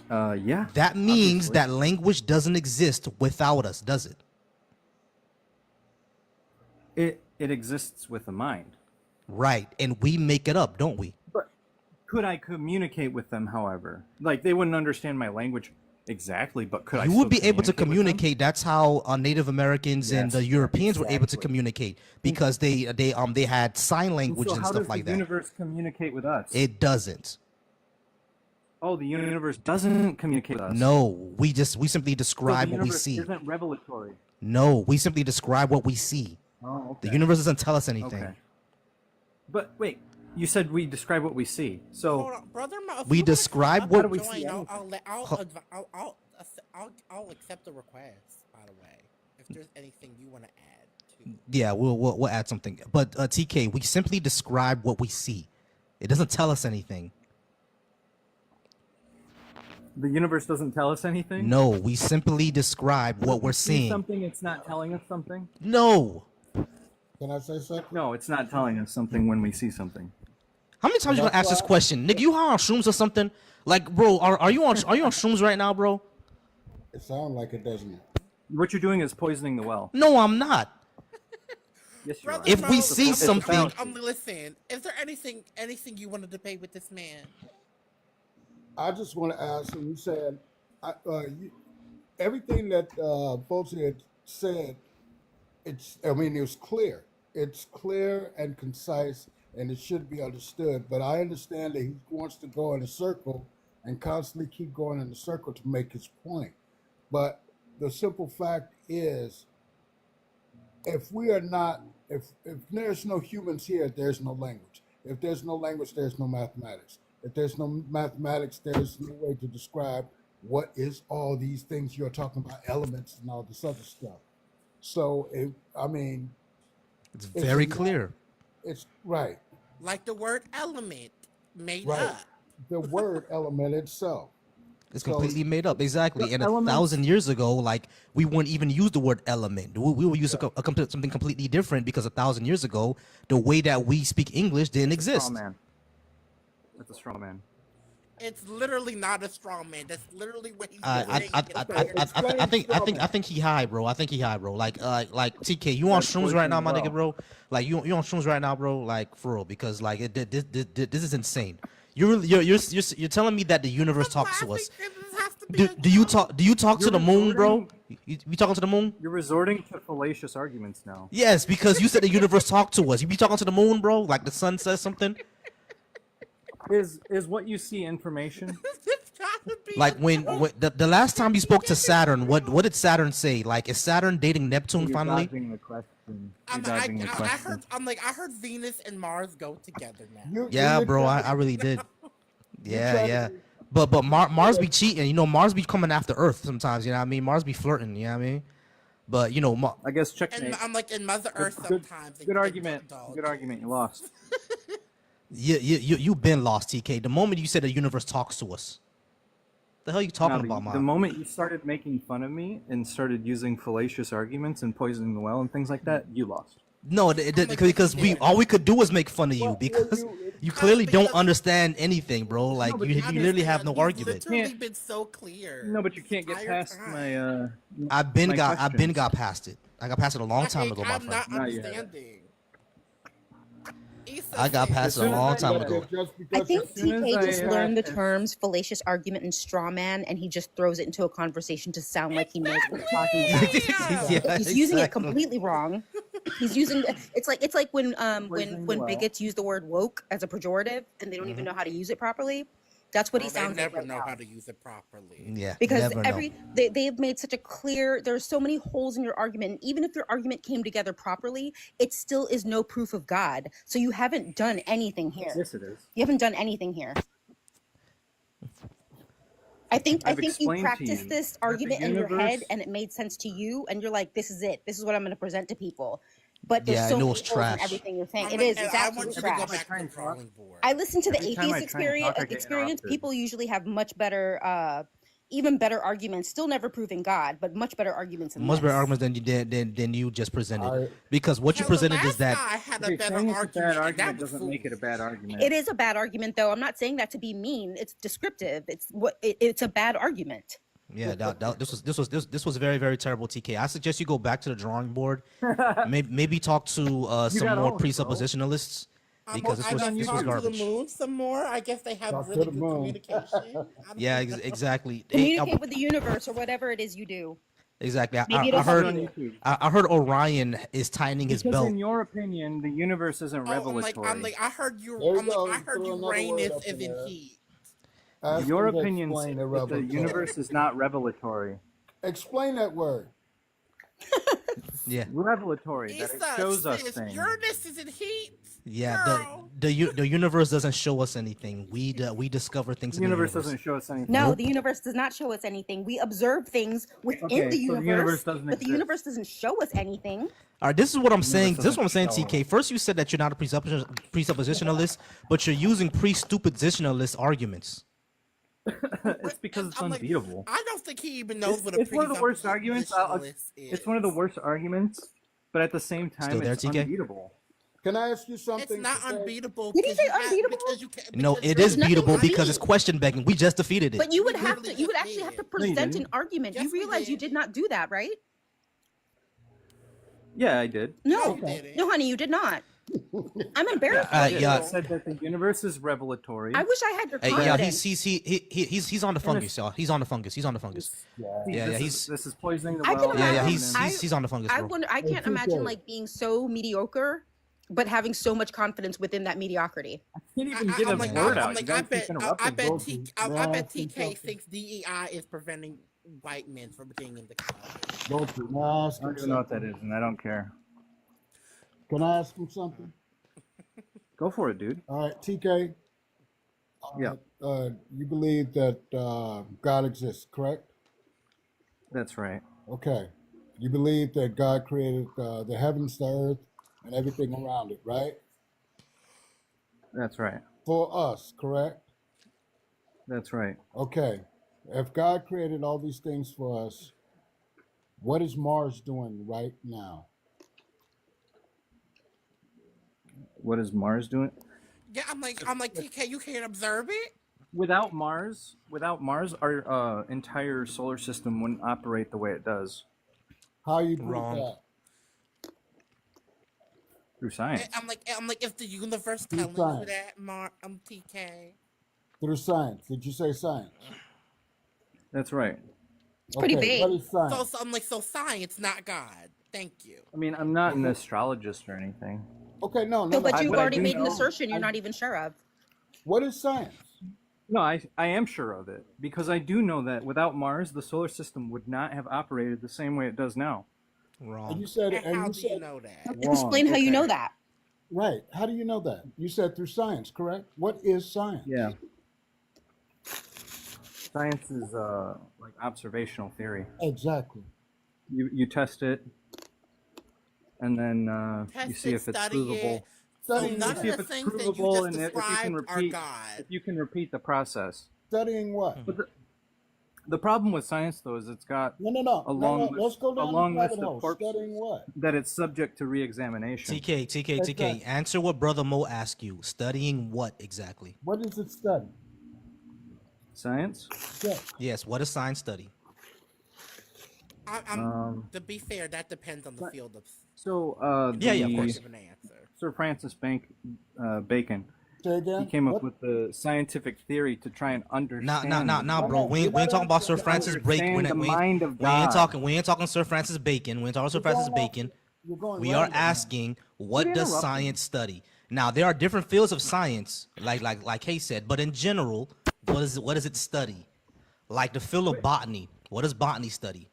Speaker 5: Yeah.
Speaker 2: That means
Speaker 5: obviously.
Speaker 2: that language doesn't exist without us, does it?
Speaker 5: It exists with the mind.
Speaker 2: Right, and we make it up, don't we?
Speaker 5: But could I communicate with them, however? Like, they wouldn't understand my language exactly, but could I
Speaker 2: You
Speaker 5: still
Speaker 2: would be able to
Speaker 5: with them?
Speaker 2: communicate. That's how Native Americans and the
Speaker 5: Yes,
Speaker 2: Europeans were able to
Speaker 5: exactly.
Speaker 2: communicate because they had sign
Speaker 5: And
Speaker 2: language
Speaker 5: so
Speaker 2: and
Speaker 5: how
Speaker 2: stuff
Speaker 5: does
Speaker 2: like
Speaker 5: the
Speaker 2: that.
Speaker 5: universe communicate with us?
Speaker 2: It doesn't.
Speaker 5: Oh, the universe doesn't communicate with us.
Speaker 2: No, we simply
Speaker 5: So the
Speaker 2: describe what we
Speaker 5: universe
Speaker 2: see.
Speaker 5: isn't revelatory.
Speaker 2: No, we simply describe what we see.
Speaker 5: Oh, okay.
Speaker 2: The universe doesn't tell us anything.
Speaker 5: Okay. But wait, you said we describe what we see. So
Speaker 1: Hold on, brother. If
Speaker 2: We
Speaker 1: you wanna come
Speaker 2: describe
Speaker 1: up
Speaker 2: what-
Speaker 1: and
Speaker 5: How do we see
Speaker 1: join,
Speaker 5: anything?
Speaker 1: I'll accept the request. By the way, if there's anything you want to add to.
Speaker 2: Yeah, we'll add something. But TK, we simply describe what we see. It doesn't tell us anything.
Speaker 5: the universe doesn't tell us anything?
Speaker 2: No, we simply describe what we're
Speaker 5: See
Speaker 2: seeing.
Speaker 5: something, it's not telling us something?
Speaker 2: No.
Speaker 6: Can I say something?
Speaker 5: No, it's not telling us something when we see something.
Speaker 2: How many times you gonna ask this question, nigga? You on shrooms or something? Like, bro, are you on shrooms right now, bro?
Speaker 6: It sounds like it, doesn't it?
Speaker 5: What you're doing is poisoning the well.
Speaker 2: No, I'm not.
Speaker 5: Yes, you are.
Speaker 1: Brother
Speaker 2: If we
Speaker 1: Mo,
Speaker 2: see
Speaker 1: I'm-
Speaker 2: something-
Speaker 1: listen. Is there anything you want to debate with this man?
Speaker 6: I just want to ask, and you said everything that Volcy had said. I mean, it was clear. It's clear and concise, and it should be understood. But I understand that he wants to go in a circle and constantly keep going in a circle to make his point. But the simple fact is, if we are not, if there's no humans here, there's no language. If there's no language, there's no mathematics. If there's no mathematics, there's no way to describe what is all these things you're talking about, elements and all this other stuff. So, I mean,
Speaker 2: It's very clear.
Speaker 6: it's right.
Speaker 1: Like the word element made
Speaker 6: Right.
Speaker 1: up.
Speaker 6: The word element itself.
Speaker 2: It's
Speaker 6: So-
Speaker 2: completely made up, exactly.
Speaker 5: The
Speaker 2: And
Speaker 5: elements-
Speaker 2: 1,000 years ago, like we wouldn't even use the word element. We would use something completely different because 1,000 years ago, the way that we speak English didn't exist.
Speaker 5: Straw man. That's a straw man.
Speaker 1: It's literally not a strong man. That's literally what he's
Speaker 2: I
Speaker 1: saying.
Speaker 2: think he high, bro. I think he high, bro. Like TK, you on
Speaker 5: That's
Speaker 2: shrooms right now, my
Speaker 5: poison
Speaker 2: nigga, bro? Like you on shrooms right now, bro? Like for real, because like this is insane. You're telling me that the universe talks to us. Do you talk to
Speaker 5: You're
Speaker 2: the moon, bro?
Speaker 5: resorting-
Speaker 2: You talking to the moon?
Speaker 5: You're resorting to fallacious arguments now.
Speaker 2: Yes, because you said the universe talked to us. You be talking to the moon, bro? Like the sun says something?
Speaker 5: Is what you see information?
Speaker 2: Like when the last time you spoke to Saturn, what did Saturn say? Like, is Saturn dating Neptune
Speaker 5: You're
Speaker 2: finally?
Speaker 5: dodging the question. You're
Speaker 1: I'm,
Speaker 5: dodging the
Speaker 1: I
Speaker 5: question.
Speaker 1: heard Venus and Mars go together now.
Speaker 2: Yeah,
Speaker 6: you're
Speaker 2: bro,
Speaker 6: trying-
Speaker 2: I really did. Yeah,
Speaker 6: trying
Speaker 2: yeah.
Speaker 6: to-
Speaker 2: But Mars be cheating, you know. Mars be coming after Earth sometimes, you know what I mean? Mars be flirting, you know what I mean? But you know,
Speaker 5: I guess
Speaker 1: And
Speaker 5: checkmate.
Speaker 1: I'm like in Mother Earth
Speaker 5: Good,
Speaker 1: sometimes.
Speaker 5: good argument. Good argument. You lost.
Speaker 2: you've been lost, TK. The moment you said the universe talks to us, the hell you talking
Speaker 5: Now,
Speaker 2: about,
Speaker 5: the
Speaker 2: man?
Speaker 5: moment you started making fun of me and started using fallacious arguments and poisoning the well and things like that, you lost.
Speaker 2: No, because all we could do was make fun of you because you clearly don't understand anything, bro. Like
Speaker 5: but
Speaker 2: you
Speaker 5: you
Speaker 2: literally have no
Speaker 1: He's
Speaker 2: argument.
Speaker 1: literally
Speaker 5: Can't-
Speaker 1: been so clear.
Speaker 5: No, but you can't get
Speaker 1: entire
Speaker 5: past
Speaker 1: time.
Speaker 5: my.
Speaker 2: I've been
Speaker 5: my
Speaker 2: got
Speaker 5: questions.
Speaker 2: past it. I got past it a long time ago, my
Speaker 1: I'm
Speaker 2: friend.
Speaker 1: not
Speaker 5: Not yet.
Speaker 1: understanding. Issa,
Speaker 2: I got
Speaker 1: it.
Speaker 2: past it a
Speaker 5: soon as
Speaker 2: long
Speaker 5: I
Speaker 2: time
Speaker 5: said-
Speaker 2: ago.
Speaker 6: Just
Speaker 7: I
Speaker 6: because
Speaker 7: think
Speaker 5: soon as
Speaker 7: TK
Speaker 5: I,
Speaker 7: just learned the
Speaker 5: as-
Speaker 7: terms fallacious argument and straw man, and he just throws it into a conversation to sound like he knows what he's talking about.
Speaker 2: Yeah,
Speaker 7: He's using it
Speaker 2: exactly.
Speaker 7: completely wrong. He's using it's like when
Speaker 5: Poisoning the
Speaker 7: when
Speaker 5: well.
Speaker 7: bigots use the word woke as a pejorative and they don't even know how to use it properly. That's what he
Speaker 1: Well, they
Speaker 7: sounds like
Speaker 1: never
Speaker 7: right
Speaker 1: know
Speaker 7: now.
Speaker 1: how to use it properly.
Speaker 2: Yeah,
Speaker 7: Because
Speaker 2: never know.
Speaker 7: they've made such a clear, there's so many holes in your argument, and even if your argument came together properly, it still is no proof of God. So you haven't done anything here.
Speaker 5: Yes, it is.
Speaker 7: You haven't done anything here. I think
Speaker 5: I've
Speaker 7: you
Speaker 5: explained to
Speaker 7: practiced
Speaker 5: you
Speaker 7: this
Speaker 5: that the
Speaker 7: argument in your head
Speaker 5: universe-
Speaker 7: and it made sense to you, and you're like, this is it. This is what I'm going to present to people. But there's
Speaker 2: Yeah,
Speaker 7: so
Speaker 2: and it
Speaker 7: many
Speaker 2: was
Speaker 7: holes
Speaker 2: trash.
Speaker 7: in everything you're saying.
Speaker 1: I'm
Speaker 7: It
Speaker 1: like,
Speaker 7: is.
Speaker 1: and
Speaker 7: It's
Speaker 1: I
Speaker 7: absolute
Speaker 1: want you to go
Speaker 7: trash.
Speaker 1: back to the
Speaker 5: Every time I
Speaker 1: drawing board.
Speaker 7: I listen to the
Speaker 5: Every time I
Speaker 7: atheist
Speaker 5: try and talk, I get
Speaker 7: experience.
Speaker 5: interrupted.
Speaker 7: People usually have much better, even better arguments. Still never proving God, but much better arguments than
Speaker 2: Much better
Speaker 7: this.
Speaker 2: arguments than you did than you just presented.
Speaker 6: I-
Speaker 2: Because what you
Speaker 1: Hell, the
Speaker 2: presented
Speaker 1: last
Speaker 2: is that
Speaker 1: guy had
Speaker 5: Okay,
Speaker 1: a better
Speaker 5: saying it's a
Speaker 1: argument,
Speaker 5: bad
Speaker 1: and that
Speaker 5: argument
Speaker 1: was
Speaker 5: doesn't make it a
Speaker 1: foolish.
Speaker 5: bad argument.
Speaker 7: It is a bad argument, though. I'm not saying that to be mean. It's descriptive. It's a bad argument.
Speaker 2: yeah, this was very, very terrible, TK. I suggest you go back to the drawing board. Maybe talk to some
Speaker 5: got
Speaker 2: more
Speaker 5: owned, bro.
Speaker 2: presuppositionalists because
Speaker 1: I guess
Speaker 2: this was
Speaker 1: talk to the
Speaker 2: garbage.
Speaker 1: moon some more. I guess they have
Speaker 6: Talk to
Speaker 1: really
Speaker 6: the
Speaker 1: good
Speaker 6: moon.
Speaker 1: communication. I don't
Speaker 2: Yeah,
Speaker 1: know.
Speaker 2: exactly.
Speaker 7: Communicate with the universe or whatever it is you do.
Speaker 2: Exactly.
Speaker 7: Maybe
Speaker 2: I
Speaker 7: it'll
Speaker 2: heard
Speaker 7: help
Speaker 5: on
Speaker 7: you.
Speaker 5: YouTube.
Speaker 2: I heard Orion is tightening his
Speaker 5: Because
Speaker 2: belt.
Speaker 5: in your opinion, the universe isn't
Speaker 1: Oh,
Speaker 5: revelatory.
Speaker 1: I'm like, I heard you.
Speaker 6: There you
Speaker 1: I'm like,
Speaker 6: go.
Speaker 1: I heard
Speaker 6: Throw another word
Speaker 1: Uranus
Speaker 6: up in
Speaker 1: is in
Speaker 6: there.
Speaker 1: heat.
Speaker 6: Ask
Speaker 5: Your
Speaker 6: him to
Speaker 5: opinion
Speaker 6: explain
Speaker 5: says that the
Speaker 6: revelatory.
Speaker 5: universe is not revelatory.
Speaker 6: Explain that word.
Speaker 2: Yeah,
Speaker 5: Revelatory, that it
Speaker 1: Issa
Speaker 5: shows us
Speaker 1: says
Speaker 5: things.
Speaker 1: Uranus is in heat.
Speaker 2: yeah.
Speaker 1: Girl.
Speaker 2: The universe doesn't show us anything. We discover things.
Speaker 5: The
Speaker 2: in the
Speaker 5: universe
Speaker 2: universe
Speaker 5: doesn't show us anything.
Speaker 7: No, the universe does not show us anything. We observe things within
Speaker 5: Okay,
Speaker 7: the
Speaker 5: so
Speaker 7: universe,
Speaker 5: the universe doesn't
Speaker 7: but the
Speaker 5: exist.
Speaker 7: universe doesn't show us anything.
Speaker 2: All right, this is what I'm saying. This is what I'm saying,
Speaker 5: doesn't show
Speaker 2: TK. First, you said that you're not a presuppositionalist, but you're using presuppositionalist arguments.
Speaker 5: It's because it's
Speaker 1: I'm like,
Speaker 5: unbeatable.
Speaker 1: I don't think he even knows what a
Speaker 5: It's one of the worst arguments.
Speaker 1: presuppositionalist is.
Speaker 5: It's one of the worst arguments, but at the same time,
Speaker 2: Still there,
Speaker 5: it's
Speaker 2: TK?
Speaker 5: unbeatable.
Speaker 6: Can I ask you something?
Speaker 1: It's not
Speaker 6: today?
Speaker 1: unbeatable.
Speaker 7: Did he
Speaker 1: because
Speaker 7: say
Speaker 1: you have-
Speaker 7: unbeatable?
Speaker 1: because you can't-
Speaker 2: No,
Speaker 1: because
Speaker 2: it
Speaker 1: you're
Speaker 2: is
Speaker 7: nothing
Speaker 2: beatable
Speaker 7: to
Speaker 2: because
Speaker 7: beat.
Speaker 2: it's question begging. We just defeated it.
Speaker 7: But you would
Speaker 1: We
Speaker 7: have
Speaker 1: literally
Speaker 7: to. You would
Speaker 1: just
Speaker 7: actually have to
Speaker 1: did.
Speaker 5: No, you
Speaker 7: present an
Speaker 5: didn't.
Speaker 7: argument.
Speaker 1: Yes,
Speaker 7: You
Speaker 1: we
Speaker 7: realize you
Speaker 1: did.
Speaker 7: did not do that, right?
Speaker 5: Yeah, I did.
Speaker 7: No,
Speaker 1: you didn't.
Speaker 7: no, honey, you did not. I'm embarrassed.
Speaker 2: Uh,
Speaker 7: for you.
Speaker 2: yeah.
Speaker 5: I said that the universe is revelatory.
Speaker 7: I wish I had your
Speaker 2: Hey,
Speaker 7: confidence.
Speaker 2: yeah, he's on the fungus, y'all. He's on the fungus. He's on the fungus. Yeah,
Speaker 5: this is poisoning the
Speaker 7: I
Speaker 5: well.
Speaker 7: can
Speaker 2: Yeah,
Speaker 7: imagine.
Speaker 2: he's on the fungus,
Speaker 7: I
Speaker 2: bro.
Speaker 7: wonder. I can't imagine like being so mediocre, but having so much confidence within that mediocrity.
Speaker 5: Can't even get a
Speaker 1: I'm like,
Speaker 5: word out.
Speaker 1: I'm like,
Speaker 5: You
Speaker 1: I
Speaker 5: guys keep
Speaker 1: bet, I
Speaker 5: interrupting.
Speaker 1: bet,
Speaker 6: Volcy.
Speaker 1: I
Speaker 6: May I
Speaker 1: bet
Speaker 6: ask you
Speaker 1: TK
Speaker 6: something?
Speaker 1: thinks DEI is preventing white men from being in the college.
Speaker 6: Volcy, may I ask
Speaker 5: I
Speaker 6: him
Speaker 5: don't even know what
Speaker 6: something?
Speaker 5: that is, and I don't care.
Speaker 6: Can I ask him something?
Speaker 5: Go for it, dude.
Speaker 6: All right, TK.
Speaker 5: Yeah.
Speaker 6: You believe that God exists, correct?
Speaker 5: That's right.
Speaker 6: Okay. You believe that God created the heavens, the earth, and everything around it, right?
Speaker 5: That's right.
Speaker 6: For us, correct?
Speaker 5: That's right.
Speaker 6: Okay. If God created all these things for us, what is Mars doing right now?
Speaker 5: What is Mars doing?
Speaker 1: Yeah, I'm like TK, you can't observe it.
Speaker 5: Without Mars, our entire solar system wouldn't operate the way it does
Speaker 6: How you prove
Speaker 2: Wrong.
Speaker 6: that?
Speaker 5: through science.
Speaker 1: I'm like, if the universe
Speaker 6: Through
Speaker 1: telling you
Speaker 6: science.
Speaker 1: that, TK.
Speaker 6: Through science. Did you say science?
Speaker 5: That's right.
Speaker 7: pretty
Speaker 6: Okay,
Speaker 7: vague.
Speaker 6: what is science?
Speaker 1: So I'm like, so science, not God. Thank you.
Speaker 5: I mean, I'm not an astrologist or anything.
Speaker 6: Okay, no.
Speaker 7: No, but
Speaker 5: I-
Speaker 7: you've
Speaker 5: what I
Speaker 7: already
Speaker 5: do
Speaker 7: made an
Speaker 5: know-
Speaker 7: assertion you're not even sure of.
Speaker 6: What is science?
Speaker 5: No, I am sure of it because I do know that without Mars, the solar system would not have operated the same way it does now.
Speaker 6: And
Speaker 2: Wrong.
Speaker 6: you said,
Speaker 1: And
Speaker 6: and
Speaker 1: how
Speaker 6: you
Speaker 1: do you
Speaker 6: said,
Speaker 1: know that?
Speaker 5: Wrong.
Speaker 7: Explain how you
Speaker 5: Okay.
Speaker 7: know that.
Speaker 6: right. How do you know that? You said through science, correct? What is science?
Speaker 5: Yeah. Science is like observational theory.
Speaker 6: Exactly.
Speaker 5: You test it, and then you
Speaker 1: Test
Speaker 5: see
Speaker 1: it,
Speaker 5: if it's
Speaker 1: study
Speaker 5: provable.
Speaker 1: it. So
Speaker 6: Studying,
Speaker 1: none
Speaker 5: You
Speaker 1: of
Speaker 5: see if
Speaker 1: the
Speaker 5: it's
Speaker 1: things that you
Speaker 5: provable
Speaker 1: just
Speaker 5: and if you can
Speaker 1: described are
Speaker 5: repeat,
Speaker 1: God.
Speaker 5: if you can repeat the process.
Speaker 6: studying what?
Speaker 5: But the problem with science, though, is it's got
Speaker 6: No, no, no.
Speaker 5: A
Speaker 6: no,
Speaker 5: long
Speaker 6: no.
Speaker 5: list-
Speaker 6: Let's go
Speaker 5: a
Speaker 6: down
Speaker 5: long
Speaker 6: the
Speaker 5: list
Speaker 6: rabbit
Speaker 5: of
Speaker 6: hole.
Speaker 5: corpses.
Speaker 6: Studying what?
Speaker 5: that it's subject to re-examination.
Speaker 2: TK. Answer what Brother Mo asked you. Studying what exactly?
Speaker 6: What does it study?
Speaker 5: Science.
Speaker 6: Yeah.
Speaker 2: Yes. What is science study?
Speaker 1: I'm, to be fair, that depends on the field of.
Speaker 5: So
Speaker 2: Yeah, of
Speaker 5: the-
Speaker 2: course.
Speaker 1: Give an answer.
Speaker 5: Sir Francis Bacon.
Speaker 6: Say
Speaker 5: He
Speaker 6: again?
Speaker 5: came up
Speaker 6: What?
Speaker 5: with the scientific theory to try and understand.
Speaker 2: Nah, bro.
Speaker 6: No, you're
Speaker 2: We ain't
Speaker 6: not
Speaker 2: talking about Sir
Speaker 5: To
Speaker 6: understanding.
Speaker 2: Francis Bacon.
Speaker 5: understand the mind of God.
Speaker 2: We ain't talking Sir Francis Bacon. We ain't talking Sir
Speaker 6: You're
Speaker 2: Francis
Speaker 6: going off.
Speaker 2: Bacon.
Speaker 6: You're going
Speaker 2: We are
Speaker 6: random now.
Speaker 2: asking, what
Speaker 5: Quit
Speaker 2: does
Speaker 5: interrupting.
Speaker 2: science study? Now, there are different fields of science, like Hay said, but in general, what does it study? Like the field of botany. What does botany study?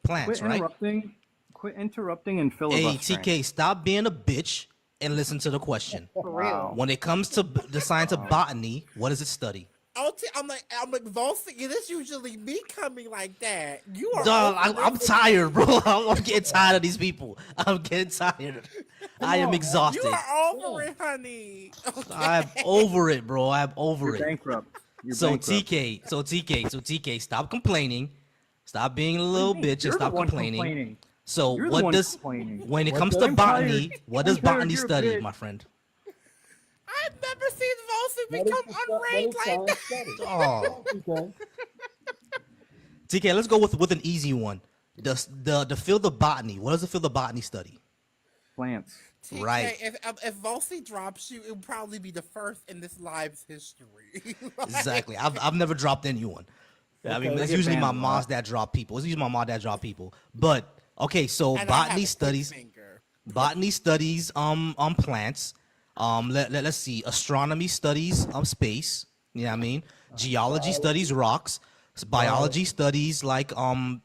Speaker 2: Plants,
Speaker 5: Quit
Speaker 2: right?
Speaker 5: interrupting. Quit interrupting and
Speaker 2: Hey,
Speaker 5: filibustering.
Speaker 2: TK, stop being a bitch and listen to the question.
Speaker 7: For real.
Speaker 5: Wow.
Speaker 2: When it comes to the science of botany, what does it study?
Speaker 1: I'm like Volcy. It is usually me coming like that. You are.
Speaker 2: Dog,
Speaker 1: over
Speaker 2: I'm
Speaker 1: this.
Speaker 2: tired, bro. I'm getting tired of these people. I'm getting tired. I am
Speaker 1: You
Speaker 2: exhausted.
Speaker 1: are over it, honey. Okay.
Speaker 2: I'm over it, bro. I'm over
Speaker 5: You're
Speaker 2: it.
Speaker 5: bankrupt. You're
Speaker 2: So
Speaker 5: bankrupt.
Speaker 2: TK, stop complaining. Stop being a
Speaker 5: What do you
Speaker 2: little
Speaker 5: mean?
Speaker 2: bitch and
Speaker 5: You're the
Speaker 2: stop
Speaker 5: one
Speaker 2: complaining.
Speaker 5: complaining.
Speaker 2: So
Speaker 5: You're the
Speaker 2: what
Speaker 5: one
Speaker 2: does
Speaker 5: complaining.
Speaker 2: when it
Speaker 6: What
Speaker 2: comes
Speaker 6: does-
Speaker 2: to
Speaker 5: I'm
Speaker 2: botany,
Speaker 5: tired.
Speaker 2: what
Speaker 5: I'm
Speaker 2: does
Speaker 5: tired.
Speaker 2: botany
Speaker 5: You're a
Speaker 2: study,
Speaker 5: bitch.
Speaker 2: my friend?
Speaker 1: I've never seen Volcy
Speaker 6: What is
Speaker 1: become
Speaker 6: what
Speaker 1: unranked
Speaker 6: is
Speaker 1: like
Speaker 6: science
Speaker 1: that.
Speaker 6: study?
Speaker 2: Oh,
Speaker 6: Okay.
Speaker 2: TK, let's go with an easy one. The field of botany. What does the field of botany study?
Speaker 5: Plants.
Speaker 1: TK,
Speaker 2: Right.
Speaker 1: if Volcy drops you, it would probably be the first in this live's history. Like,
Speaker 2: Exactly. I've never dropped anyone. I mean,
Speaker 6: Okay.
Speaker 2: it's
Speaker 5: get
Speaker 2: usually
Speaker 5: banned
Speaker 2: my
Speaker 5: a lot.
Speaker 2: moms that drop people. It's usually my mom that drop people. But okay, so
Speaker 1: and I have
Speaker 2: botany
Speaker 1: a quick
Speaker 2: studies
Speaker 1: finger.
Speaker 2: botany studies plants. Let's see. Astronomy studies space. You know what I mean? Geology studies rocks. Biology studies like
Speaker 1: Living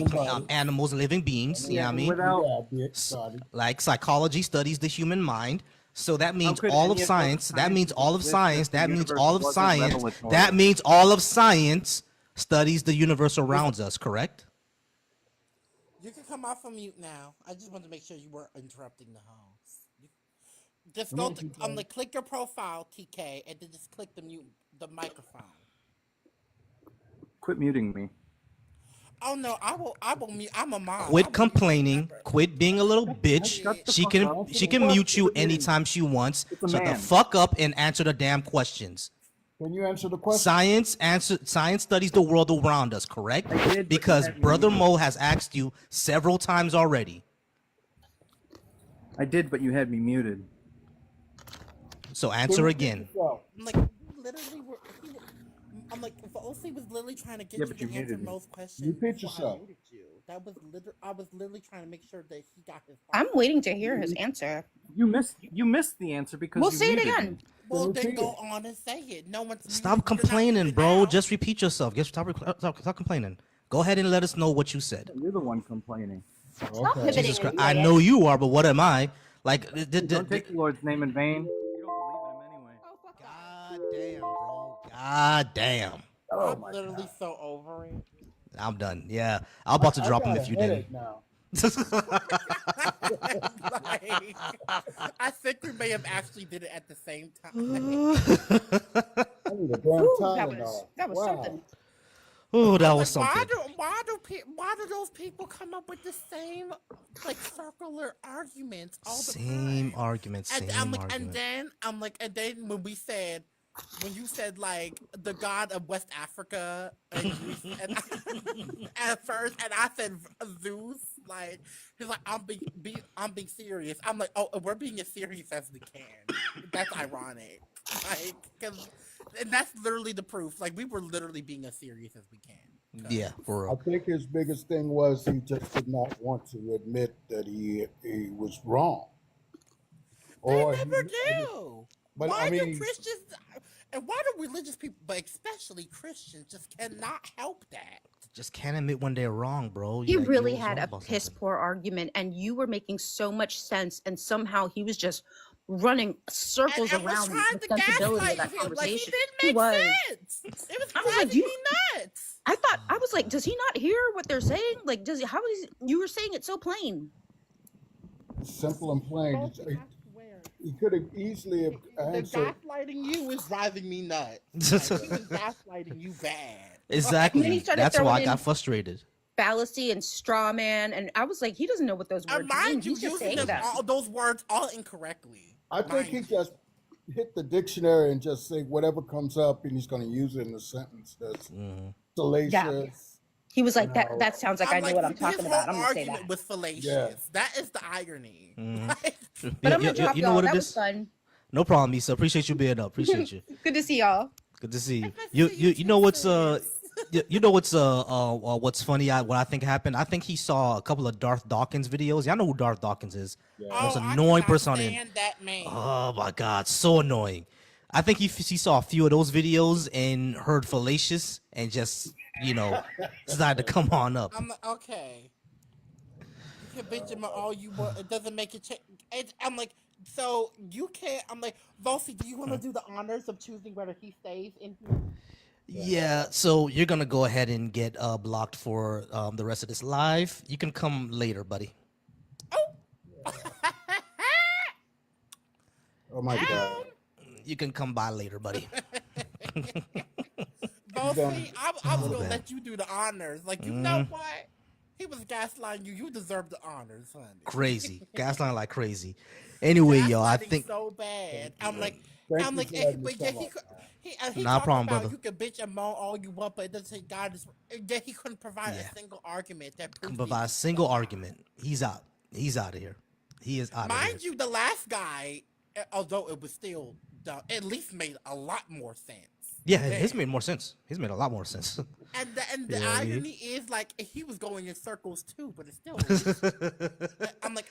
Speaker 1: beings.
Speaker 2: animals, living beings. You know what I mean?
Speaker 5: Without
Speaker 6: Yeah, bitch. Body.
Speaker 2: Like psychology studies the human mind. So that means
Speaker 5: could
Speaker 2: all
Speaker 5: any
Speaker 2: of
Speaker 5: of those
Speaker 2: science. That means
Speaker 5: sciences
Speaker 2: all of
Speaker 5: exist
Speaker 2: science.
Speaker 5: if the
Speaker 2: That means
Speaker 5: universe
Speaker 2: all of
Speaker 5: wasn't
Speaker 2: science.
Speaker 5: revelatory?
Speaker 2: That means all of science studies the universe around us. Correct?
Speaker 1: You can come off of mute now. I just wanted to make sure you weren't interrupting the host. Just go to click your profile, TK, and then just click the microphone.
Speaker 5: quit muting me.
Speaker 1: Oh no, I will mute. I'm a mom.
Speaker 2: Quit
Speaker 1: I'll mute you
Speaker 2: complaining.
Speaker 1: forever.
Speaker 2: Quit being a little bitch.
Speaker 5: Shut the
Speaker 2: She
Speaker 5: fuck
Speaker 2: can
Speaker 5: up.
Speaker 2: she can
Speaker 5: What?
Speaker 2: mute you
Speaker 5: Quit muting.
Speaker 2: anytime she wants.
Speaker 5: It's a
Speaker 2: Shut the
Speaker 5: man.
Speaker 2: fuck up and answer the damn questions.
Speaker 6: Can you answer the question?
Speaker 2: Science studies the world around us, correct?
Speaker 5: I did, but you
Speaker 2: Because
Speaker 5: had me
Speaker 2: Brother
Speaker 5: muted.
Speaker 2: Mo has asked you several times already.
Speaker 5: I did, but you had me muted.
Speaker 2: So
Speaker 6: Can
Speaker 2: answer
Speaker 6: you
Speaker 2: again.
Speaker 6: repeat yourself?
Speaker 1: I'm like, literally, I'm like, Volcy was literally trying to get
Speaker 5: Yeah,
Speaker 1: you
Speaker 5: but
Speaker 1: to
Speaker 5: you
Speaker 1: answer
Speaker 5: muted me.
Speaker 1: most questions.
Speaker 6: Repeat
Speaker 1: before I
Speaker 6: yourself.
Speaker 1: muted you. I was literally trying to make sure that he got his.
Speaker 7: I'm
Speaker 1: part.
Speaker 7: waiting to hear his answer.
Speaker 5: You missed the answer because
Speaker 7: We'll
Speaker 5: you
Speaker 7: say it
Speaker 5: muted
Speaker 7: again.
Speaker 5: me.
Speaker 1: Well,
Speaker 6: Can
Speaker 1: then
Speaker 6: repeat
Speaker 1: go
Speaker 6: it.
Speaker 1: on and say it. No one's
Speaker 2: Stop
Speaker 1: muted- you're not
Speaker 2: complaining,
Speaker 1: muted
Speaker 2: bro.
Speaker 1: now.
Speaker 2: Just repeat yourself. Stop complaining. Go ahead and let us know what you said.
Speaker 5: You're the one complaining.
Speaker 7: Stop
Speaker 6: Okay.
Speaker 7: pivoting.
Speaker 2: Jesus Christ.
Speaker 7: and
Speaker 2: I
Speaker 7: say
Speaker 2: know
Speaker 7: it.
Speaker 2: you are, but what am I? Like,
Speaker 5: Don't take the Lord's name in vain. You don't believe in him anyway.
Speaker 7: Oh, fuck that.
Speaker 2: God damn, bro. God damn.
Speaker 6: Oh
Speaker 1: I'm
Speaker 6: my
Speaker 1: literally
Speaker 6: God.
Speaker 1: so over it.
Speaker 2: I'm done. Yeah. I'm about to
Speaker 6: I
Speaker 2: drop him
Speaker 6: got
Speaker 2: if
Speaker 6: a
Speaker 2: you didn't.
Speaker 6: headache now.
Speaker 1: Like, I think we may have actually did it at the same time.
Speaker 6: I need a damn
Speaker 7: Ooh,
Speaker 6: Tylenol.
Speaker 7: that was
Speaker 6: Wow.
Speaker 7: something.
Speaker 2: Oh, that
Speaker 1: Like,
Speaker 2: was something.
Speaker 1: why do those people come up with the same like circular arguments all the
Speaker 2: Same
Speaker 1: time?
Speaker 2: argument,
Speaker 1: And
Speaker 2: same
Speaker 1: I'm like,
Speaker 2: argument.
Speaker 1: and then when you said like the god of West Africa, and at first, and I said Zeus, like he's like, I'm being serious. I'm like, oh, we're being as serious as we can. That's ironic, like, and that's literally the proof. Like we were literally being as serious as we can.
Speaker 2: Yeah, for
Speaker 6: I
Speaker 2: real.
Speaker 6: think his biggest thing was he just did not want to admit that he was wrong.
Speaker 1: They
Speaker 6: Or
Speaker 1: never
Speaker 6: he,
Speaker 1: do.
Speaker 6: but
Speaker 1: Why
Speaker 6: I
Speaker 1: do
Speaker 6: mean,
Speaker 1: Christians and why do religious people, but especially Christians, just cannot help that?
Speaker 2: Just can't admit when they're wrong, bro.
Speaker 7: He
Speaker 2: You
Speaker 7: really
Speaker 2: was
Speaker 7: had
Speaker 2: wrong
Speaker 7: a
Speaker 2: about
Speaker 7: piss
Speaker 2: something.
Speaker 7: poor argument, and you were making so much sense, and somehow he was just running circles
Speaker 1: And was
Speaker 7: around
Speaker 1: trying
Speaker 7: the
Speaker 1: to
Speaker 7: sensibility of
Speaker 1: gaslight
Speaker 7: that
Speaker 1: him. Like he
Speaker 7: conversation.
Speaker 1: didn't
Speaker 7: He
Speaker 1: make
Speaker 7: was.
Speaker 1: sense. It was
Speaker 7: I was like,
Speaker 1: driving me nuts.
Speaker 7: I was like, does he not hear what they're saying? Like, how is you were saying it so plain?
Speaker 6: simple and plain.
Speaker 1: Volcy, I swear.
Speaker 6: He could have easily have
Speaker 1: The
Speaker 6: answered.
Speaker 1: gaslighting you is driving me nuts. Like, he was gaslighting you bad.
Speaker 7: And then he
Speaker 2: Exactly.
Speaker 7: started
Speaker 2: That's why
Speaker 7: throwing
Speaker 2: I got
Speaker 7: in
Speaker 2: frustrated.
Speaker 7: fallacy and straw man, and I was like, he doesn't know what those words
Speaker 1: And
Speaker 7: mean.
Speaker 1: mind you,
Speaker 7: He's just
Speaker 1: using
Speaker 7: saying
Speaker 1: them
Speaker 7: them.
Speaker 1: all those words all incorrectly.
Speaker 6: I think
Speaker 1: Mind
Speaker 6: he
Speaker 1: you.
Speaker 6: just hit the dictionary and just say whatever comes up, and he's going to use it in a sentence that's
Speaker 2: Mhm.
Speaker 6: salacious.
Speaker 7: He was like, that
Speaker 6: Now,
Speaker 7: that sounds like I
Speaker 1: I'm
Speaker 7: know
Speaker 1: like,
Speaker 7: what I'm
Speaker 1: his
Speaker 7: talking
Speaker 1: whole
Speaker 7: about. I'm gonna say
Speaker 1: argument
Speaker 7: that.
Speaker 1: was fallacious.
Speaker 6: yeah.
Speaker 1: That is the irony.
Speaker 2: Mm-hmm.
Speaker 1: Like,
Speaker 7: But I'm gonna drop
Speaker 2: You know
Speaker 7: y'all.
Speaker 2: what it
Speaker 7: That was
Speaker 2: is?
Speaker 7: fun.
Speaker 2: No problem, Issa. Appreciate you being up. Appreciate you.
Speaker 7: Good to see y'all.
Speaker 2: Good to see you.
Speaker 1: nice to see you
Speaker 2: You know
Speaker 1: too,
Speaker 2: what's
Speaker 1: sis.
Speaker 2: you know what's funny? What I think happened. I think he saw a couple of Darth Dawkins videos. Y'all know who Darth Dawkins is? Most
Speaker 1: Oh, I
Speaker 2: annoying
Speaker 1: cannot
Speaker 2: person on the internet.
Speaker 1: stand that man.
Speaker 2: Oh my god, so annoying. I think he saw a few of those videos and heard fallacious and just decided to come on up.
Speaker 1: I'm like, okay. You can bitch him all you want. It doesn't make it change. I'm like, so you can't. I'm like, Volcy, do you want to do the honors of choosing whether he stays in here?
Speaker 2: Yeah, so you're gonna go ahead and get blocked for the rest of this live. You can come later, buddy.
Speaker 1: Oh.
Speaker 6: Oh my God.
Speaker 2: You can come by later, buddy.
Speaker 1: Volcy, I was gonna
Speaker 2: man.
Speaker 1: let you do the honors. Like, you know what? He was gaslighting you. You deserve the honors, honey.
Speaker 2: Crazy, gaslighting like crazy. Anyway, yo, I
Speaker 1: Gaslighting
Speaker 2: think
Speaker 1: so bad. I'm like,
Speaker 6: Thank you for letting me
Speaker 1: but yeah,
Speaker 6: come up,
Speaker 1: he
Speaker 2: Nah
Speaker 1: talked
Speaker 2: problem,
Speaker 1: about
Speaker 2: brother.
Speaker 1: you can bitch and moan all you want, but it doesn't say God is. Yeah, he couldn't provide
Speaker 2: Yeah.
Speaker 1: a single argument that
Speaker 2: can
Speaker 1: proves
Speaker 2: provide a single argument. He's out. He's out of here. He is out of here.
Speaker 1: Mind you, the last guy, although it was still dumb, at least made a lot more sense.
Speaker 2: Yeah, his made more sense. He's made a lot more sense.
Speaker 1: And the
Speaker 2: Yeah,
Speaker 1: irony is, like, he was going in circles too, but it's still. I'm like,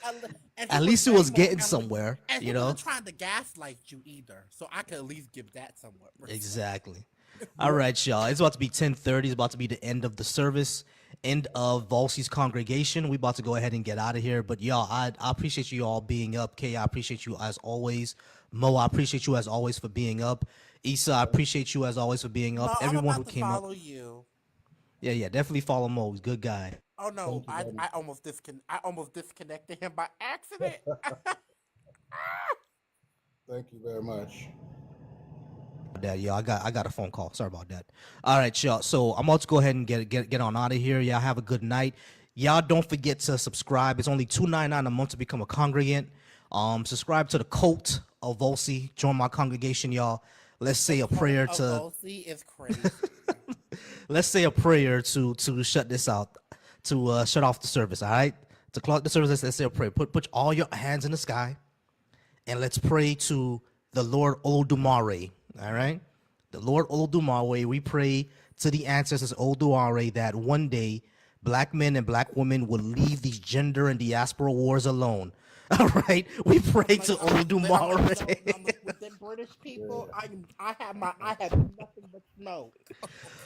Speaker 1: and
Speaker 2: At least he
Speaker 1: way
Speaker 2: was
Speaker 1: more
Speaker 2: getting
Speaker 1: eloquent.
Speaker 2: somewhere,
Speaker 1: And he
Speaker 2: you know.
Speaker 1: wasn't trying to gaslight you either, so I could at least give that somewhat. respect.
Speaker 2: Exactly. All right, y'all. It's about to be 10:30. It's about to be the end of the service, end of Volcy's congregation. We about to go ahead and get out of here. But y'all, I appreciate you all being up. Kay, I appreciate you as always. Mo, I appreciate you as always for being up. Issa, I appreciate you as always for being up.
Speaker 1: No, I'm
Speaker 2: Everyone
Speaker 1: about
Speaker 2: who
Speaker 1: to
Speaker 2: came up.
Speaker 1: follow you.
Speaker 2: Yeah, definitely follow Mo. He's a good guy.
Speaker 1: Oh no, I almost disconnected him by accident.
Speaker 6: Thank you very much.
Speaker 2: That y'all, I got a phone call. Sorry about that. All right, y'all. So I'm about to go ahead and get on out of here. Y'all have a good night. Y'all don't forget to subscribe. It's only $2.99 a month to become a congregant. Subscribe to the cult of Volcy. Join my congregation, y'all. Let's say a prayer to.
Speaker 1: Volcy is crazy.
Speaker 2: Let's say a prayer to shut this out, to shut off the service. All right, to close the service. Let's say a prayer. Put all your hands in the sky, and let's pray to the Lord Olodumare. All right, the Lord Olodumare. We pray to the ancestors Olodumare that one day black men and black women will leave these gender and diaspora wars alone. All right, we pray to Olodumare.
Speaker 1: With the British people, I have nothing but smoke.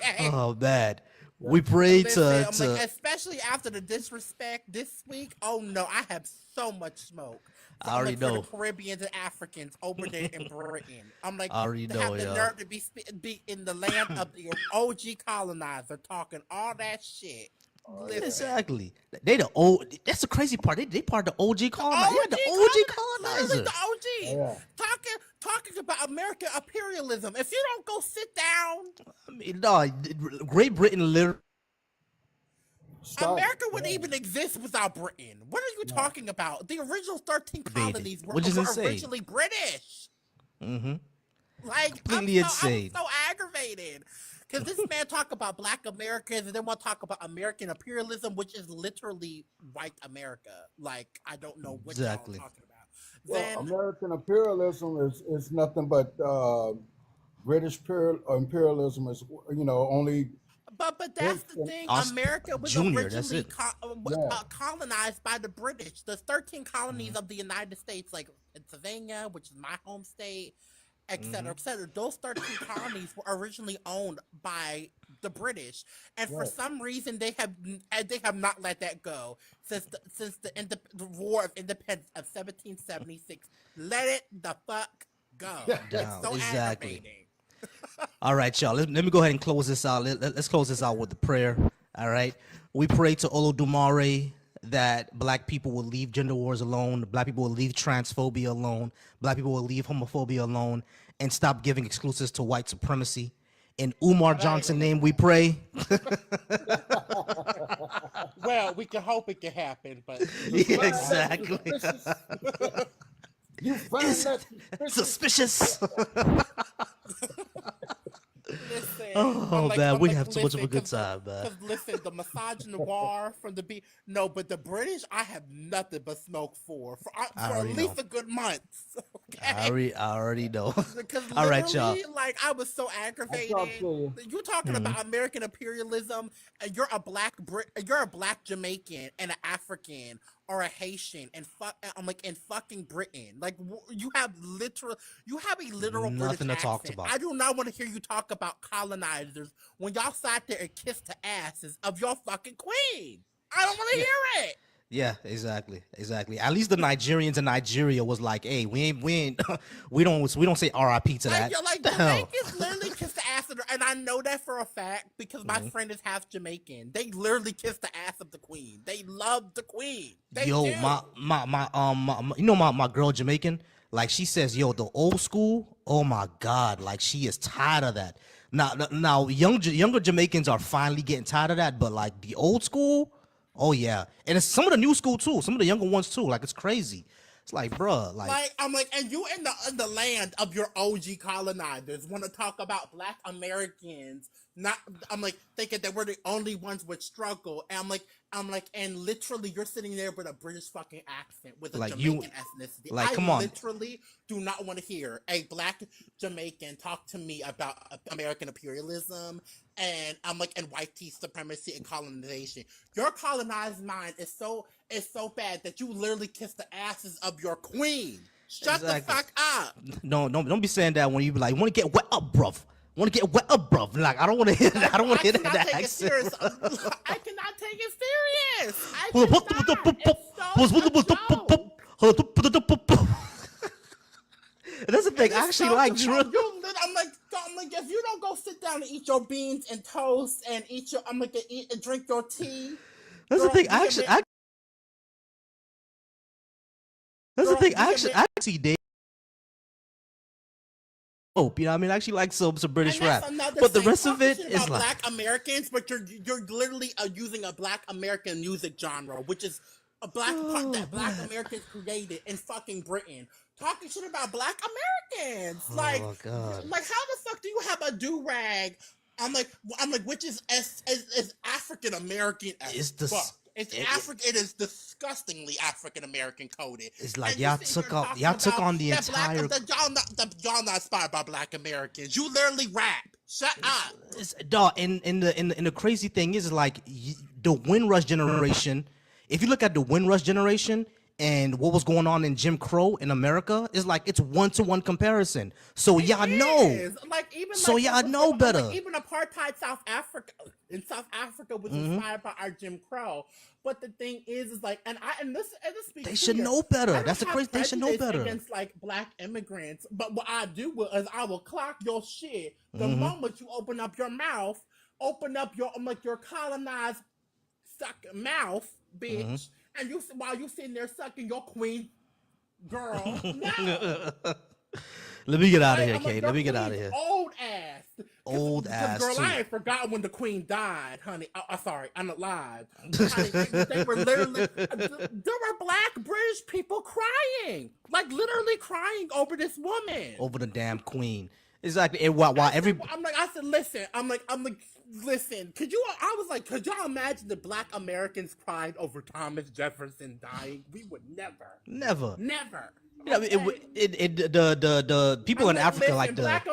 Speaker 1: Okay.
Speaker 2: Oh man, we pray
Speaker 1: Listen, I'm
Speaker 2: to.
Speaker 1: like, especially after the disrespect this week. Oh no, I have so much smoke.
Speaker 2: I already
Speaker 1: for
Speaker 2: know.
Speaker 1: the Caribbeans and Africans over there in Britain. I'm like,
Speaker 2: I already
Speaker 1: to
Speaker 2: know,
Speaker 1: have the
Speaker 2: yo.
Speaker 1: nerve to be in the land of the OG colonizer talking all that shit. Listen.
Speaker 2: Exactly. They the old. That's the crazy part. They part of the OG colonizer. Yeah, the OG colonizer.
Speaker 1: Literally the OG.
Speaker 6: Yeah.
Speaker 1: Talking about American imperialism. If you don't go sit down,
Speaker 2: I mean, no, Great Britain literally.
Speaker 1: America wouldn't even exist without Britain. What are you talking about? The original 13 colonies were,
Speaker 2: which is
Speaker 1: were
Speaker 2: insane.
Speaker 1: originally British.
Speaker 2: Mm-hmm.
Speaker 1: Like,
Speaker 2: Completely
Speaker 1: I'm
Speaker 2: insane.
Speaker 1: so aggravated. Because this man talk about black Americans and then want to talk about American imperialism, which is literally white America. Like, I don't know what
Speaker 2: Exactly.
Speaker 1: y'all talking about.
Speaker 6: Well,
Speaker 1: Then,
Speaker 6: American imperialism is nothing but British imperialism is only.
Speaker 1: but that's the thing.
Speaker 2: Aust-
Speaker 1: America was
Speaker 2: Junior, that's
Speaker 1: originally
Speaker 6: it.
Speaker 1: colonized by the British. The 13 colonies of the United States, like Pennsylvania, which is my home state, et cetera, et cetera. Those 13 colonies were originally owned by the British, and for some reason they have not let that go since the War of Independence of 1776. Let it the fuck go. It's so
Speaker 2: exactly.
Speaker 1: aggravating.
Speaker 2: All right, y'all. Let me go ahead and close this out. Let's close this out with the prayer. All right. We pray to Olodumare that black people will leave gender wars alone. Black people will leave transphobia alone. Black people will leave homophobia alone and stop giving exclusives to white supremacy. In Umar Johnson's name, we pray.
Speaker 1: Well, we can hope it can happen, but
Speaker 2: Yeah, exactly.
Speaker 6: You find that
Speaker 2: Suspicious.
Speaker 1: listen,
Speaker 2: Oh,
Speaker 1: I'm like-
Speaker 2: man,
Speaker 1: I'm
Speaker 2: we
Speaker 1: like,
Speaker 2: have too much of a
Speaker 1: listen,
Speaker 2: good time, man.
Speaker 1: Because listen, the Messiah misogynoir from the B. No, but the British, I have nothing but smoke
Speaker 2: I
Speaker 1: for at
Speaker 2: already know.
Speaker 1: least a good month.
Speaker 2: I
Speaker 1: Okay.
Speaker 2: already know.
Speaker 1: Because
Speaker 2: All right, y'all.
Speaker 1: literally, like, I was so
Speaker 3: I talk
Speaker 1: aggravated.
Speaker 3: to you.
Speaker 1: You're talking about American imperialism, and you're a you're a black Jamaican and an African or a Haitian, and I'm like in fucking Britain. Like, you have a literal British
Speaker 2: Nothing to talk
Speaker 1: accent.
Speaker 2: about.
Speaker 1: I do not want to hear you talk about colonizers when y'all sat there and kissed the asses of your fucking queen. I don't want to
Speaker 2: Yeah.
Speaker 1: hear it.
Speaker 2: Yeah, exactly. At least the Nigerians in Nigeria was like, "Hey, we ain't, we don't say R.I.P. to
Speaker 1: Like,
Speaker 2: that."
Speaker 1: you're like
Speaker 2: The hell?
Speaker 1: Jamaicans literally kiss the ass of her, and I know that for a fact because my friend is half Jamaican. They literally kiss the ass of the queen. They love the queen. They
Speaker 2: Yo,
Speaker 1: do.
Speaker 2: you know my girl Jamaican, like she says, yo, the old school, oh my god, like she is tired of that. Now younger Jamaicans are finally getting tired of that, but like the old school, oh yeah, and it's some of the new school too, some of the younger ones too. Like it's crazy. It's like, bruh, like
Speaker 1: Like, I'm like, and you in the land of your OG colonizers want to talk about Black Americans? Not, I'm like thinking that we're the only ones with struggle, and I'm like, and literally, you're sitting there with a British fucking accent with a
Speaker 2: like you,
Speaker 1: Jamaican ethnicity.
Speaker 2: like
Speaker 1: I
Speaker 2: come on,
Speaker 1: literally do not want to hear a Black Jamaican talk to me about American imperialism and I'm like, and white supremacy and colonization. Your colonized mind is so bad that you literally kiss the asses of your queen. Shut the
Speaker 2: exactly.
Speaker 1: fuck up.
Speaker 2: No, don't be saying that when you be like, want to get wet up, bruv. Want to get wet up, bruv. Like I don't want to hear that.
Speaker 1: Like,
Speaker 2: I don't want to hear
Speaker 1: cannot
Speaker 2: that
Speaker 1: take it
Speaker 2: accent.
Speaker 1: serious.
Speaker 2: Bro.
Speaker 1: I cannot take it serious. I cannot. It's so a joke.
Speaker 2: That's the thing. I actually like drill.
Speaker 1: I'm like, if you don't go sit down and eat your beans and toast and eat your, I'm like, eat and drink your tea.
Speaker 2: That's the
Speaker 1: Girl,
Speaker 2: thing.
Speaker 1: be a
Speaker 2: Actually,
Speaker 1: man-
Speaker 2: that's the
Speaker 1: girl,
Speaker 2: thing.
Speaker 1: be a man-
Speaker 2: Actually, Dave. Hope you know. What I mean, I actually like some British
Speaker 1: And that's
Speaker 2: rap,
Speaker 1: another
Speaker 2: but the
Speaker 1: thing.
Speaker 2: rest of
Speaker 1: Talking
Speaker 2: it
Speaker 1: shit
Speaker 2: is
Speaker 1: about
Speaker 2: like
Speaker 1: Black Americans, but you're literally using a Black American music genre, which is a black part that Black Americans created in fucking Britain. Talking shit about Black Americans,
Speaker 2: oh god.
Speaker 1: like how the fuck do you have a do rag? I'm like, which is as African American as
Speaker 2: It's the
Speaker 1: fuck. It's African. It is disgustingly African American coded.
Speaker 2: it's like
Speaker 1: And you
Speaker 2: y'all
Speaker 1: sit
Speaker 2: took
Speaker 1: here
Speaker 2: on
Speaker 1: talking
Speaker 2: y'all took
Speaker 1: about
Speaker 2: on the
Speaker 1: that
Speaker 2: entire.
Speaker 1: y'all not inspired by Black Americans. You literally rap. Shut up.
Speaker 2: It's, dog, and the crazy thing is like the Windrush generation. If you look at the Windrush generation and what was going on in Jim Crow in America, is like it's 1-to-1 comparison. So y'all know.
Speaker 1: Is. Like even
Speaker 2: So
Speaker 1: like
Speaker 2: y'all know better.
Speaker 1: Like, even apartheid South Africa was inspired by our Jim Crow. But the thing is like, and this speaks.
Speaker 2: They should know better.
Speaker 1: I don't
Speaker 2: That's the
Speaker 1: have
Speaker 2: crazy. They should know
Speaker 1: prejudice
Speaker 2: better.
Speaker 1: against like Black immigrants. But what I do is I will clock your shit the moment you open up your mouth, open up your your colonized suck mouth, bitch. And you while you sitting there sucking your queen, girl. No.
Speaker 2: Let me get out of here,
Speaker 1: I'm like,
Speaker 2: Kate.
Speaker 1: your
Speaker 2: Let me get out of
Speaker 1: queen's
Speaker 2: here.
Speaker 1: Old ass.
Speaker 2: Old ass,
Speaker 1: Girl,
Speaker 2: too.
Speaker 1: I ain't forgotten when the queen died, honey. Sorry, I'm alive. Honey, they were literally. There were Black British people crying, like literally crying over this woman.
Speaker 2: Over the damn queen. Exactly. And why every
Speaker 1: I said, listen. I'm like, listen. Could y'all imagine the Black Americans crying over Thomas Jefferson dying? We would never.
Speaker 2: never.
Speaker 1: Never.
Speaker 2: Yeah, the people in Africa
Speaker 1: listen,
Speaker 2: like the
Speaker 1: Black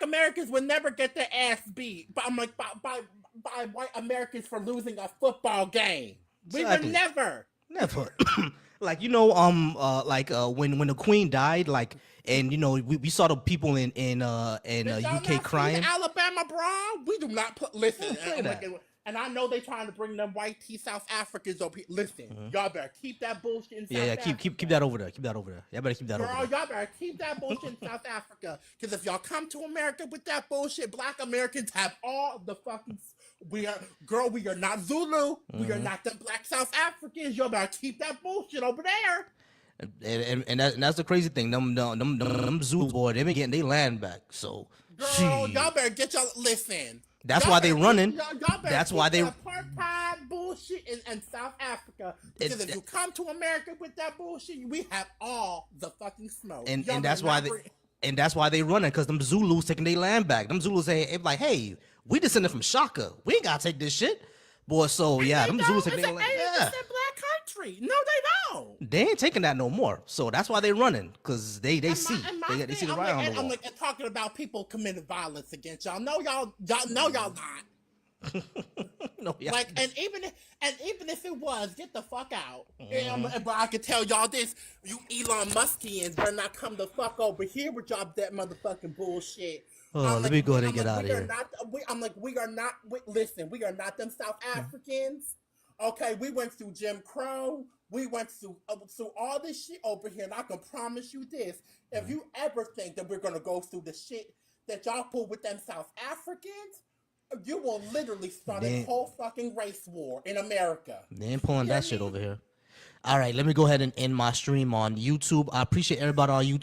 Speaker 1: Americans would never get their ass beat. But I'm like by white Americans for losing a football game. We
Speaker 2: Exactly.
Speaker 1: would never.
Speaker 2: never. Like when the queen died, like, and we saw the people in UK crying.
Speaker 1: Alabama brawl. We do not listen.
Speaker 2: play
Speaker 1: I'm
Speaker 2: that.
Speaker 1: like, and I know they trying to bring them white South Africans over here. Listen, y'all better keep that bullshit in South Africa.
Speaker 2: Keep that over there. Keep that over there. Y'all better keep that over
Speaker 1: Girl,
Speaker 2: there.
Speaker 1: y'all better keep that bullshit in South Africa. Because if y'all come to America with that bullshit, Black Americans have all the fucking. We are not Zulu. We are not the Black South Africans. Y'all better keep that bullshit over there.
Speaker 2: And that's the crazy thing. Them Zulu boy, they been getting their land back. So
Speaker 1: Girl, y'all better get y'all. Listen.
Speaker 2: That's
Speaker 1: y'all
Speaker 2: why they
Speaker 1: better
Speaker 2: running.
Speaker 1: Y'all better
Speaker 2: That's
Speaker 1: keep
Speaker 2: why they.
Speaker 1: that apartheid bullshit in South Africa. Because if you come to America with that bullshit, we have all the fucking smoke.
Speaker 2: And that's why they running, because them Zulus taking their land back. Them Zulus say like, hey, We descended from Shaka. We ain't gotta take this shit, boy. So yeah,
Speaker 1: They
Speaker 2: them
Speaker 1: don't.
Speaker 2: Zulus
Speaker 1: It's
Speaker 2: are
Speaker 1: an
Speaker 2: being like,
Speaker 1: 80%
Speaker 2: yeah,
Speaker 1: black country. No, they don't.
Speaker 2: they ain't taking that no more. So that's why they running, cause they see they see the right on the
Speaker 1: I'm
Speaker 2: wall.
Speaker 1: like, talking about people committing violence against y'all. No, y'all know y'all not.
Speaker 2: No, yeah.
Speaker 1: Like, and even if it was, get the fuck out. But I can tell y'all this: you Elon Muskians better not come the fuck over here with y'all that motherfucking bullshit.
Speaker 2: Oh, let me go ahead and get out of here.
Speaker 1: We are not. Listen, we are not them South Africans. Okay, we went through Jim Crow. We went through all this shit over here, and I can promise you this: if you ever think that we're gonna go through the shit that y'all pull with them South Africans, you will literally start a whole fucking race war in America.
Speaker 2: They ain't pulling
Speaker 1: You hear
Speaker 2: that shit
Speaker 1: me?
Speaker 2: over here. All right, let me go ahead and end my stream on YouTube. I appreciate everybody on YouTube.